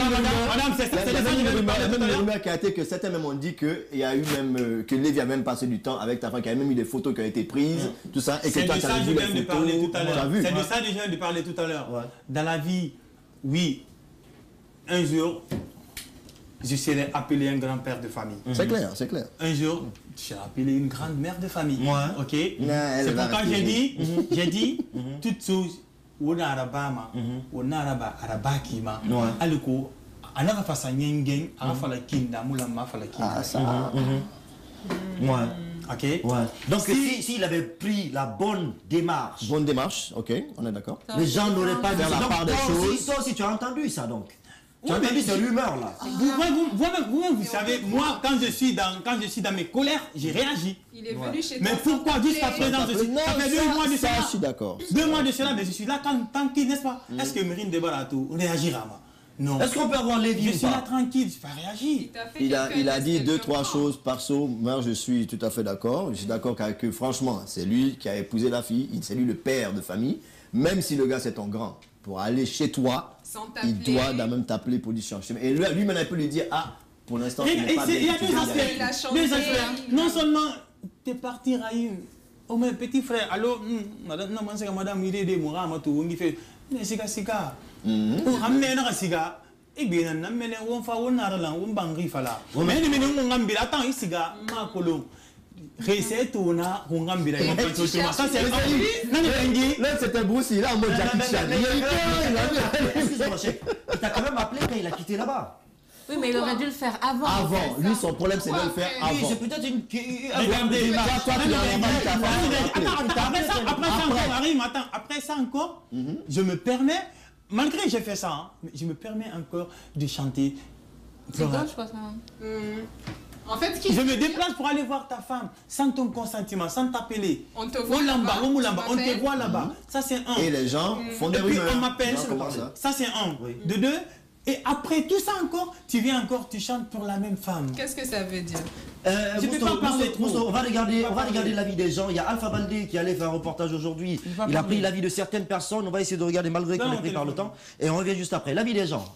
une rumeur qui a été que certains même ont dit qu'il y a eu même, que Lévi a même passé du temps avec ta femme, qu'il y a même eu des photos qui ont été prises, tout ça, et que toi, tu as vu les photos. C'est de ça que je viens de parler tout à l'heure. Dans la vie, oui, un jour, je serai appelé un grand-père de famille. C'est clair, c'est clair. Un jour, je serai appelé une grande-mère de famille. Ok. C'est pourquoi j'ai dit toutes choses. On a arabama, on a arabakima. Aliko, anara fasa nyengeng, arafala kinda, mulama fala kinda. Ah ça. Ok. Donc s'il avait pris la bonne démarche. Bonne démarche, ok, on est d'accord. Les gens n'auraient pas dit la part des choses. Toi aussi, tu as entendu ça donc. Tu as entendu ces rumeurs là. Vous savez, moi, quand je suis dans mes colères, j'ai réagi. Il est venu chez toi. Mais pourquoi jusqu'à présent, ça fait 2 mois de cela. Je suis d'accord. 2 mois de cela, mais je suis là tranquille, n'est-ce pas? Est-ce que Mérine Debarato réagira? Non. Est-ce qu'on peut avoir Lévi ou pas? Je suis là tranquille, je n'ai pas réagi. Il a dit 2-3 choses par saut. Moi, je suis tout à fait d'accord. Je suis d'accord que franchement, c'est lui qui a épousé la fille. C'est lui le père de famille. Même si le gars, c'est ton grand. Pour aller chez toi, il doit même t'appeler pour lui changer. Et lui-même, il peut lui dire, ah, pour l'instant, il n'est pas bien. Il y a deux aspects. Non seulement, tu es parti, Raïm. Oh, mon petit frère, allô, madame, il est de Moura, il fait, mais c'est Siga. Ou ramener un Siga. Et bien, on fa on arala on bangi fala. Mais ni on ngambira attends isiga makolo. Recette on a on ngambira. Ça c'est là c'était Bruce, là en mode Jackie Chan. Excuse-moi, chef. Il t'a quand même appelé quand il a quitté là-bas. Oui, mais il aurait dû le faire avant. Avant, lui son problème c'est de le faire avant. Oui, c'est peut-être une. Regardez, toi tu l'as après ça encore, je me permets, malgré que j'ai fait ça, je me permets encore de chanter. C'est gauche quoi ça. En fait, je me déplace pour aller voir ta femme sans ton consentement, sans t'appeler. On te voit là-bas, on te voit là-bas. Ça c'est un. Et les gens font des rumeurs. Et puis on m'appelle. Ça c'est un. De deux. Et après tout ça encore, tu viens encore, tu chantes pour la même femme. Qu'est-ce que ça veut dire? Je ne peux pas parler trop. On va regarder l'avis des gens. Il y a Alpha Baldé qui allait faire un reportage aujourd'hui. Il a pris l'avis de certaines personnes. On va essayer de regarder malgré qu'on est pris par le temps. Et on revient juste après. L'avis des gens.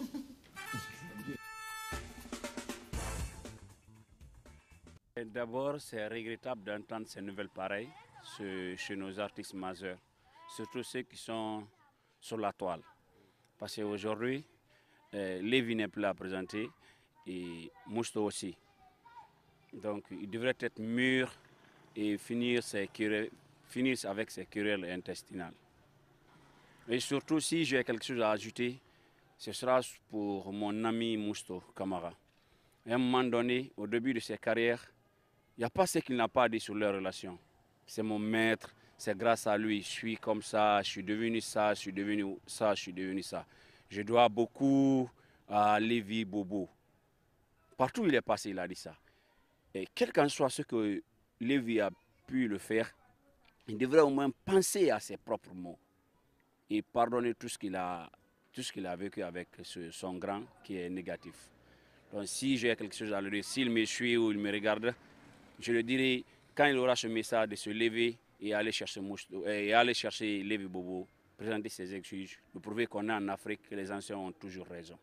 D'abord, c'est regrettable d'entendre ces nouvelles pareilles chez nos artistes majeurs. Surtout ceux qui sont sur la toile. Parce qu'aujourd'hui, Lévi n'est plus là à présenter et Mousto aussi. Donc il devrait être mûr et finir avec ses querelles intestinales. Et surtout, si j'ai quelque chose à ajouter, ce sera pour mon ami Mousto Camara. À un moment donné, au début de sa carrière, il n'y a pas ce qu'il n'a pas dit sur leur relation. C'est mon maître, c'est grâce à lui, je suis comme ça, je suis devenu ça, je suis devenu ça, je suis devenu ça. Je dois beaucoup à Lévi Bobo. Partout où il est passé, il a dit ça. Et quel qu'en soit ce que Lévi a pu le faire, il devrait au moins penser à ses propres mots et pardonner tout ce qu'il a vécu avec son grand qui est négatif. Donc si j'ai quelque chose à lui dire, s'il me suit ou il me regarde, je le dirai quand il aura ce message de se lever et aller chercher Lévi Bobo, présenter ses excuses, pour prouver qu'on est en Afrique, que les anciens ont toujours raison.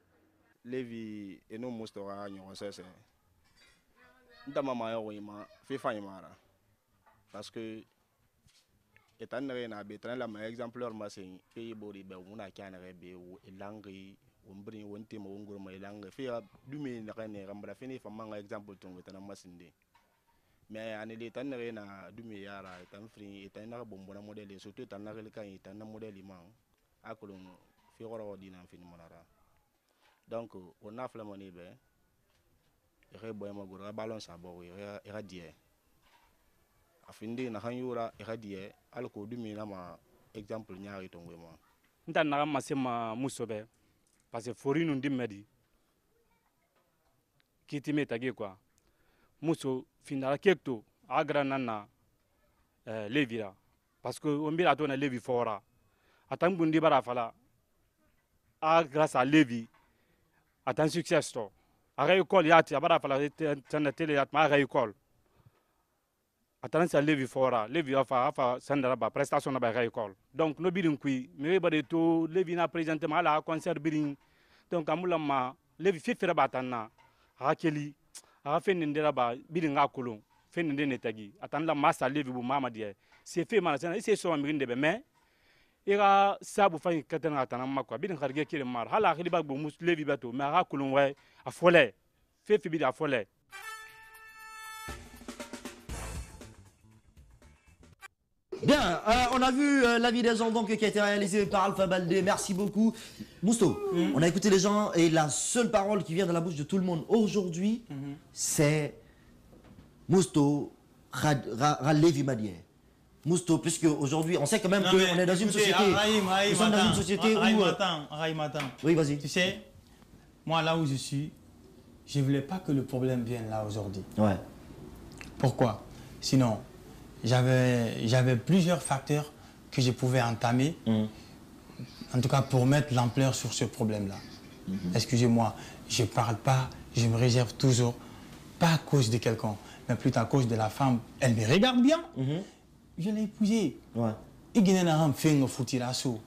Lévi et nous Moustora nous c'est ndamama yo ima fifa imara parce que étant na betran la ma exemplaire ma c'est pays bori be una kana be ou langi ombri wonte mo ngoro ma langi fi du me na ne rambra fini fa manga exemple ton betana masinde mais ane le tan na du me yara tan fri tan na bombo na modèle surtout tan na kan tan na modèle man akolon fi goro dina fini monara. Donc, on a fait le monnaie, il y a un ballon à bord, il y a un dié. A fin de l'année, il y a un dié, alors que 2000 exemple, il y a un tombé. Je suis un peu parce que Fori nous dit medi. Qui t'y met à quoi? Mousso, final kekto, agranana, Lévira. Parce que on vient à tourner Lévi fora. Attends, Bundi Barafala, grâce à Lévi. Attends, succès sto. Arrêt école yati, abara fala tena télé yat ma arrêt école. Attends, ça Lévi fora, Lévi afa sandara ba prestation na ba arrêt école. Donc no bidin kui, me ba de to Lévi na présentement la concert bidin. Donc amula ma Lévi fifira batana. Akeli, a fait ndera ba bidin ga kolon. Fait ndene tagi. Attends la massa Lévi bu mama die. C'est fait mal, c'est so amrinde be mais ira sabu fay katana atana makwa bidin kharge kire mar hala khili bu mus Lévi bato mais ha kulun way afole fefi bidi afole. Bien, on a vu l'avis des gens donc qui a été réalisé par Alpha Baldé. Merci beaucoup. Mousto, on a écouté les gens et la seule parole qui vient de la bouche de tout le monde aujourd'hui, c'est Mousto Lévi Madier. Mousto, puisque aujourd'hui, on sait quand même qu'on est dans une société. Nous sommes dans une société où. Oui, vas-y. Tu sais, moi là où je suis, je ne voulais pas que le problème vienne là aujourd'hui. Ouais. Pourquoi? Sinon, j'avais plusieurs facteurs que je pouvais entamer, en tout cas pour mettre l'ampleur sur ce problème-là. Excusez-moi, je ne parle pas, je me réserve toujours, pas à cause de quelqu'un, mais plutôt à cause de la femme. Elle me regarde bien. Je l'ai épousée. Ouais. Et je n'ai fait un foutirasso.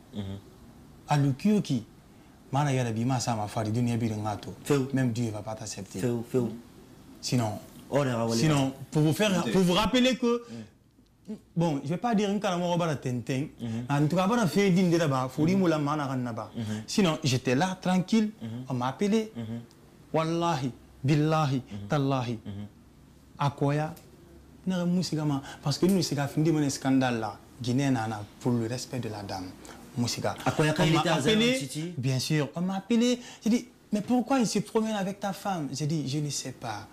À l'Ukioki, même Dieu ne va pas t'accepter. Sinon, pour vous rappeler que bon, je ne vais pas dire que je en tout cas, sinon, j'étais là, tranquille. On m'a appelé. Wallahi, billahi, tallahi. Akoya. Parce que nous, c'est un scandale là. Guinée, pour le respect de la dame. Moussika. Akoya, quand il était à City? Bien sûr. On m'a appelé. J'ai dit, mais pourquoi il se promène avec ta femme? J'ai dit, je ne sais pas.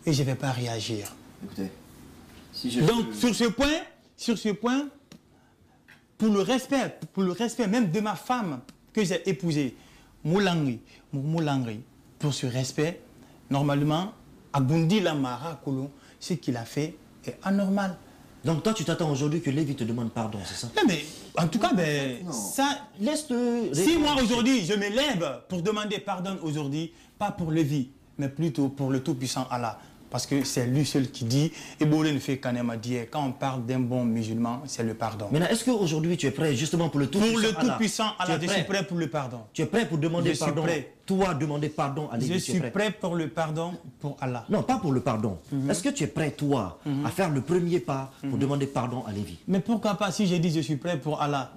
Et je ne vais pas réagir. Écoutez. Donc, sur ce point, pour le respect même de ma femme que j'ai épousée, Moulangri, pour ce respect, normalement, à Bundi Lamara Kolon, ce qu'il a fait est anormal. Donc toi, tu t'attends aujourd'hui que Lévi te demande pardon, c'est ça? Non, mais en tout cas, ça... Laisse-le... Si moi, aujourd'hui, je me lève pour demander pardon aujourd'hui, pas pour Lévi, mais plutôt pour le Tout-Puissant Allah. Parce que c'est lui seul qui dit, et Bolé ne fait qu'un dit, quand on parle d'un bon musulman, c'est le pardon. Maintenant, est-ce qu'aujourd'hui tu es prêt justement pour le Tout-Puissant Allah? Je suis prêt pour le pardon. Tu es prêt pour demander pardon? Toi, demander pardon à Lévi? Je suis prêt pour le pardon pour Allah. Non, pas pour le pardon. Est-ce que tu es prêt, toi, à faire le premier pas pour demander pardon à Lévi? Mais pourquoi pas si j'ai dit je suis prêt pour Allah?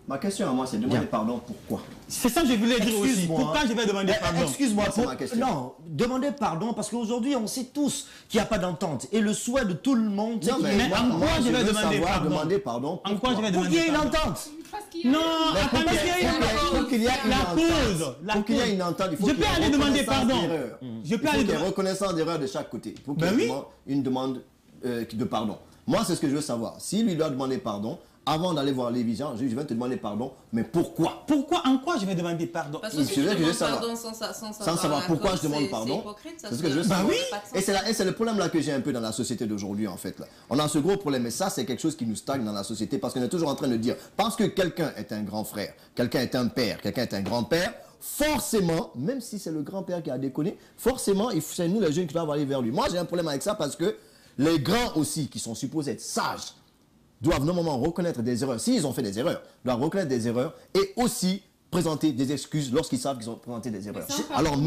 Ma question à moi, c'est demander pardon pourquoi? C'est ça que je voulais dire aussi. Pourquoi je vais demander pardon? Excuse-moi, non, demander pardon parce qu'aujourd'hui, on sait tous qu'il n'y a pas d'entente. Et le souhait de tout le monde, c'est qu'il y ait en quoi je vais demander pardon? En quoi je vais pour qu'il y ait une entente. Non, pour qu'il y ait une entente, il faut je peux aller demander pardon. Je peux aller demander reconnaissance d'erreur de chaque côté. Pour qu'il y ait une demande de pardon. Moi, c'est ce que je veux savoir. S'il lui doit demander pardon, avant d'aller voir les visions, je vais te demander pardon, mais pourquoi? En quoi je vais demander pardon? Parce que si tu demandes pardon sans savoir pourquoi je demande pardon, c'est ce que je veux savoir. Oui. Et c'est le problème là que j'ai un peu dans la société d'aujourd'hui en fait. Là. On a ce gros problème et ça c'est quelque chose qui nous stagne dans la société parce qu'on est toujours en train de dire, parce que quelqu'un est un grand frère, quelqu'un est un père, quelqu'un est un grand-père, forcément, même si c'est le grand-père qui a déconné, forcément, c'est nous les jeunes qui doivent aller vers lui. Moi j'ai un problème avec ça parce que les grands aussi, qui sont supposés être sages, doivent normalement reconnaître des erreurs. S'ils ont fait des erreurs, doivent reconnaître des erreurs et aussi présenter des excuses lorsqu'ils savent qu'ils ont présenté des erreurs. Alors,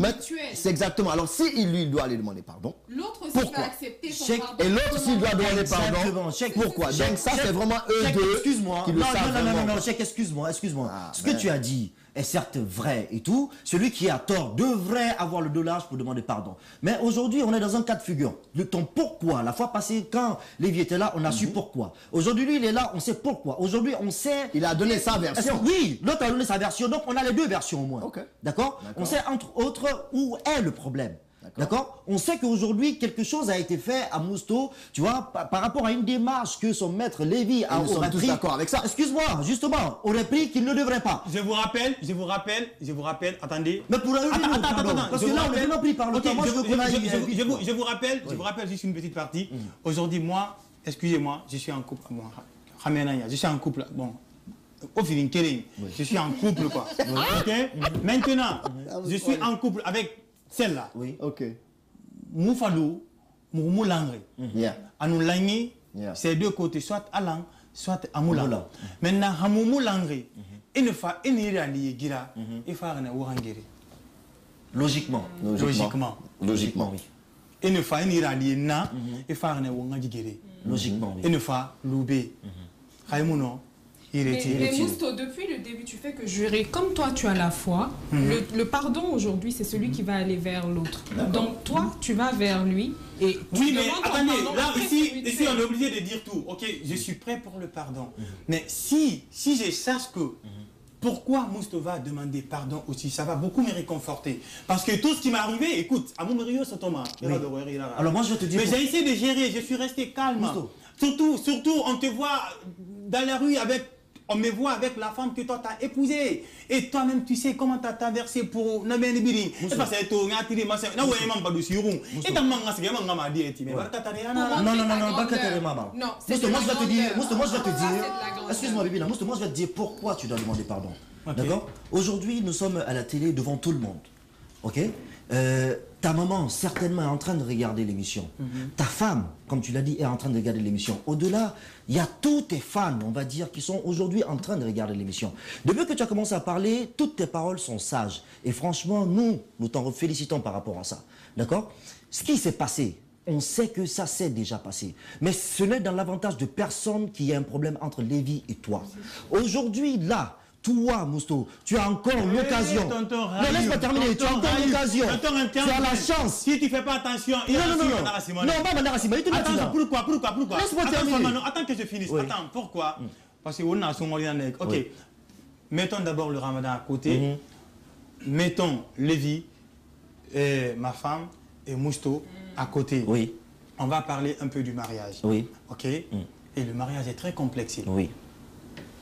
c'est exactement. Alors, si lui doit aller demander pardon, l'autre aussi pourquoi? va accepter son pardon. Et l'autre s'il doit demander pardon, pourquoi? Donc, ça, c'est vraiment eux deux qui le savent. Non, Cheikh, excuse-moi. Ce que tu as dit est certes vrai et tout. Celui qui a tort devrait avoir le dos large pour demander pardon. Mais aujourd'hui, on est dans un cas de figure. Ton pourquoi, la fois passée, quand Lévi était là, on a su pourquoi. Aujourd'hui, lui, il est là, on sait pourquoi. Aujourd'hui, on sait... Il a donné sa version. Oui, l'autre a donné sa version. Donc, on a les deux versions au moins. D'accord? On sait, entre autres, où est le problème. D'accord? On sait qu'aujourd'hui, quelque chose a été fait à Mousto, tu vois, par rapport à une démarche que son maître Lévi a nous sommes tous d'accord avec ça. Excuse-moi, justement, aurait pris qu'il ne devrait pas. Je vous rappelle, attendez. Mais pour attends, parce que là, on est vraiment pris par le temps. Je vous rappelle juste une petite partie. Aujourd'hui, moi, excusez-moi, je suis en couple. Bon, je suis en couple. Bon. Je suis en couple, quoi. Ok? Maintenant, je suis en couple avec celle-là. Oui. Ok. Moufalou, Moulangri. Anoulangri, c'est deux côtés, soit Alang, soit Amoulang. Maintenant, Hamoulangri, il ne faut pas aller gira, il faut aller Ouangiri. Logiquement. Oui. Il ne faut pas aller na, il faut aller Ouangiri. Logiquement. Il ne faut pas louber. Raymouno. Mais Mousto, depuis le début, tu fais que jurer. Comme toi, tu as la foi, le pardon aujourd'hui, c'est celui qui va aller vers l'autre. Donc toi, tu vas vers lui et oui, mais attendez, là, ici, on est obligé de dire tout. Ok, je suis prêt pour le pardon. Mais si je sache que pourquoi Mousto va demander pardon aussi, ça va beaucoup me réconforter. Parce que tout ce qui m'est arrivé, écoute, à mon Rio, c'est Thomas. Alors moi, je vais te dire... Mais j'ai essayé de gérer, je suis resté calme. Surtout, on te voit dans la rue avec... On me voit avec la femme que toi t'as épousée. Et toi-même, tu sais comment t'as traversé pour Naben Biri. C'est parce que tu as tiré ma sœur. Non, moi je vais te dire, excuse-moi Bibi, moi je vais te dire pourquoi tu dois demander pardon. D'accord? Aujourd'hui, nous sommes à la télé devant tout le monde. Ok? Ta maman, certainement, est en train de regarder l'émission. Ta femme, comme tu l'as dit, est en train de regarder l'émission. Au-delà, il y a tous tes fans, on va dire, qui sont aujourd'hui en train de regarder l'émission. Depuis que tu as commencé à parler, toutes tes paroles sont sages. Et franchement, nous t'en félicitons par rapport à ça. D'accord? Ce qui s'est passé on sait que ça s'est déjà passé. Mais ce n'est dans l'avantage de personne qu'il y a un problème entre Lévi et toi. Aujourd'hui, là, toi, Mousto, tu as encore l'occasion. Non, laisse-moi terminer. Tu as encore l'occasion. Tu as la chance. Si tu ne fais pas attention, il y a non, attends, pourquoi laisse-moi terminer. Attends que je finisse. Oui. Attends, pourquoi? Parce qu'on a son moyen. Ok. Oui. Mettons d'abord le ramadan à côté. Mettons Lévi, ma femme et Mousto à côté. Oui. On va parler un peu du mariage. Oui. Ok. Et le mariage est très complexé. Oui.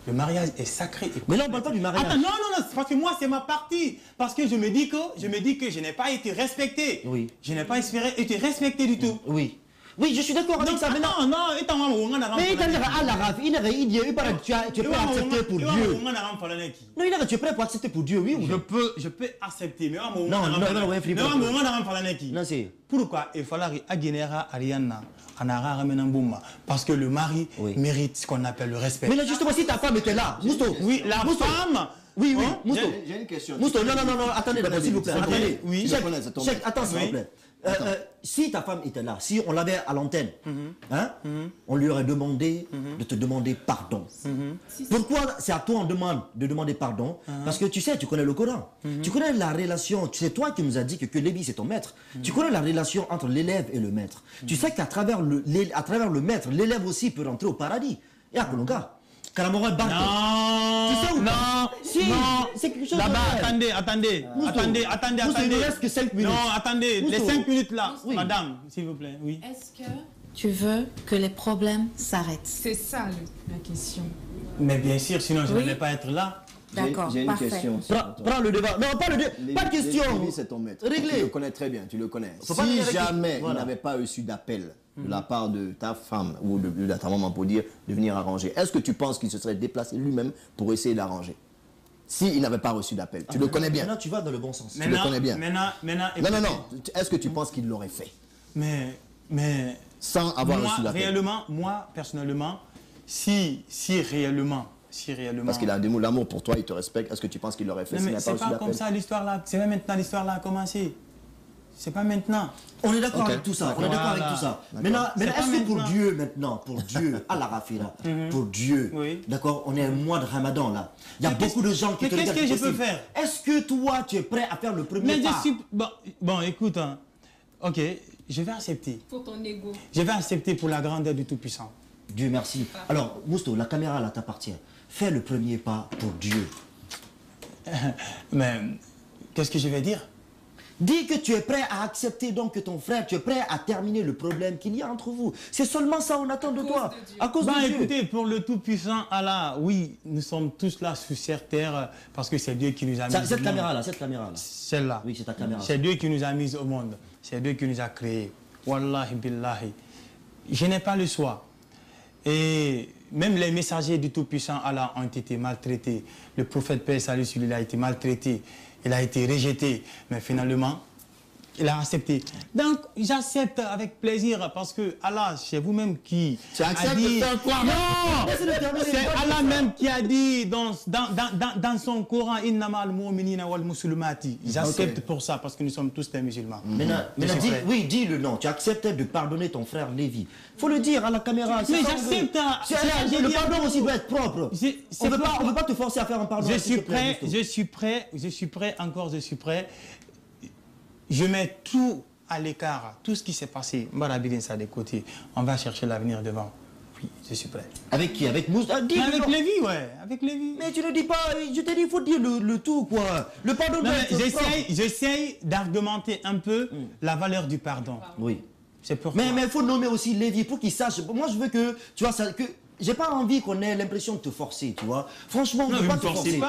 Le mariage est sacré. Mais là, on ne parle pas du mariage. Attends, non, parce que moi, c'est ma partie. Parce que je me dis que je n'ai pas été respecté. Oui. Je n'ai pas été respecté du tout. Oui. Oui, je suis d'accord avec ça. Mais tu es prêt à accepter pour Dieu. Non, tu es prêt pour accepter pour Dieu, oui ou non? Je peux accepter. Mais non, c'est... Pourquoi il fallait Aguinera Ariana Anara Menambouma? Parce que le mari mérite ce qu'on appelle le respect. Mais là, justement, si ta femme était là, Mousto. Oui, la femme. Oui, Mousto. J'ai une question. Mousto, non, attendez d'abord, s'il vous plaît. Attendez. Oui, attends, s'il vous plaît. Si ta femme était là, si on l'avait à l'antenne, on lui aurait demandé de te demander pardon. Pourquoi c'est à toi on demande de demander pardon? Parce que tu sais, tu connais le Coran. Tu connais la relation, c'est toi qui nous as dit que Lévi c'est ton maître. Tu connais la relation entre l'élève et le maître. Tu sais qu'à travers le maître, l'élève aussi peut rentrer au paradis. Et à Kolonga. Non, tu sais où non, si, non. C'est quelque chose là-bas, de attendez. Il ne reste que 5 minutes. Non, attendez, Mousto. les 5 minutes là, Oui. madame, s'il vous plaît, oui. Est-ce que tu veux que les problèmes s'arrêtent? C'est ça la question. Mais bien sûr, sinon je n'allais pas être là. D'accord, J'ai une parfait. question. Prends le débat. Non, pas de question. Lévi, c'est ton maître. Réglé. Tu le connais très bien, tu le connais. Faut pas Si venir avec jamais voilà. il n'avait pas reçu d'appel de la part de ta femme ou de ta maman pour dire de venir arranger, est-ce que tu penses qu'il se serait déplacé lui-même pour essayer d'arranger? S'il n'avait pas reçu d'appel, tu le connais bien. Maintenant, tu vas dans le bon sens. Tu le connais bien. Maintenant, Non. Est-ce que tu penses qu'il l'aurait fait? Mais sans avoir reçu d'appel. Réellement, moi, personnellement, si réellement... Parce qu'il a de l'amour pour toi, il te respecte. Est-ce que tu penses qu'il l'aurait fait? Non, mais c'est pas comme ça l'histoire là. C'est même maintenant l'histoire là a commencé. C'est pas maintenant. On est d'accord avec tout ça. On est d'accord avec tout ça. Maintenant, est-ce que pour Dieu, à la Rafira, pour Dieu, d'accord, on est un mois de Ramadan là. Il y a beaucoup de gens qui te regardent. Mais qu'est-ce que je peux faire? Est-ce que toi, tu es prêt à faire le premier pas? Bon, écoute, hein. Ok, je vais accepter. Pour ton ego. Je vais accepter pour la grandeur du Tout-Puissant. Dieu merci. Alors, Mousto, la caméra là t'appartient. Fais le premier pas pour Dieu. Mais qu'est-ce que je vais dire? Dis que tu es prêt à accepter donc que ton frère, tu es prêt à terminer le problème qu'il y a entre vous. C'est seulement ça qu'on attend de toi. À cause de Dieu. Écoutez, pour le Tout-Puissant Allah, oui, nous sommes tous là sur cette terre parce que c'est Dieu qui nous a mis au monde. Cette caméra-là. Celle-là. Oui, c'est ta caméra. C'est Dieu qui nous a mis au monde. C'est Dieu qui nous a créés. Wallahi billahi. Je n'ai pas le choix. Et même les messagers du Tout-Puissant Allah ont été maltraités. Le prophète paix salut sur lui a été maltraité. Il a été rejeté. Mais finalement, il a accepté. Donc, j'accepte avec plaisir parce que Allah, c'est vous-même qui a dit... Non, c'est Allah même qui a dit dans son Coran, Innama al-mu'minina wal-muslimati. J'accepte pour ça parce que nous sommes tous des musulmans. Maintenant, dis le nom. Tu acceptes de pardonner ton frère Lévi. Il faut le dire à la caméra. Mais j'accepte. Le pardon aussi doit être propre. On ne veut pas te forcer à faire un pardon. Je suis prêt. Je mets tout à l'écart, tout ce qui s'est passé, ça de côté. On va chercher l'avenir devant. Oui, je suis prêt. Avec qui? Avec Moussa? Avec Lévi, ouais. Avec Lévi. Mais tu ne dis pas, je t'ai dit, il faut dire le tout, quoi. Le pardon doit être propre. J'essaye d'argumenter un peu la valeur du pardon. Oui. C'est pourquoi. Mais il faut nommer aussi Lévi pour qu'il sache. Moi, je veux que, tu vois, j'ai pas envie qu'on ait l'impression de te forcer, tu vois. Franchement, on ne veut pas te forcer.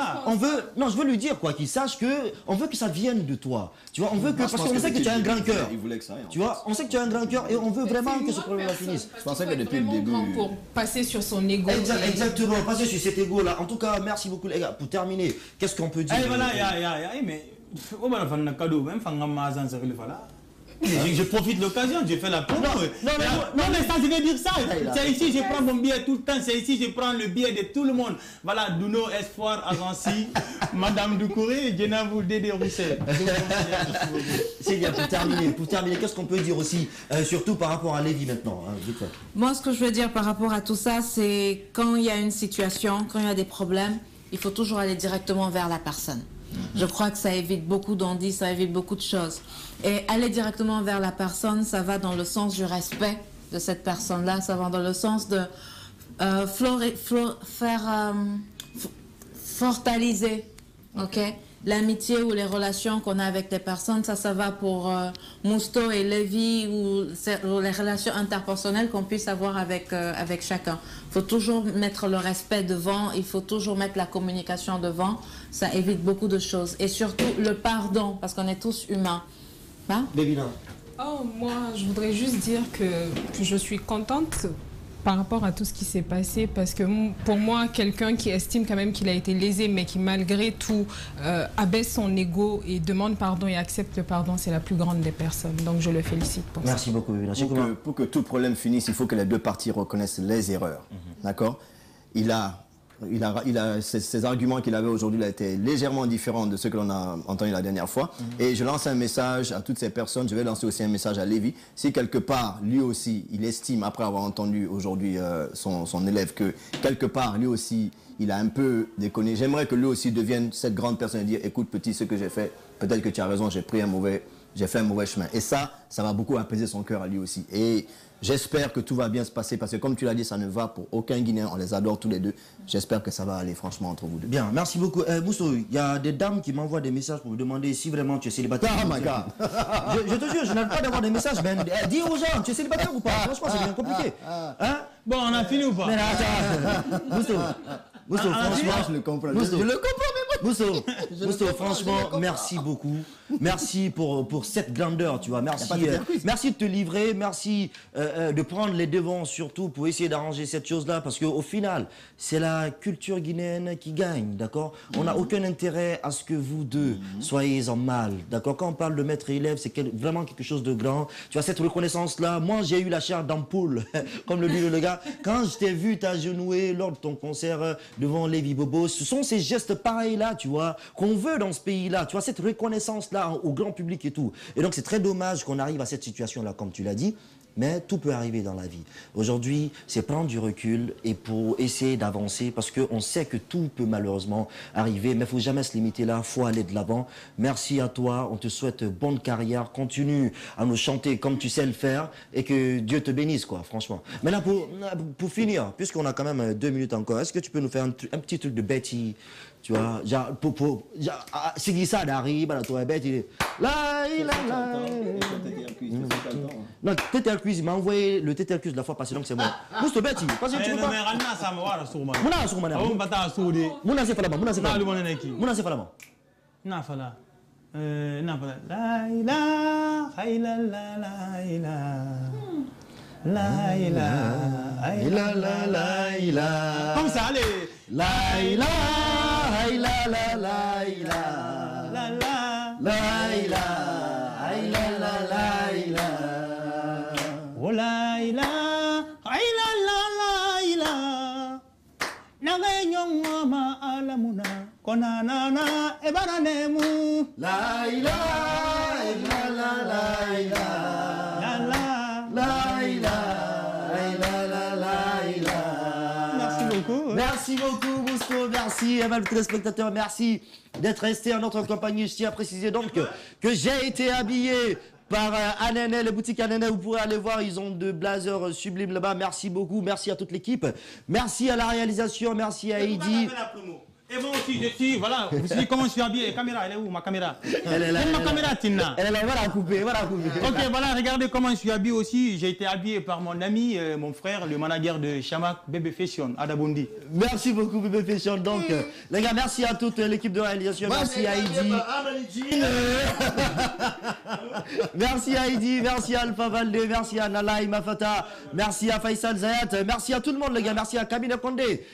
Non, je veux lui dire quoi, qu'il sache que, on veut que ça vienne de toi. Tu vois, on veut que, parce qu'on sait que tu as un grand cœur. Il voulait que ça aille. Tu vois, on sait que tu as un grand cœur et on veut vraiment que ce problème finisse. Je pensais que depuis le début. Pour passer sur son ego. Exactement, passer sur cet ego là. En tout cas, merci beaucoup les gars. Pour terminer, qu'est-ce qu'on peut dire? Voilà, mais Je profite de l'occasion, je fais la promo. Non, mais ça, je vais dire ça. C'est ici, je prends mon billet tout le temps. C'est ici, je prends le billet de tout le monde. Voilà, Duno, Espoir, Agency, Madame Doucouré, Genavou, Dédé Roussel. C'est bien, pour terminer, qu'est-ce qu'on peut dire aussi, surtout par rapport à Lévi maintenant, hein, vite fait. Moi, ce que je veux dire par rapport à tout ça, c'est quand il y a une situation, quand il y a des problèmes, il faut toujours aller directement vers la personne. Je crois que ça évite beaucoup d'ondits, ça évite beaucoup de choses. Et aller directement vers la personne, ça va dans le sens du respect de cette personne-là, ça va dans le sens de fortaliser, ok, l'amitié ou les relations qu'on a avec des personnes. Ça va pour Mousto et Lévi ou les relations interpersonnelles qu'on puisse avoir avec chacun. Il faut toujours mettre le respect devant, il faut toujours mettre la communication devant. Ça évite beaucoup de choses. Et surtout le pardon, parce qu'on est tous humains. Hein? Oh, moi, je voudrais juste dire que je suis contente par rapport à tout ce qui s'est passé, parce que pour moi, quelqu'un qui estime quand même qu'il a été lésé, mais qui malgré tout abaisse son ego et demande pardon et accepte le pardon, c'est la plus grande des personnes. Donc je le félicite pour ça. Merci beaucoup. Pour que tout problème finisse, il faut que les deux parties reconnaissent les erreurs. D'accord? Ces arguments qu'il avait aujourd'hui a été légèrement différents de ceux que l'on a entendus la dernière fois. Et je lance un message à toutes ces personnes. Je vais lancer aussi un message à Lévi. Si quelque part, lui aussi, il estime, après avoir entendu aujourd'hui son élève, que quelque part, lui aussi, il a un peu déconné, j'aimerais que lui aussi devienne cette grande personne et dire, écoute petit, ce que j'ai fait, peut-être que tu as raison, j'ai fait un mauvais chemin. Et ça va beaucoup apaiser son cœur à lui aussi. Et j'espère que tout va bien se passer, parce que comme tu l'as dit, ça ne va pour aucun Guinéen, on les adore tous les deux. J'espère que ça va aller franchement entre vous deux. Bien, merci beaucoup. Mousso, il y a des dames qui m'envoient des messages pour me demander si vraiment tu es célibataire. Oh my God. Je te jure, je n'arrive pas d'avoir des messages. Ben, dis aux gens, tu es célibataire ou pas? Franchement, c'est bien compliqué. Hein? Bon, on a fini ou pas? Mais attends, Mousso, franchement, je le comprends. Mousso, Je le comprends, mais Mousso, franchement, merci beaucoup. Merci pour cette grandeur, tu vois. Merci de te livrer, merci de prendre les devants surtout pour essayer d'arranger cette chose-là, parce qu'au final, c'est la culture guinéenne qui gagne, d'accord? On n'a aucun intérêt à ce que vous deux soyez en mal, d'accord? Quand on parle de maître et élève, c'est vraiment quelque chose de grand. Tu vois, cette reconnaissance-là, moi, j'ai eu la chair d'ampoule, comme le dit le gars. Quand je t'ai vu t'agenouiller lors de ton concert devant Lévi Bobo, ce sont ces gestes pareils-là, tu vois, qu'on veut dans ce pays-là. Tu vois, cette reconnaissance-là au grand public et tout. Et donc, c'est très dommage qu'on arrive à cette situation-là, comme tu l'as dit. Mais tout peut arriver dans la vie. Aujourd'hui, c'est prendre du recul et pour essayer d'avancer, parce qu'on sait que tout peut malheureusement arriver, mais il ne faut jamais se limiter là, il faut aller de l'avant. Merci à toi, on te souhaite bonne carrière, continue à nous chanter comme tu sais le faire, et que Dieu te bénisse, quoi, franchement. Mais là, pour finir, puisqu'on a quand même 2 minutes encore, est-ce que tu peux nous faire un petit truc de Betty? Tu vois, genre, c'est ça d'arrive, là, toi, bête, il est. Non, Tétel Quiz, il m'a envoyé le Tétel Quiz de la fois passée, donc c'est bon. Mousto bête, parce que tu peux pas. Mouna, c'est Falama. Mouna, c'est Falama. Mouna, c'est Falama. Na fala. La ilaha illallah, la ilaha. La ilaha. Comme ça, allez. La ilaha illallah, la ilaha. La ilaha illallah, la ilaha. Oh la ilaha illallah, la ilaha. Nagayongoma alamuna konanana ebaranemu. La ilaha illallah, la ilaha. La ilaha illallah, la ilaha. Merci beaucoup. Merci beaucoup, Mousto. Merci, à les téléspectateurs. Merci d'être restés en notre compagnie. Je tiens à préciser donc que j'ai été habillé par Anene, les boutiques Anene. Vous pourrez aller voir, ils ont de blazers sublimes là-bas. Merci beaucoup, merci à toute l'équipe. Merci à la réalisation, merci à Heidi. Et bon aussi, je suis, voilà, vous savez comment je suis habillé. Caméra, elle est où ma caméra? Elle est là. Ma caméra, Tina. Elle est là, voilà, coupée, voilà, coupée. Ok, voilà, regardez comment je suis habillé aussi. J'ai été habillé par mon ami, mon frère, le manager de Chamak, Bébé Fashion, Adabondi. Merci beaucoup, Bébé Fashion. Donc, les gars, merci à toute l'équipe de réalisation. Merci à Heidi. Merci à Heidi, merci à Alpha Valdé, merci à Nalaï Mafata, merci à Faisal Zayat, merci à tout le monde, les gars. Merci à Kamina Kondé,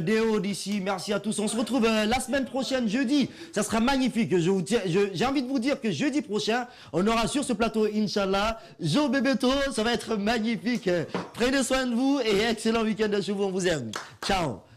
Déo d'ici, merci à tous. On se retrouve la semaine prochaine, jeudi. Ça sera magnifique. J'ai envie de vous dire que jeudi prochain, on aura sur ce plateau, Inch'Allah, Joe Bebeto. Ça va être magnifique. Prenez soin de vous et excellent week-end chez vous. On vous aime. Ciao.